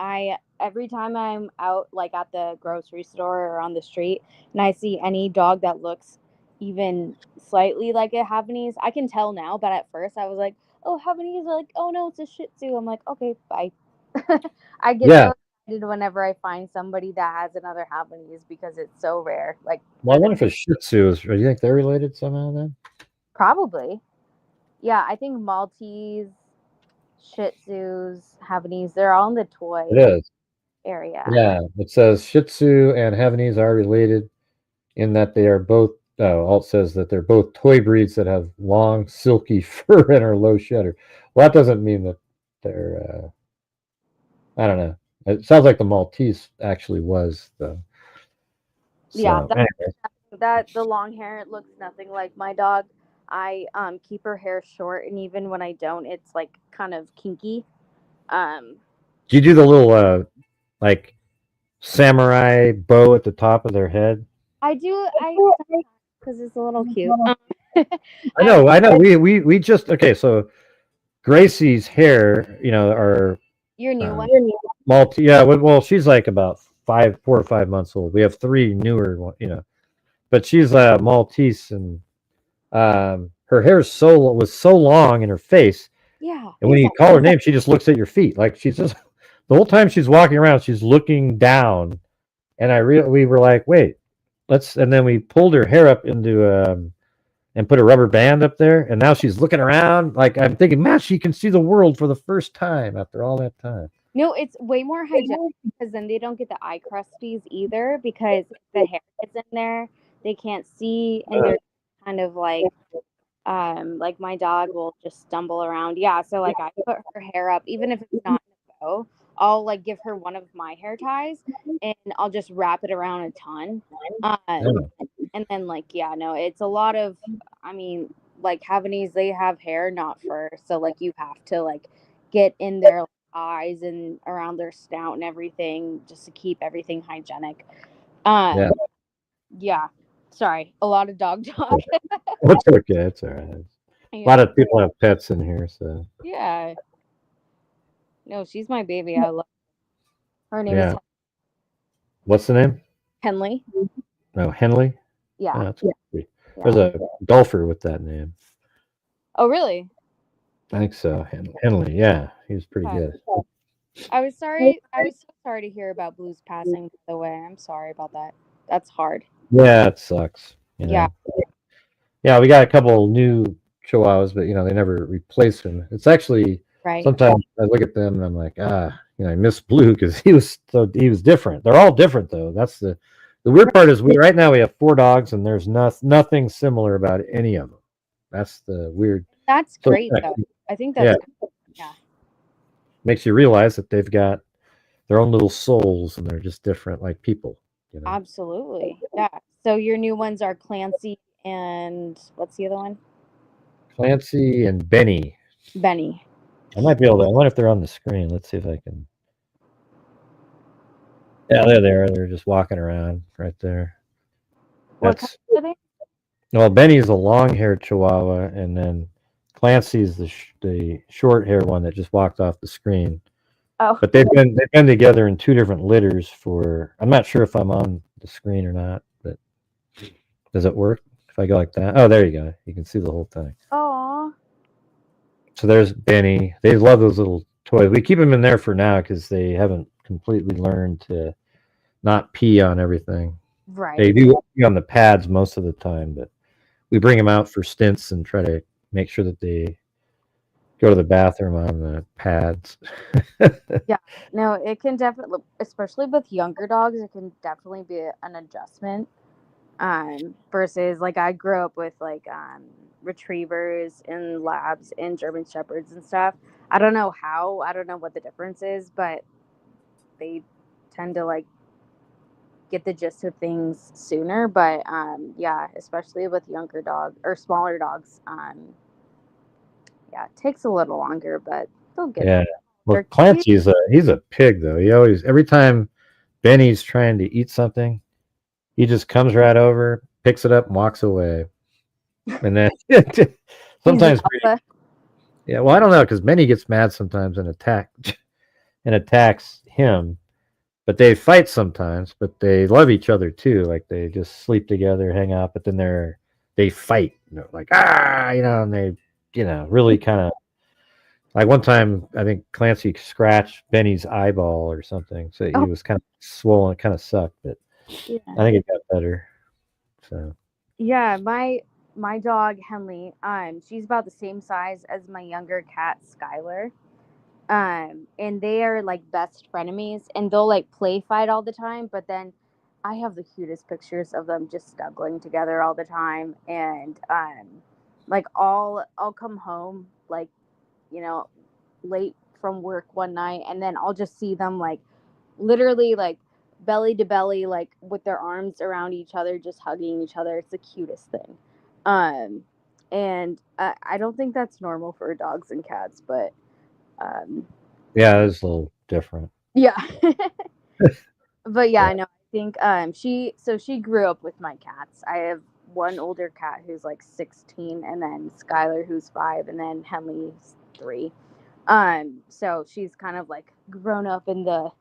Every time I'm out like at the grocery store or on the street and I see any dog that looks even slightly like a Havanese, I can tell now, but at first I was like, oh, Havanese, like, oh no, it's a Shih Tzu. I'm like, okay, bye. I get so excited whenever I find somebody that has another Havanese because it's so rare. Like, well, I wonder if a Shih Tzu is. Do you think they're related somehow then? Probably. Yeah, I think Maltese, Shih Tzus, Havanese, they're all in the toy area. Yeah, it says Shih Tzu and Havanese are related in that they are both. Alt says that they're both toy breeds that have long, silky fur and are low shedder. Well, that doesn't mean that they're. I don't know. It sounds like the Maltese actually was though. So, yeah, that the long hair, it looks nothing like my dog. I keep her hair short, and even when I don't, it's like kind of kinky. Do you do the little like samurai bow at the top of their head? I do. Because it's a little cute. I know. We just so Gracie's hair, are your new one. Maltese. Yeah, well, she's like about 4 or 5 months old. We have 3 newer, but she's Maltese, and her hair was so long in her face. Yeah. And when you call her name, she just looks at your feet. Like she's just the whole time she's walking around, she's looking down. And we were like, wait, and then we pulled her hair up into and put a rubber band up there, and now she's looking around. Like I'm thinking, man, she can see the world for the first time after all that time. No, it's way more hygienic because then they don't get the eye crusties either because the hair is in there. They can't see, and they're kind of like my dog will just stumble around. Yeah, so like I put her hair up, even if it's not in a bow, I'll like give her one of my hair ties and I'll just wrap it around a ton. And then it's a lot of, like Havanese, they have hair, not fur. So like you have to like get in their eyes and around their snout and everything just to keep everything hygienic. Yeah. Sorry, a lot of dog talk. It's okay. It's all right. A lot of people have pets in here, so. Yeah. No, she's my baby. I love her. Name Yeah. is What's the name? Henley. Oh, Henley? Yeah. Oh, that's pretty. Yeah. There's a golfer with that name. Oh, really? I think so. Henley. Yeah, he was pretty Yeah. good. I was sorry. I was so sorry to hear about Blue's passing. By the way, I'm sorry about that. That's hard. Yeah, it sucks. You know? Yeah. Yeah, we got a couple new Chihuahuas, but they never replaced him. It's actually Right. sometimes I look at them and I'm like, I miss Blue because he was different. They're all different though. That's the weird part is right now we have 4 dogs and there's nothing similar about any of them. That's the weird. That's great though. I think that's yeah. Makes you realize that they've got their own little souls and they're just different like people. Absolutely. Yeah. So your new ones are Clancy and what's the other one? Clancy and Benny. Benny. I might be able to. I wonder if they're on the screen. Let's see if I can. Yeah, they're there. They're just walking around right there. What kind are they? Well, Benny's a long-haired Chihuahua, and then Clancy's the short-haired one that just walked off the screen. Oh. But they've been together in 2 different litters for. I'm not sure if I'm on the screen or not, but does it work if I go like that? Oh, there you go. You can see the whole thing. Oh. So there's Benny. They love those little toys. We keep them in there for now because they haven't completely learned to not pee on everything. Right. They do pee on the pads most of the time, but we bring them out for stints and try to make sure that they go to the bathroom on the pads. Yeah. No, it can definitely, especially with younger dogs, it can definitely be an adjustment. Versus like I grew up with like retrievers and labs and German shepherds and stuff. I don't know what the difference is, but they tend to like get the gist of things sooner. But yeah, especially with younger dogs or smaller dogs, yeah, it takes a little longer, but they'll get it. Well, Clancy's he's a pig though. He always every time Benny's trying to eat something, he just comes right over, picks it up, and walks away. And then sometimes, yeah. Well, I don't know because Benny gets mad sometimes and attacks him. But they fight sometimes. But they love each other too. Like they just sleep together, hang out. But then they fight. Like and they really kind of. Like one time, I think Clancy scratched Benny's eyeball or something, so he was kind of swollen. It kind of sucked, but I think it got better. So yeah, my dog Henley, she's about the same size as my younger cat Skylar, and they are like best frenemies, and they'll like play fight all the time. But then I have the cutest pictures of them just snuggling together all the time, and like I'll come home like late from work one night, and then I'll just see them like literally like belly to belly, like with their arms around each other, just hugging each other. It's the cutest thing. And I don't think that's normal for dogs and cats, but yeah, it's a little different. Yeah. But yeah, no, I think she grew up with my cats. I have one older cat who's like 16, and then Skylar who's 5, and then Henley's 3. So she's kind of like grown up in the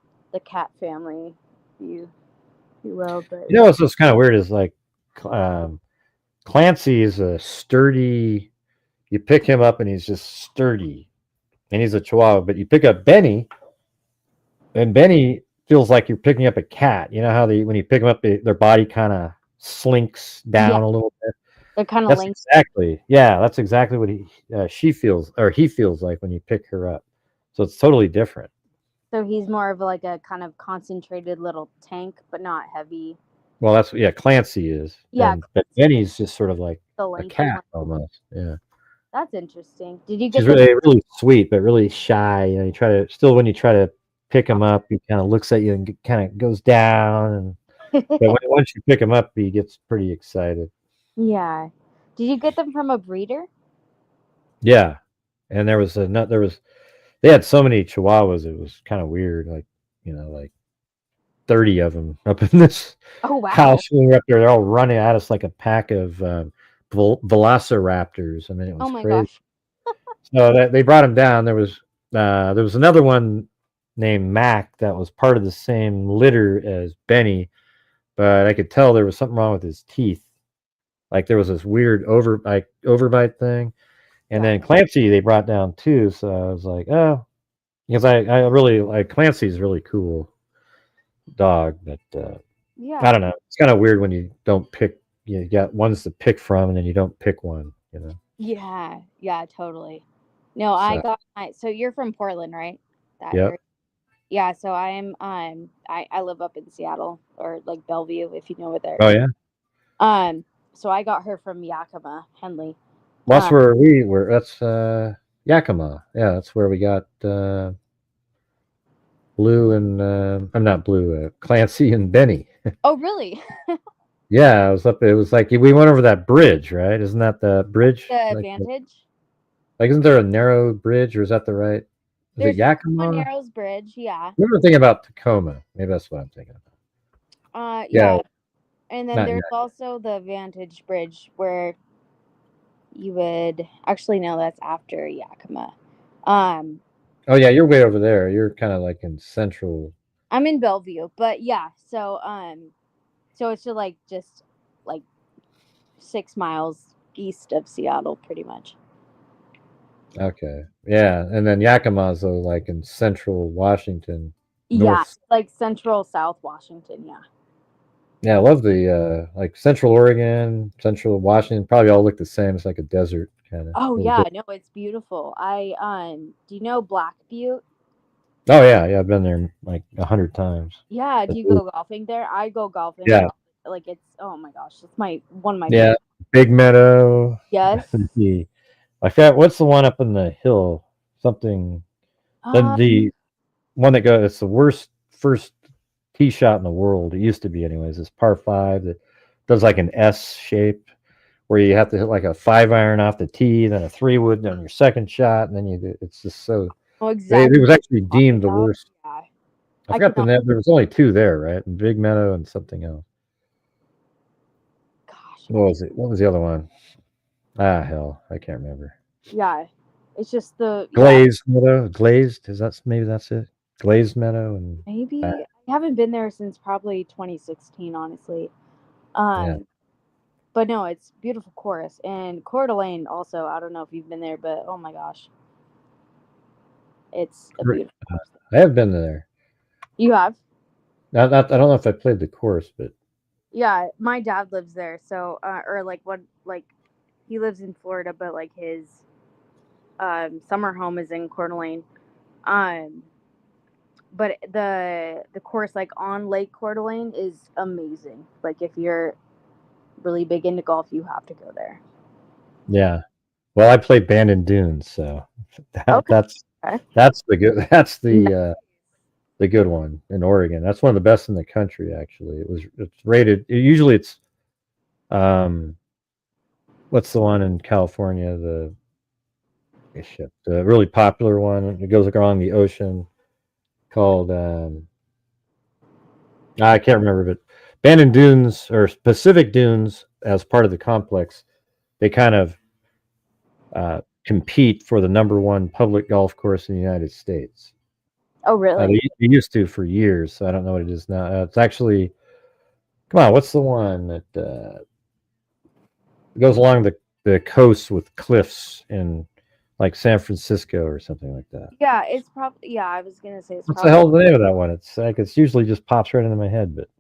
cat family, if you will. But what's kind of weird is like Clancy is a sturdy. You pick him up and he's just sturdy, and he's a Chihuahua. But you pick up Benny, and Benny feels like you're picking up a cat. You know how when you pick them up, their body kind of slinks down a little bit. They're kind of links. That's exactly what he feels like when you pick her up. So it's totally different. So he's more of like a kind of concentrated little tank, but not heavy. Well, that's Clancy is. Yeah, but Benny's just sort of like a cat almost. Yeah. That's interesting. Did you get? She's really sweet, but really shy. You when you try to pick him up, he kind of looks at you and kind of goes down. And but once you pick him up, he gets pretty excited. Yeah. Did you get them from a breeder? Yeah, and they had so many Chihuahuas, it was kind of weird. Like 30 of them up in this Oh wow. house. We were up there, they're all running at us like a pack of velociraptors. I mean, it was Oh my crazy. gosh. So they brought him down. There was another one named Mac that was part of the same litter as Benny, but I could tell there was something wrong with his teeth. Like there was this weird overbite thing. And then Clancy they brought down too. So I was like, oh, because I really like Clancy's really cool dog, but Yeah. I don't know. It's kind of weird when you don't pick. You got ones to pick from, and then you don't pick one. You know. Yeah. Yeah. Totally. No, I got. So you're from Portland, right? That Yep. area. Yeah. So I am. I live up in Seattle, or like Bellevue, if you know what there. Oh yeah. So I got her from Yakima, Henley. Well, that's where we were. That's Yakima. Yeah, that's where we got Blue and I'm not Blue. Clancy and Benny. Oh, really? Yeah, I was up. It was like we went over that bridge, right? Isn't that the bridge? The like, Vantage. Like, isn't there a narrow bridge, or is that the right? Is it Yakima? Narrows Bridge, yeah. We were thinking about Tacoma. Maybe that's what I'm thinking about. Yeah. And then there's yet. also the Vantage Bridge where you would actually no, that's after Yakima. Oh yeah, you're way over there. You're kind of like in central. I'm in Bellevue, but yeah. So it's just like 6 miles east of Seattle, pretty much. Okay. Yeah, and then Yakima's like in central Washington. Yeah, like central South Washington. Yeah. Yeah, I love the like Central Oregon, Central Washington. Probably all look the same. It's like a desert kind of. Oh yeah, no, it's beautiful. Do you know Black Butte? Oh yeah, I've been there like 100 times. Yeah, do you go golfing there? I go golfing. Yeah. Like it's oh my gosh, it's one of my yeah. Big Meadow. Yes. I forgot what's the one up in the hill. Something. The one that goes. It's the worst first tee shot in the world. It used to be, anyways. It's par 5 that does like an S shape, where you have to hit like a 5-iron off the tee, then a 3-wood on your second shot, and then it's just so. Oh, exactly. It was actually deemed the worst. Yeah. I forgot the name. There was only 2 there, right? Big Meadow and something else. Gosh. What was it? What was the other one? Ah, hell, I can't remember. Yeah, it's just the Glazed Meadow. Glazed, maybe that's it. Glazed Meadow and maybe I haven't been there since probably 2016, honestly. But no, it's beautiful course, and Coeur d'Alene also. I don't know if you've been there, but oh my gosh, it's a beautiful course. I have been there. You have? I don't know if I played the course, but yeah, my dad lives there, so he lives in Florida, but like his summer home is in Coeur d'Alene. But the course like on Lake Coeur d'Alene is amazing. Like if you're really big into golf, you have to go there. Yeah. Well, I play Bandon Dunes, so that's the good one in Oregon. That's one of the best in the country, actually. It's rated. Usually it's what's the one in California? The really popular one. It goes along the ocean called I can't remember, but Bandon Dunes or Pacific Dunes, as part of the complex, they kind of compete for the #1 public golf course in the United States. Oh, really? They used to for years, so I don't know what it is now. It's actually, come on, what's the one that goes along the coast with cliffs in like San Francisco or something like that? Yeah, it's probably, yeah, I was going to say it's What's the hell is the name of that one? It's like, it's usually just pops right into my head, but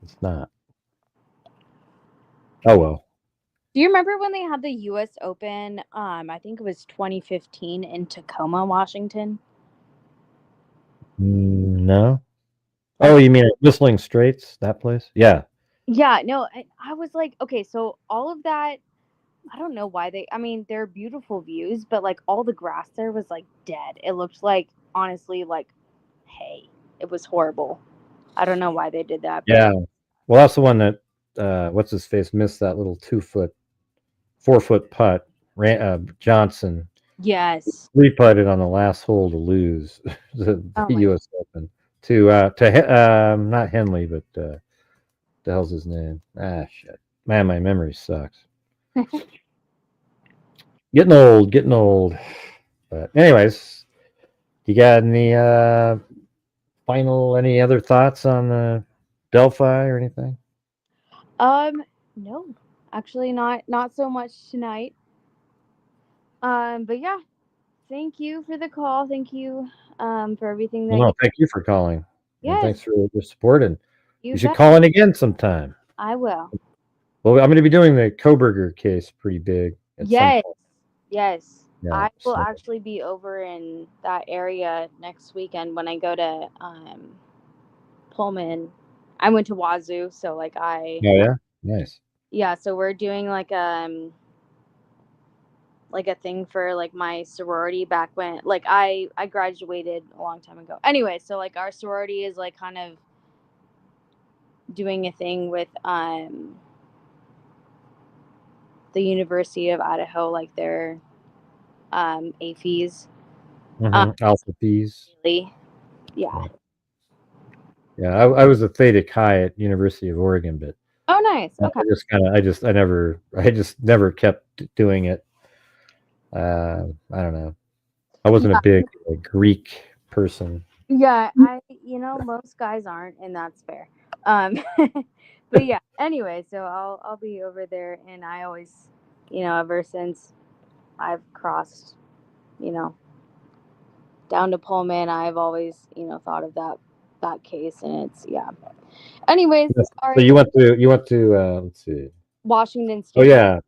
it's not. Oh, well. Do you remember when they had the U.S. Open? I think it was 2015 in Tacoma, Washington. No. Oh, you mean Whistling Straits, that place? Yeah. Yeah, no, I was like, okay, so all of that, I don't know why they're beautiful views, but like all the grass there was like dead. It looked like, honestly, like hay. It was horrible. I don't know why they did that. Yeah. Well, that's the one that, what's his face, missed that little 4-foot putt. Johnson. Yes. 3-putted on the last hole to lose the U.S. Open. not Henley, but the hell's his name? Ah, shit, man, my memory sucks. Getting old. But anyways, you got any any other thoughts on the Delphi or anything? No, actually not so much tonight. But yeah, thank you for the call. Thank you for everything that Thank you for calling. Yes. And thanks for your support. And you should bet. call in again sometime. I will. Well, I'm going to be doing the Koberger case pretty big. Yes. Yeah, I will actually be over in that area next weekend when I go to Pullman. I went to Wazoo, so like Oh yeah, nice. Yeah, so we're doing like a thing for like my sorority back when like I graduated a long time ago. Anyway, so like our sorority is like kind of doing a thing with the University of Idaho, like their AFEs. Alpha P's. Yeah. Yeah, I was a Theta Chi at University of Oregon, but oh, nice. Okay. I just never kept doing it. I don't know. I wasn't a big Greek person. Yeah, most guys aren't, and that's fair. But yeah, anyway, so I'll be over there, and I always, ever since I've crossed, down to Pullman, I've always, thought of that case, and it's Anyways, so you went to let's see, Washington State. Oh yeah.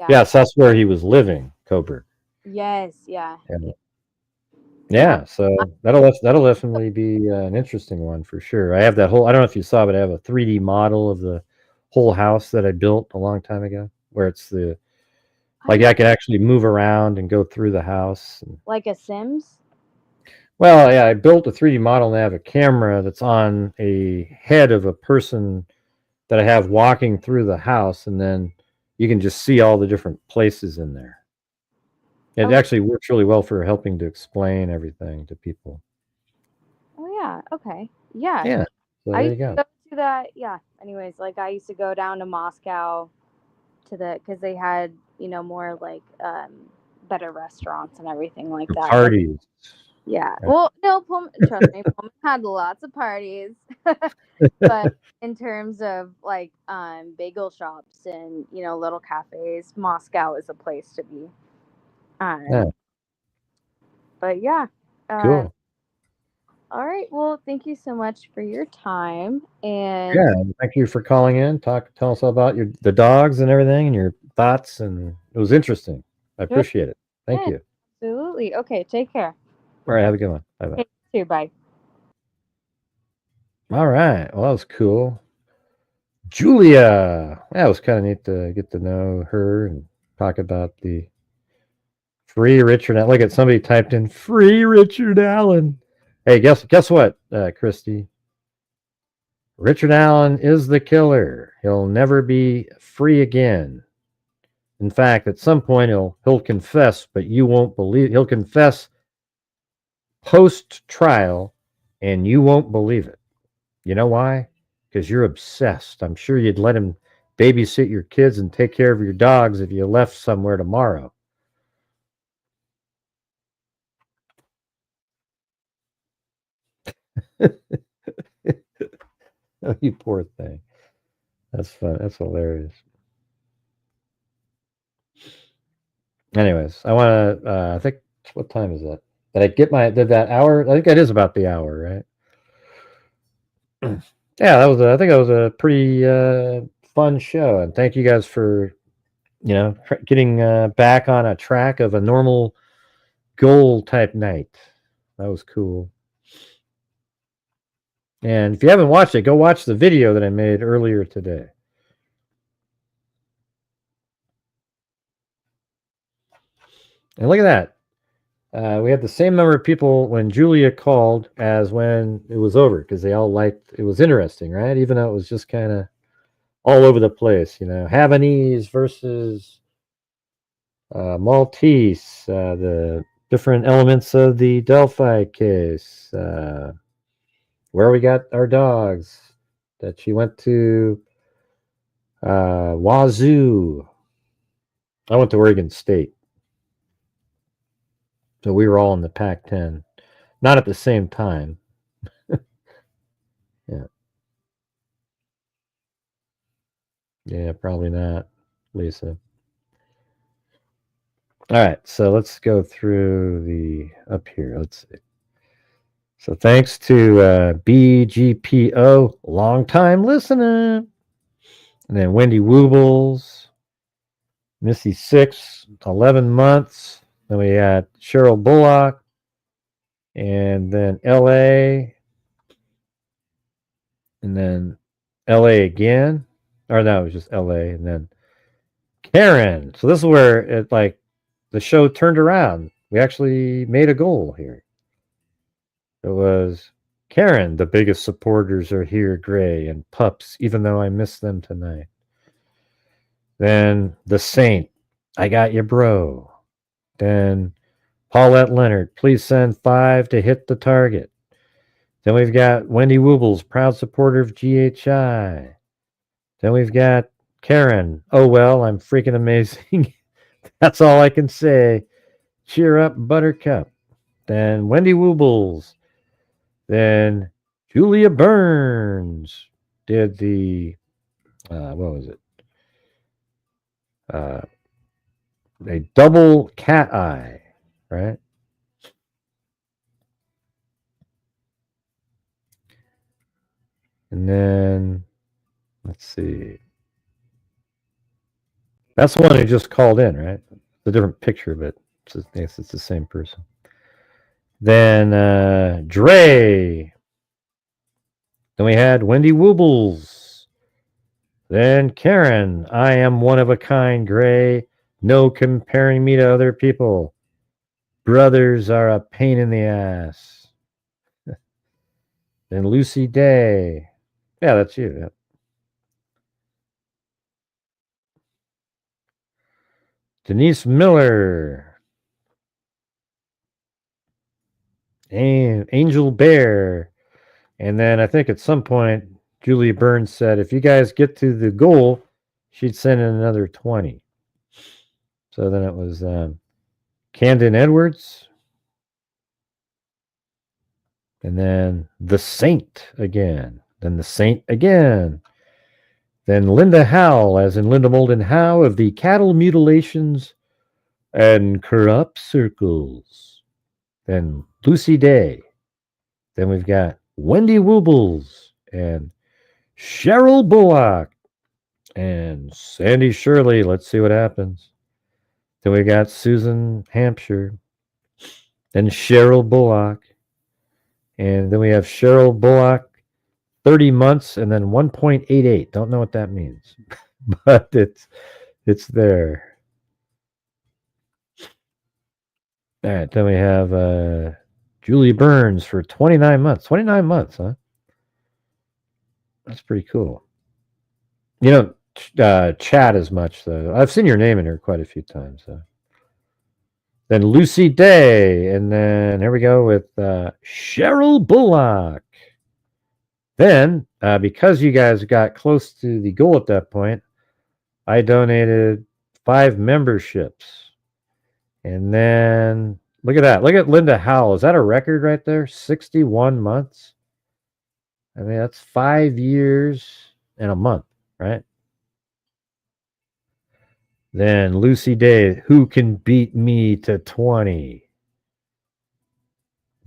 Yes, that's where he was living, Coburg. Yes, yeah. Yeah, so that'll definitely be an interesting one for sure. I have that whole, I don't know if you saw, but I have a 3D model of the whole house that I built a long time ago, where it's I can actually move around and go through the house. Like a Sims? Well, yeah, I built a 3D model and I have a camera that's on a head of a person that I have walking through the house, and then you can just see all the different places in there. It actually works really well for helping to explain everything to people. Oh yeah, okay. Yeah. Yeah. So there you go. Go to that, yeah. Anyways, like I used to go down to Moscow because they had, more like better restaurants and everything like that. Parties. Yeah. Well, no, trust me, Pullman had lots of parties. But in terms of like bagel shops and, little cafes, Moscow is a place to be. But yeah. Cool. All right. Well, thank you so much for your time. And yeah, thank you for calling in. Tell us all about the dogs and everything and your thoughts, and it was interesting. I appreciate it. Thank you. Absolutely. Okay, take care. All right, have a good one. Bye-bye. Okay, you too. Bye. All right. Well, that was cool. Julia. Yeah, it was kind of neat to get to know her and talk about the free Richard Allen. Look at somebody typed in free Richard Allen. Hey, guess what, Christy? Richard Allen is the killer. He'll never be free again. In fact, at some point he'll confess, but you won't believe. He'll confess post-trial, and you won't believe it. You know why? Because you're obsessed. I'm sure you'd let him babysit your kids and take care of your dogs if you left somewhere tomorrow. Oh, you poor thing. That's fun. That's hilarious. Anyways, I want to, I think, what time is that? Did that hour? I think that is about the hour, right? Yeah, I think that was a pretty fun show. And thank you guys for, getting back on a track of a normal goal type night. That was cool. And if you haven't watched it, go watch the video that I made earlier today. And look at that. We had the same number of people when Julia called as when it was over, because they all liked it. Was interesting, right? Even though it was just kind of all over the place, Havanese versus Maltese, the different elements of the Delphi case, where we got our dogs. That she went to Wazoo. I went to Oregon State. So we were all in the Pac-10. Not at the same time. Yeah. Yeah, probably not, Lisa. All right, so let's go through the up here. Let's see. So thanks to BGPO, long time listener. And then Wendy Woobles, Missy 6, 11 months. Then we had Cheryl Bullock. And then LA. And then LA again. Or no, it was just LA. And then Karen. So this is where it like the show turned around. We actually made a goal here. It was Karen, the biggest supporters are here, Gray, and Pups, even though I miss them tonight. Then the Saint, I got you, bro. Then Paulette Leonard, please send 5 to hit the target. Then we've got Wendy Woobles, proud supporter of GHI. Then we've got Karen, oh well, I'm freaking amazing. That's all I can say. Cheer up, Buttercup. Then Wendy Woobles. Then Julia Burns did the, what was it? A double cat eye, right? And then, let's see. That's the one who just called in, right? It's a different picture, but it's the same person. Then Dre. Then we had Wendy Woobles. Then Karen, I am one of a kind, Gray. No comparing me to other people. Brothers are a pain in the ass. Then Lucy Day. Yeah, that's you. Yeah. Denise Miller. And Angel Bear. And then I think at some point, Julia Burns said, if you guys get to the goal, she'd send in another 20. So then it was Camden Edwards. And then the Saint again. Then the Saint again. Then Linda Howe, as in Linda Molden Howe of the Cattle Mutilations and Corrupt Circles. Then Lucy Day. Then we've got Wendy Woobles and Cheryl Bullock and Sandy Shirley. Let's see what happens. Then we got Susan Hampshire. Then Cheryl Bullock. And then we have Cheryl Bullock, 30 months and then 1.88. Don't know what that means, but it's there. All right, then we have Julie Burns for 29 months. 29 months, huh? That's pretty cool. You don't chat as much, though. I've seen your name in here quite a few times. Then Lucy Day, and then here we go with Cheryl Bullock. Then, because you guys got close to the goal at that point, I donated 5 memberships. And then, look at that. Look at Linda Howell. Is that a record right there? 61 months? I mean, that's 5 years and a month, right? Then Lucy Day, who can beat me to 20?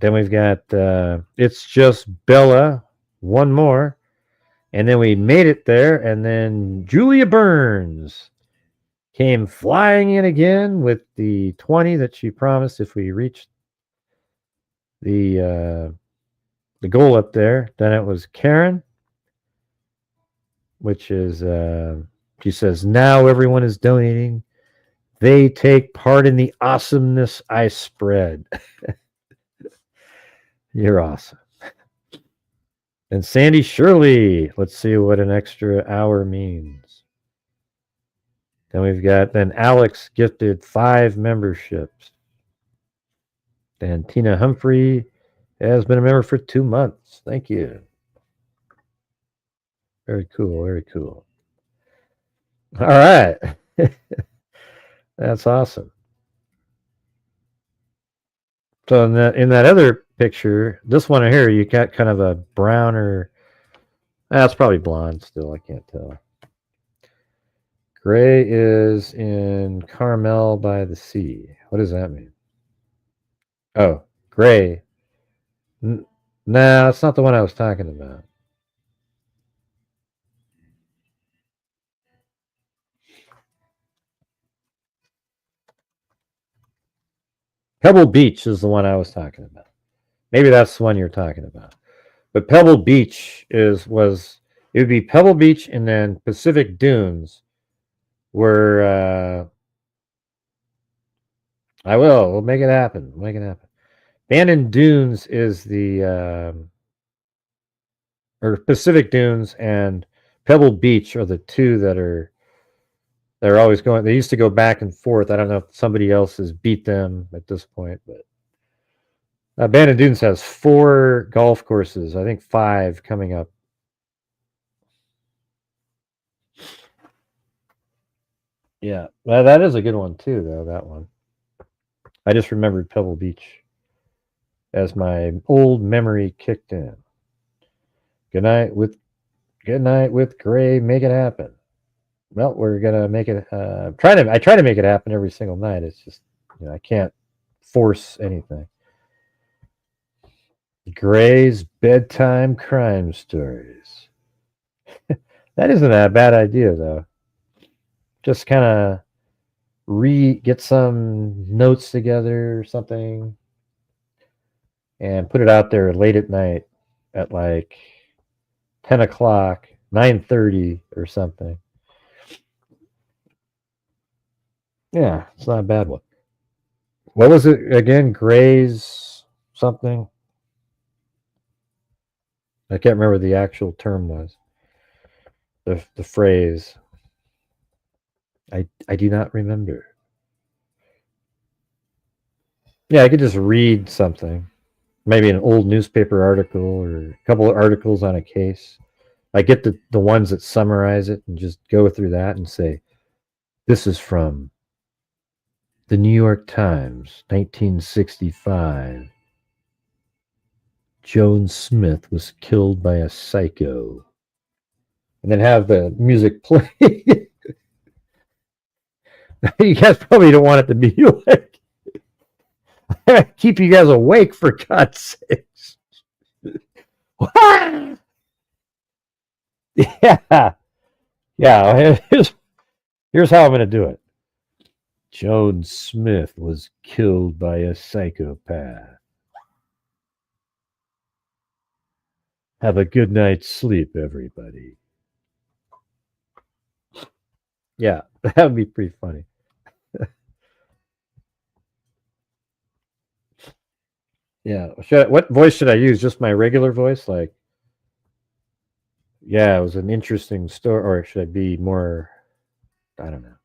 Then we've got It's Just Bella, one more. And then we made it there. And then Julia Burns came flying in again with the 20 that she promised if we reached the goal up there. Then it was Karen, which is, she says, now everyone is donating. They take part in the awesomeness I spread. You're awesome. And Sandy Shirley, let's see what an extra hour means. Then we've got, then Alex gifted 5 memberships. Then Tina Humphrey Has been a member for 2 months. Thank you. Very cool. Very cool. All right. That's awesome. So in that other picture, this one here, you got kind of a brown or that's probably blonde still. I can't tell. Gray is in Carmel by the sea. What does that mean? Oh, gray. No, that's not the one I was talking about. Pebble Beach is the one I was talking about. Maybe that's the one you're talking about. But Pebble Beach it would be Pebble Beach and then Pacific Dunes were we'll make it happen. Make it happen. Bandon Dunes is the or Pacific Dunes and Pebble Beach are the two that they're always going. They used to go back and forth. I don't know if somebody else has beat them at this point, but Bandon Dunes has 4 golf courses. I think 5 coming up. Yeah, well, that is a good one too, though. That one. I just remembered Pebble Beach as my old memory kicked in. Good night with Gray. Make it happen. Well, we're gonna make it. I try to make it happen every single night. It's just I can't force anything. Gray's bedtime crime stories. That isn't a bad idea, though. Just kind of get some notes together or something and put it out there late at night at like 10 o'clock, 9:30 or something. Yeah, it's not a bad one. What was it again? Gray's something? I can't remember what the actual term was. The phrase. I do not remember. Yeah, I could just read something. Maybe an old newspaper article or a couple of articles on a case. I get the ones that summarize it and just go through that and say, this is from the New York Times, 1965. Joan Smith was killed by a psycho. And then have the music play. You guys probably don't want it to be like keep you guys awake for God's sakes. Yeah. Yeah. Here's how I'm going to do it. Joan Smith was killed by a psychopath. Have a good night's sleep, everybody. Yeah, that would be pretty funny. Yeah. What voice should I use? Just my regular voice? Like, yeah, it was an interesting story. Or should I be more, I don't know.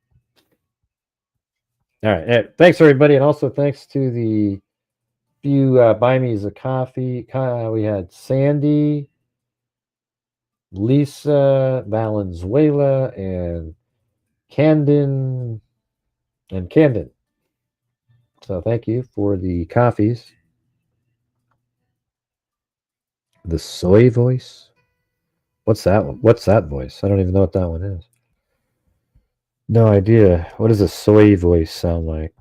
All right. Thanks, everybody. And also thanks to the few buy me's a coffee. We had Sandy, Lisa, Valenzuela, and Camden. So thank you for the coffees. The soy voice? What's that one? What's that voice? I don't even know what that one is. No idea. What does a soy voice sound like?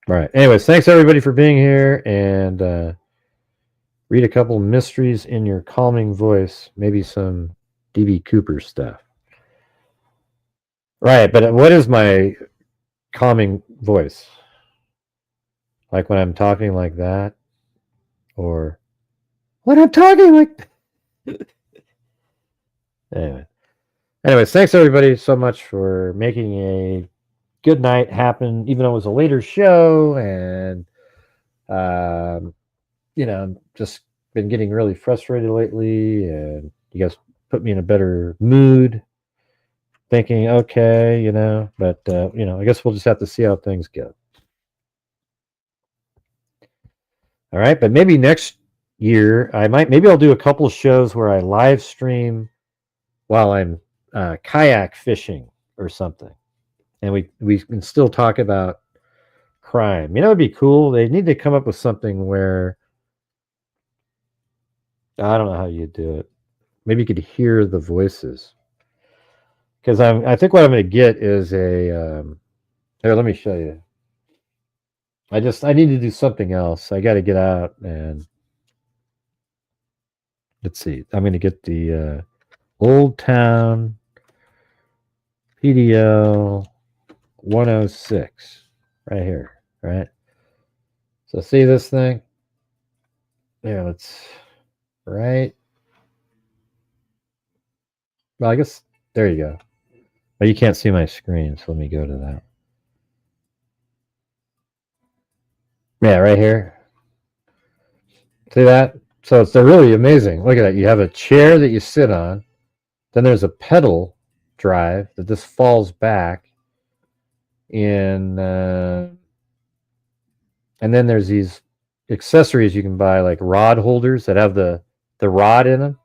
All right. Anyways, thanks everybody for being here and read a couple mysteries in your calming voice. Maybe some DB Cooper stuff. Right, but what is my calming voice? Like when I'm talking like that? Or when I'm talking like Anyways, thanks everybody so much for making a good night happen, even though it was a later show, and just been getting really frustrated lately, and you guys put me in a better mood, thinking, okay, but I guess we'll just have to see how things go. All right, but maybe next year maybe I'll do a couple of shows where I live stream while I'm kayak fishing or something, and we can still talk about crime. You know, it'd be cool. They need to come up with something where I don't know how you do it. Maybe you could hear the voices, because I think what I'm going to get is a here. Let me show you. I need to do something else. I got to get out and let's see. I'm going to get the Old Town PDL 106 right here. Right. So see this thing? Yeah, let's right. Well, I guess there you go. But you can't see my screen, so let me go to that. Yeah, right here. See that? So they're really amazing. Look at that. You have a chair that you sit on. Then there's a pedal drive that just falls back in, and then there's these accessories you can buy, like rod holders that have the rod in them.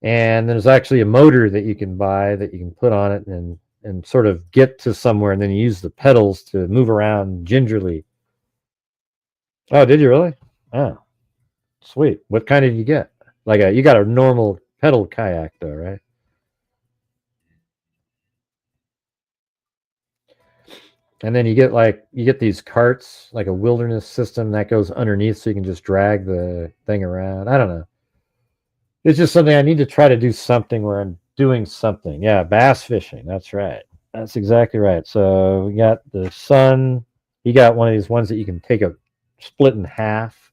And there's actually a motor that you can buy that you can put on it and sort of get to somewhere, and then you use the pedals to move around gingerly. Oh, did you really? Oh, sweet. What kind did you get? You got a normal pedal kayak though, right? And then you get these carts, like a wilderness system that goes underneath, so you can just drag the thing around. I don't know. It's just something I need to try to do, something where I'm doing something. Yeah, bass fishing. That's right. That's exactly right. So we got the son. He got one of these ones that you can take a split in half.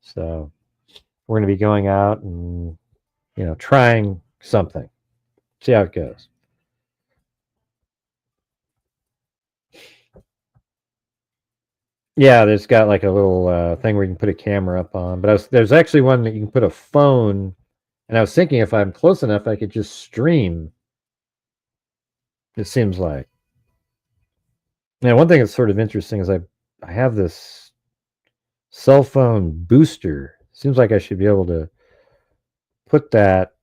So we're going to be going out and trying something. See how it goes. Yeah, there's got like a little thing where you can put a camera up on. But there's actually one that you can put a phone. And I was thinking if I'm close enough, I could just stream. It seems like. Now, one thing that's sort of interesting is I have this cell phone booster. Seems like I should be able to put that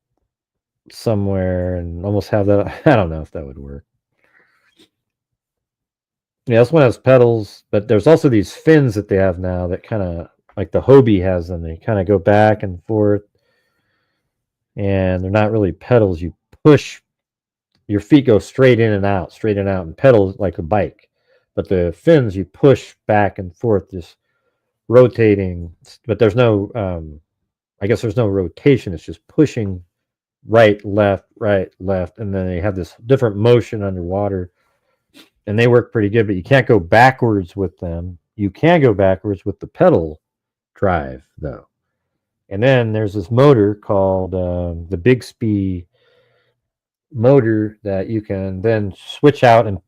somewhere and almost have that. I don't know if that would work. Yeah, this one has pedals, but there's also these fins that they have now that kind of like the Hobie has them. They kind of go back and forth, and they're not really pedals. You push, your feet go straight in and out, and pedal like a bike. But the fins, you push back and forth, just rotating. But there's no, I guess there's no rotation. It's just pushing right, left, and then they have this different motion underwater. And they work pretty good, but you can't go backwards with them. You can go backwards with the pedal drive, though. And then there's this motor called the Bixby motor that you can then switch out and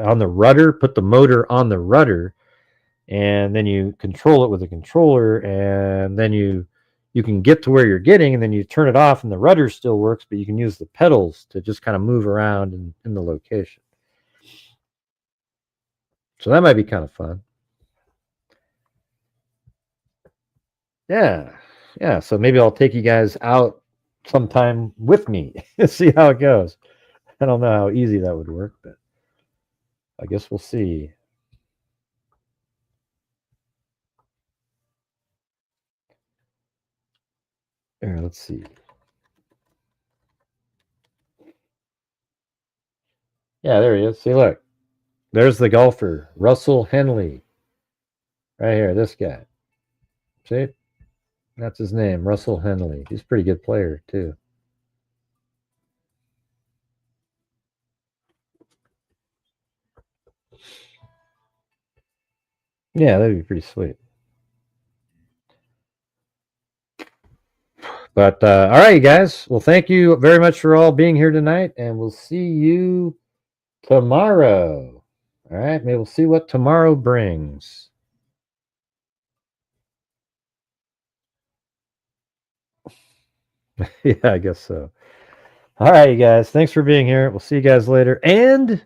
on the rudder, put the motor on the rudder, and then you control it with a controller, and then you can get to where you're getting, and then you turn it off, and the rudder still works, but you can use the pedals to just kind of move around in the location. So that might be kind of fun. Yeah. So maybe I'll take you guys out sometime with me and see how it goes. I don't know how easy that would work, but I guess we'll see. Here, let's see. Yeah, there he is. See, look. There's the golfer, Russell Henley. Right here, this guy. See? That's his name, Russell Henley. He's a pretty good player, too. Yeah, that'd be pretty sweet. But, all right, you guys. Well, thank you very much for all being here tonight, and we'll see you tomorrow. All right, maybe we'll see what tomorrow brings. Yeah, I guess so. All right, you guys. Thanks for being here. We'll see you guys later. And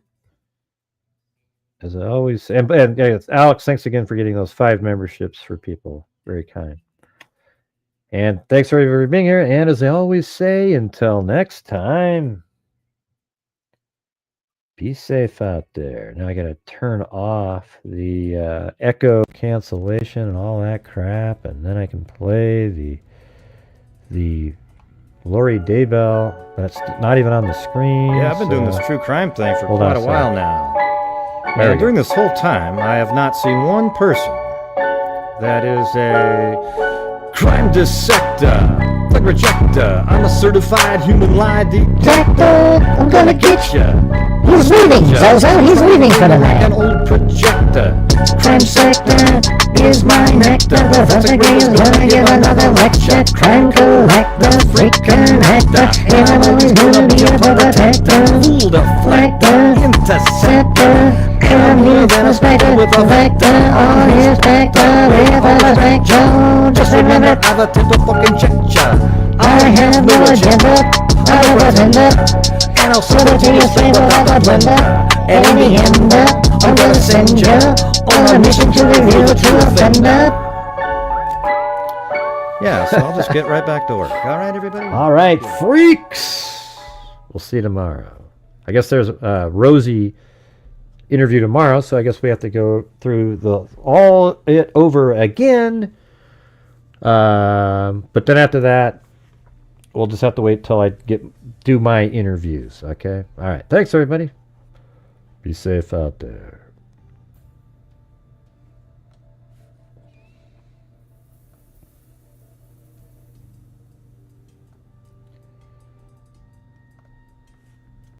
as I always say, and Alex, thanks again for getting those 5 memberships for people. Very kind. And thanks for being here. And as I always say, until next time, be safe out there. Now I got to turn off the echo cancellation and all that crap, and then I can play the Lori Daybell. That's not even on the screen. Yeah, I've been doing this true crime thing for Hold quite on a a while second. now. There we And go. during this whole time, I have not seen one person that is a crime dissector, thug rejector. I'm a certified human lie detector. I'm gonna get ya. He's leaving, Zozo. He's leaving for the Like night. an old projector. Crime sector is my nectar. Professor Gray is gonna give another lecture. Crime collector, freaking actor. And I'm always gonna be a protector. Fool deflector, interceptor. Come here, suspector with a vector on his vector with a spectrum. Just remember, I've attempted to fucking check ya. I have no agenda. I'm a pretender. And I'll So to your flavor like a blender. And in the end, I'm gonna send ya on a mission to reveal the true offender. Yeah, so I'll just get right back to work. All right, everybody? All right, freaks. We'll see you tomorrow. I guess there's a Rosie interview tomorrow, so I guess we have to go through all it over again. But then after that, we'll just have to wait till I do my interviews. Okay. All right. Thanks, everybody. Be safe out there.